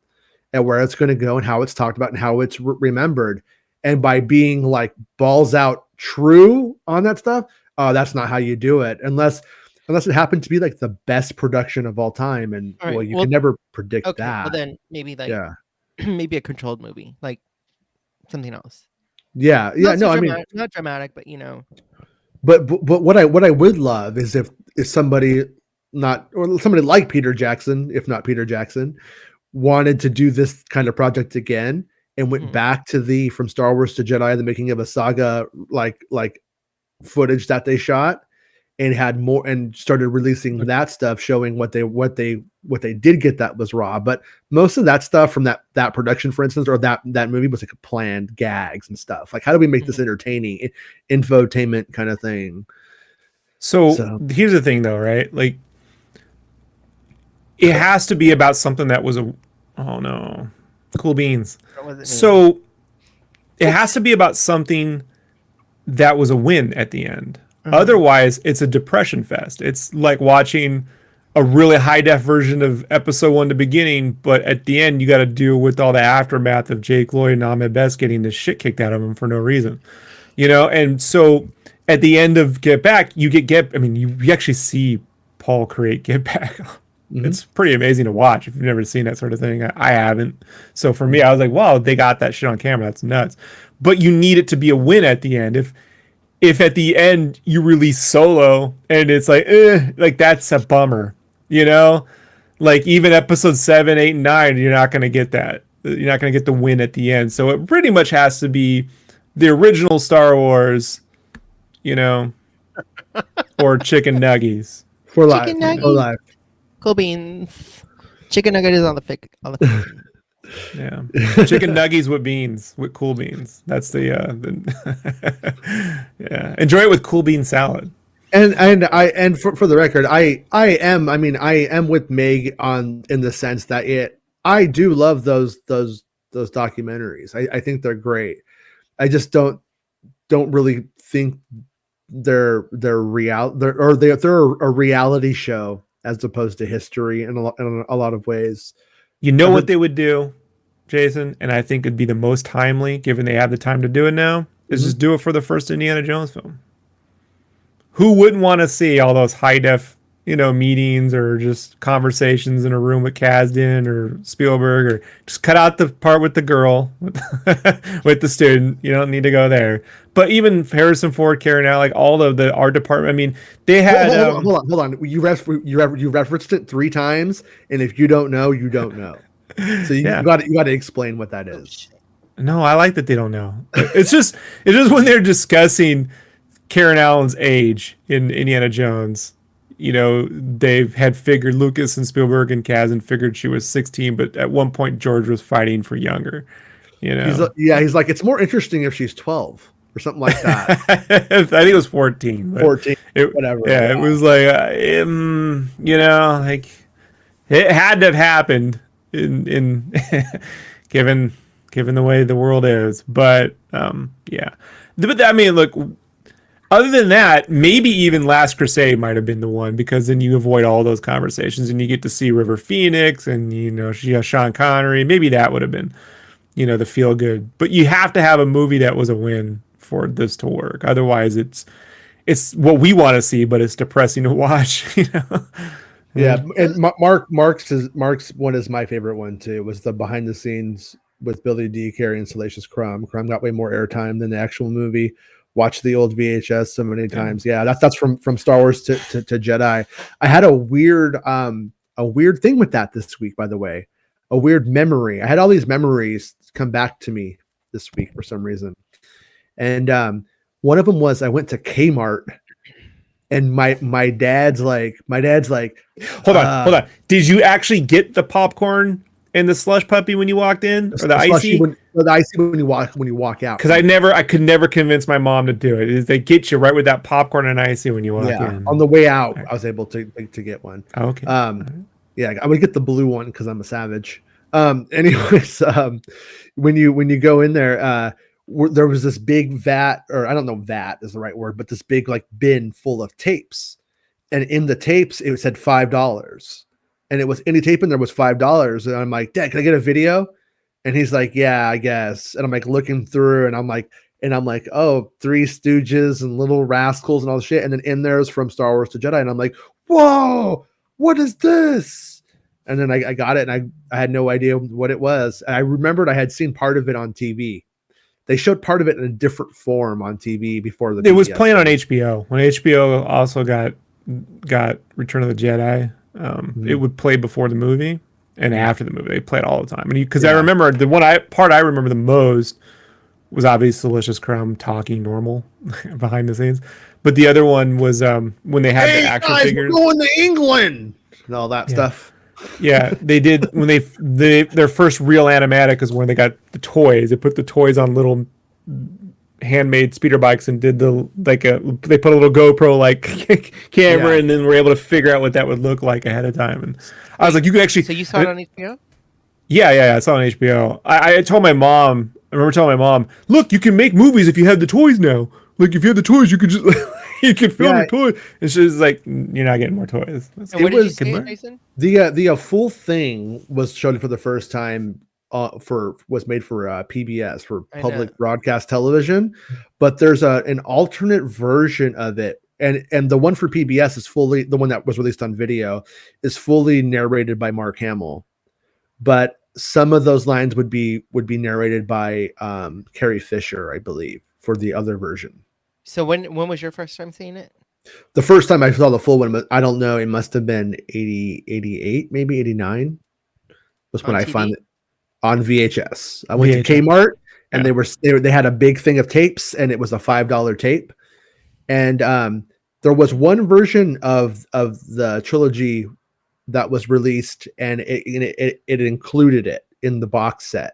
and where it's going to go and how it's talked about and how it's remembered. And by being like balls out true on that stuff, that's not how you do it unless it happened to be like the best production of all time. And All right, well, you well, can never predict Okay, that. well then maybe like Yeah. maybe a controlled movie, like something else. Yeah. Not so No, I mean, not dramatic, but you know. but what I would love is if somebody like Peter Jackson, if not Peter Jackson, wanted to do this kind of project again and went back to the From Star Wars to Jedi, the making of a saga, like footage that they shot and had more and started releasing that stuff showing what they did get that was raw. But most of that stuff from that production, for instance, or that movie was like planned gags and stuff. Like, how do we make this entertaining, infotainment kind of thing? So here's the thing though, right? Like, it has to be about something that was cool beans. So it has to be about something that was a win at the end. Otherwise, it's a depression fest. It's like watching a really high def version of episode 1 to beginning, but at the end, you got to deal with all the aftermath of Jake Lloyd and Ahmed Best getting the shit kicked out of him for no reason, you know. And so at the end of Get Back, you you actually see Paul create Get Back. It's pretty amazing to watch if you've never seen that sort of thing. I haven't. So for me, I was like, wow, they got that shit on camera. That's nuts. But you need it to be a win at the end. If at the end you release Solo and it's like that's a bummer, you know? Like even episode 7, 8, and 9, you're not going to get that. You're not going to get the win at the end. So it pretty much has to be the original Star Wars, you know, or chicken nuggies. For life. For life. Cool beans. Chicken nugget is on the pick. Yeah, chicken nuggies with beans, with cool beans. That's the yeah. Enjoy it with cool bean salad. And for the record, I am with Meg in the sense that I do love those documentaries. I think they're great. I just don't really think they're a reality show as opposed to history in a lot of ways. You know what they would do, Jason, and I think it'd be the most timely, given they have the time to do it now, is just do it for the first Indiana Jones film. Who wouldn't want to see all those high def, meetings or just conversations in a room with Kasdan or Spielberg, or just cut out the part with the girl with the student. You don't need to go there. But even Harrison Ford carrying out like all of the art department. I mean, they had. Hold on. You referenced it 3 times, and if you don't know, you don't know. So you got to explain what that is. No, I like that they don't know. It's just when they're discussing Karen Allen's age in Indiana Jones. They had figured, Lucas and Spielberg and Kasdan figured she was 16, but at one point George was fighting for younger. He's like, it's more interesting if she's 12 or something like that. I think it was 14. 14, whatever. Yeah, it was like, like it had to have happened in given the way the world is. But yeah, but I mean, look. Other than that, maybe even Last Crusade might have been the one, because then you avoid all those conversations and you get to see River Phoenix and Sean Connery. Maybe that would have been, the feel good. But you have to have a movie that was a win for this to work. Otherwise, it's what we want to see, but it's depressing to watch. Yeah, and Mark's one is my favorite one too. Was the behind the scenes with Billy D. Carey and Salacious Crumb. Crumb got way more airtime than the actual movie. Watch the old VHS so many times. Yeah, that's from Star Wars to Jedi. I had a weird thing with that this week, by the way. A weird memory. I had all these memories come back to me this week for some reason. And one of them was I went to Kmart and my dad's like hold on. Did you actually get the popcorn and the slush puppy when you walked in, or the icy? The icy when you walk out. Because I could never convince my mom to do it. They get you right with that popcorn and icy when you walk in. On the way out, I was able to get one. Oh, okay. Yeah, I would get the blue one because I'm a savage. Anyways, when you go in there, there was this big vat, or I don't know, vat is the right word, but this big like bin full of tapes, and in the tapes it said $5, and it was any tape in there was $5, and I'm like, Dad, can I get a video? And he's like, yeah, I guess. And I'm like looking through, and I'm like, oh, Three Stooges and Little Rascals and all the shit, and then in there's From Star Wars to Jedi, and I'm like, whoa, what is this? And then I got it, and I had no idea what it was. And I remembered I had seen part of it on TV. They showed part of it in a different form on TV before the. It was playing on HBO when HBO also got Return of the Jedi. It would play before the movie and after the movie. They played all the time. And because I remember the part I remember the most was obviously Delicious Crumb talking normal behind the scenes, but the other one was when they had the action figures. We're going to England and all that stuff. Yeah, they did when their first real animatic is when they got the toys. They put the toys on little handmade speeder bikes and did they put a little GoPro like camera and then were able to figure out what that would look like ahead of time. And I was like, you could actually. So you saw it on HBO? Yeah, I saw it on HBO. I told my mom. I remember telling my mom, "Look, you can make movies if you have the toys now. Like if you have the toys, you could just you could film your toys." And she's like, "You're not getting more toys." And what did you say, Jason? The full thing was shown for the first time was made for PBS, for public broadcast television, but there's an alternate version of it, and the one for PBS is fully, the one that was released on video is fully narrated by Mark Hamill, but some of those lines would be narrated by Carrie Fisher, I believe, for the other version. So when was your first time seeing it? The first time I saw the full one, but I don't know, it must have been 88, maybe 89 was when I found it on VHS. I went to Kmart and they had a big thing of tapes, and it was a $5 tape. And there was one version of the trilogy that was released, and it included it in the box set.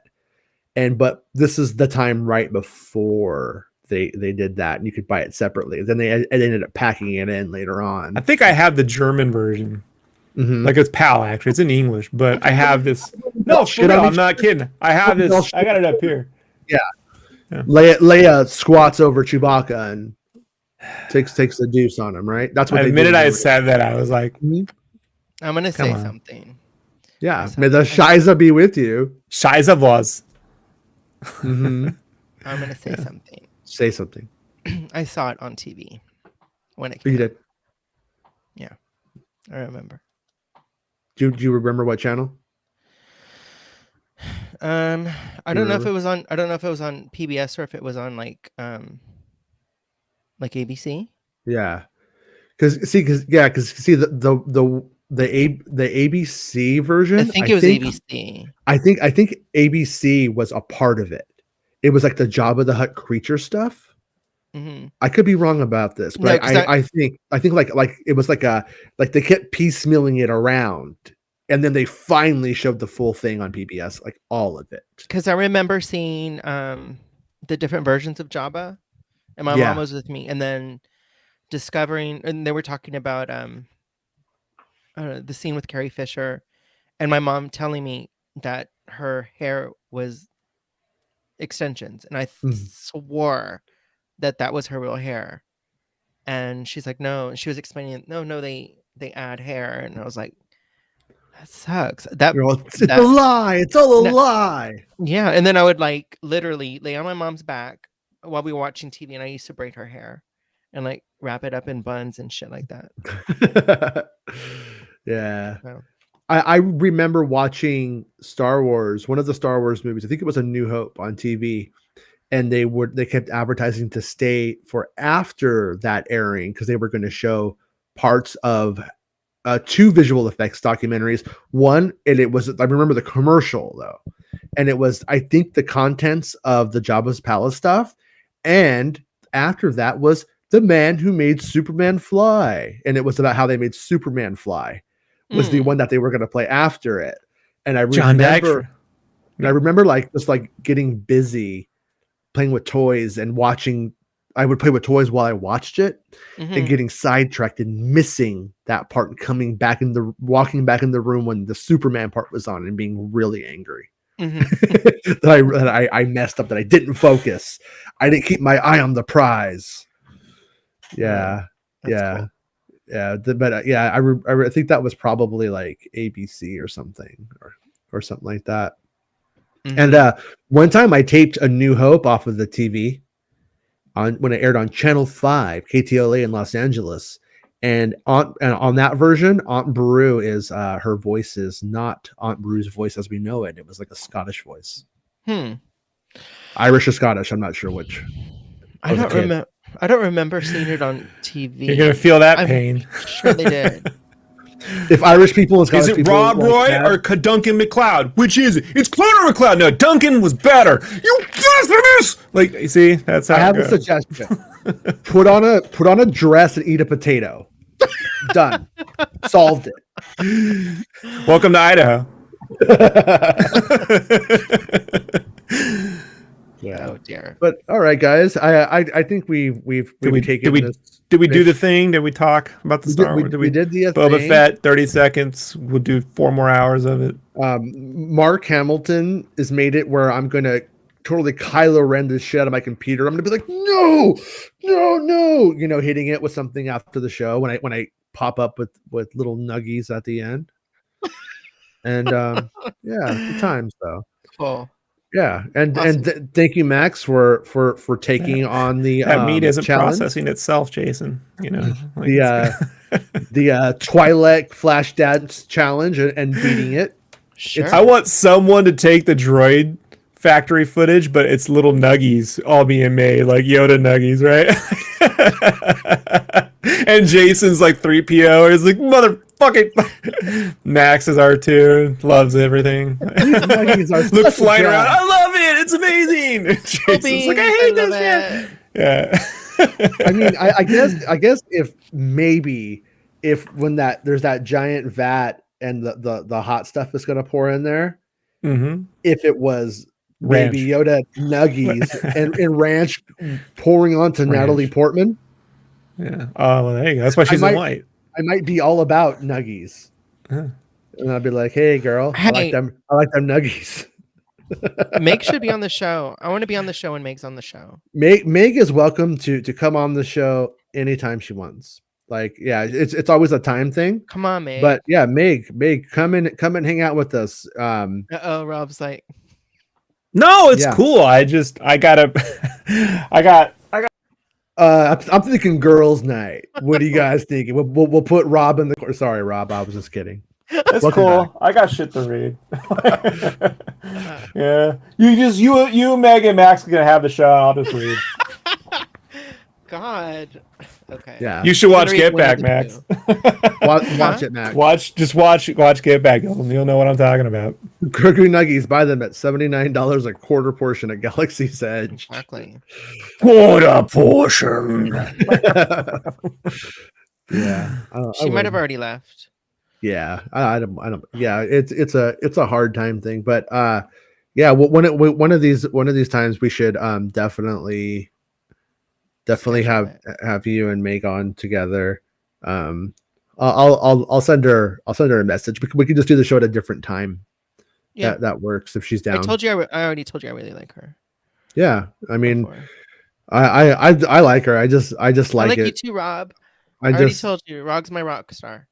But this is the time right before they did that, and you could buy it separately. Then they ended up packing it in later on. I think I have the German version. Mm-hmm. Like it's PAL, actually. It's in English, but I have this. No, shit, I'm not kidding. I have this. I got it up here. Yeah. Leia squats over Chewbacca and takes the deuce on him, right? That's what the minute I said that, I was like, I'm going to say something. Yeah. May the Shiza be with you. Shiza was. Mm-hmm. I'm going to say something. Say something. I saw it on TV when it came. You did? Yeah. I remember. Do you remember what channel? I don't know if it was on PBS or if it was on like ABC. Yeah. Because the ABC version, I think it was ABC. I think ABC was a part of it. It was like the Jabba the Hutt creature stuff. Mm-hmm. I could be wrong about this, but I think like it was like they kept piecemealing it around, and then they finally showed the full thing on PBS, like all of it. Because I remember seeing the different versions of Jabba, and my mom was with me, and then discovering, and they were talking about the scene with Carrie Fisher, and my mom telling me that her hair was extensions, and I swore that was her real hair, and she's like, no, and she was explaining, no, they add hair, and I was like, that sucks. It's a lie. It's all a lie. Yeah, and then I would like literally lay on my mom's back while we were watching TV, and I used to braid her hair and like wrap it up in buns and shit like that. Yeah. So. I remember watching Star Wars, one of the Star Wars movies. I think it was A New Hope on TV. And they kept advertising to stay for after that airing because they were going to show parts of 2 visual effects documentaries. One, and it was, I remember the commercial though, and it was, I think, the contents of the Jabba's Palace stuff. And after that was The Man Who Made Superman Fly, and it was about how they made Superman fly. Was the one that they were going to play after it. And I remember like just like getting busy playing with toys and watching. I would play with toys while I watched it, and getting sidetracked and missing that part and walking back in the room when the Superman part was on and being really angry. that I messed up, that I didn't focus. I didn't keep my eye on the prize. Yeah. That's Yeah. cool. Yeah. But yeah, I think that was probably like ABC or something or something like that. Mhm. And one time I taped A New Hope off of the TV when it aired on Channel 5, KTLA in Los Angeles. And on that version, Aunt Beru is her voice is not Aunt Beru's voice as we know it. It was like a Scottish voice. Irish or Scottish, I'm not sure which. I don't remember. I don't remember seeing it on TV. You're gonna feel that I'm pain. Sure, they did. If Irish people and Scottish Is it people Rob like Roy that, or Duncan McLeod? Which is it? It's Connor McLeod. No, Duncan was better. You blasphemous! Like, you see, that's how I have it a goes. suggestion. put on a dress and eat a potato. Done. Solved it. Welcome to Idaho. Yeah. Oh dear. But all right, guys. I think we've taken this. Did we do the thing? Did we talk about the Star Wars? We did the Boba thing. Fett, 30 seconds. We'll do 4 more hours of it. Mark Hamilton has made it where I'm gonna totally Kylo Ren this shit out of my computer. I'm gonna be like, no, hitting it with something after the show when I pop up with little nuggies at the end. And yeah, good times though. Cool. Yeah, and Awesome. thank you, Max, for taking on the That meat isn't challenge. processing itself, Jason. You know, like the Twilight Flash Dance challenge and beating it. Sure. I want someone to take the droid factory footage, but it's little nuggies all being made, like Yoda nuggies, right? And Jason's like 3PO. He's like, motherfucking. Max is R2, loves everything. Look flying around. I love it. It's amazing. Jason's like, I hate this shit. Yeah. I mean, I guess if when there's that giant vat and the hot stuff is gonna pour in there, if it was Ranch. Baby Yoda nuggies and ranch pouring onto Natalie Portman. Yeah. Oh, well, there you go. That's why she's in white. I might be all about nuggies. And I'll be like, hey girl, I like them nuggies. Meg should be on the show. I want to be on the show when Meg's on the show. Meg is welcome to come on the show anytime she wants. Like, yeah, it's always a time thing. Come on, Meg. But yeah, Meg, come and hang out with us. Rob's like, no, it's cool. I gotta I'm thinking girls' night. What are you guys thinking? We'll put Rob in the corner. Sorry, Rob. I was just kidding. That's cool. Back. I got shit to read. Yeah, you, Meg, and Max are gonna have the show. And I'll just read. God. Okay. Yeah. You should watch Get Back, Max. Watch it, Max. Watch Get Back. You'll know what I'm talking about. Grogu nuggies. Buy them at $79 a quarter portion at Galaxy's Edge. Exactly. Quarter portion. Yeah. She might have already left. Yeah. I don't. Yeah. It's a hard time thing, but yeah. One of these times we should definitely have you and Meg on together. I'll send her a message. We can just do the show at a different time. Yeah, that works if she's down. I already told you I really like her. Yeah, I mean, I like her. I just like it. You too, Rob. I already told you, Rob's my rock star.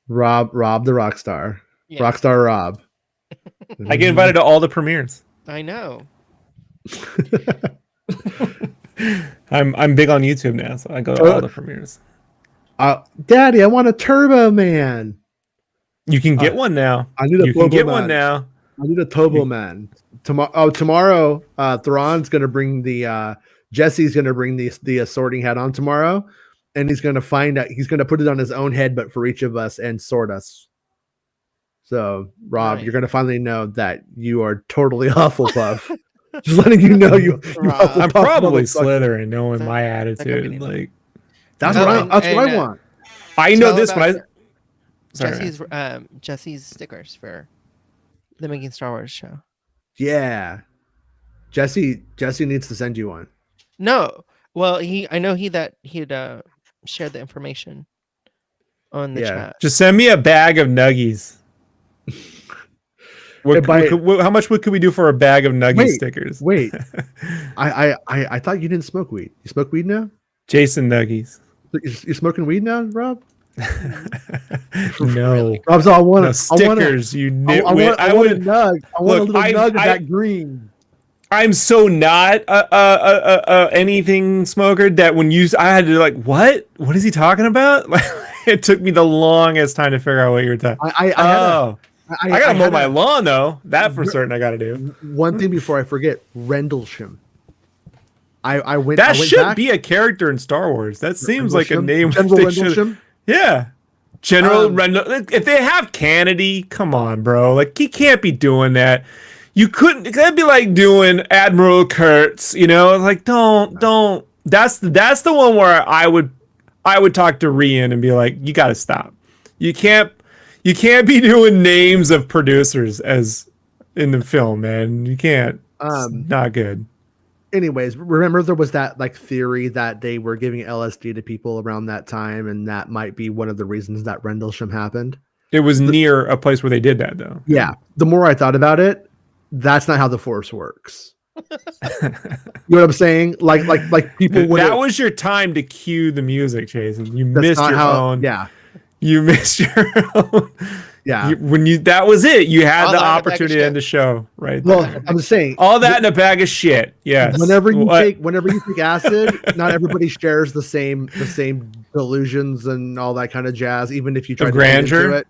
Rob the rock star. Yeah. Rock star Rob. I get invited to all the premieres. I know. I'm big on YouTube now, so I go to all the premieres. Daddy, I want a Turbo Man. You can get one now. I need a You can get one now. I need a Turbo Man. Tomorrow, Thrawn's gonna bring the Jesse's gonna bring the sorting hat on tomorrow, and he's gonna find out. He's gonna put it on his own head, but for each of us, and sort us. So, Rob, you're gonna finally know that you are totally Hufflepuff. Just letting you know you I'm probably Slytherin, knowing my attitude. Like that's what I want. I know this when I Jesse's stickers for the Making Star Wars show. Yeah, Jesse needs to send you one. No, well, I know he'd shared the information on the chat. Just send me a bag of nuggies. How much wood could we do for a bag of Nugget stickers? Wait, I thought you didn't smoke weed. You smoke weed now? Jason Nuggies. You're smoking weed now, Rob? No. Rob's all I want. No, stickers, you nitwit. I want a nug. I want a little nug of that green. I'm so not anything smoker that when I had to like, what is he talking about? Like, it took me the longest time to figure out what you were talking. I gotta mow my lawn though. That for certain I gotta do. One thing before I forget, Rendlesham. I went. That should back. be a character in Star Wars. That seems like a name. General Rendlesham. Yeah. General Rendell. If they have Kennedy, come on, bro. Like, he can't be doing that. You couldn't. That'd be like doing Admiral Kurtz. You know, like don't. That's the one where I would talk to Rian and be like, you got to stop. You can't be doing names of producers as in the film, man. You can't. It's not good. Anyways, remember there was that like theory that they were giving LSD to people around that time, and that might be one of the reasons that Rendlesham happened. It was near a place where they did that, though. Yeah. The more I thought about it, that's not how the Force works. You know what I'm saying? Like people would. That was your time to cue the music, Jason. You missed your own. Yeah. You missed your own. Yeah. That was it. You had the opportunity to end the show, right? Well, I'm saying all that in a bag of shit. Yes. Whenever you take acid, not everybody shares the same delusions and all that kind of jazz. Even if you try to get into it,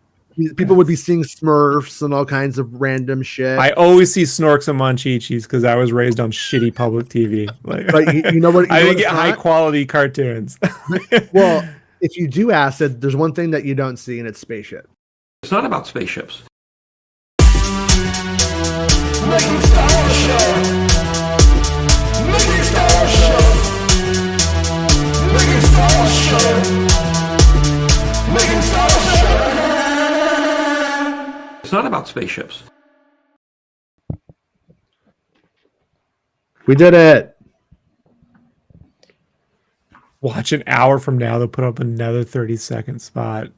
people would be seeing Smurfs and all kinds of random shit. I always see Snorks and Monchichis because I was raised on shitty public TV. Like, but you know what? I didn't get high quality cartoons. Well, if you do acid, there's one thing that you don't see, and it's spaceship. It's not about spaceships. It's not about spaceships. We did it. Watch an hour from now, they'll put up another 30-second spot.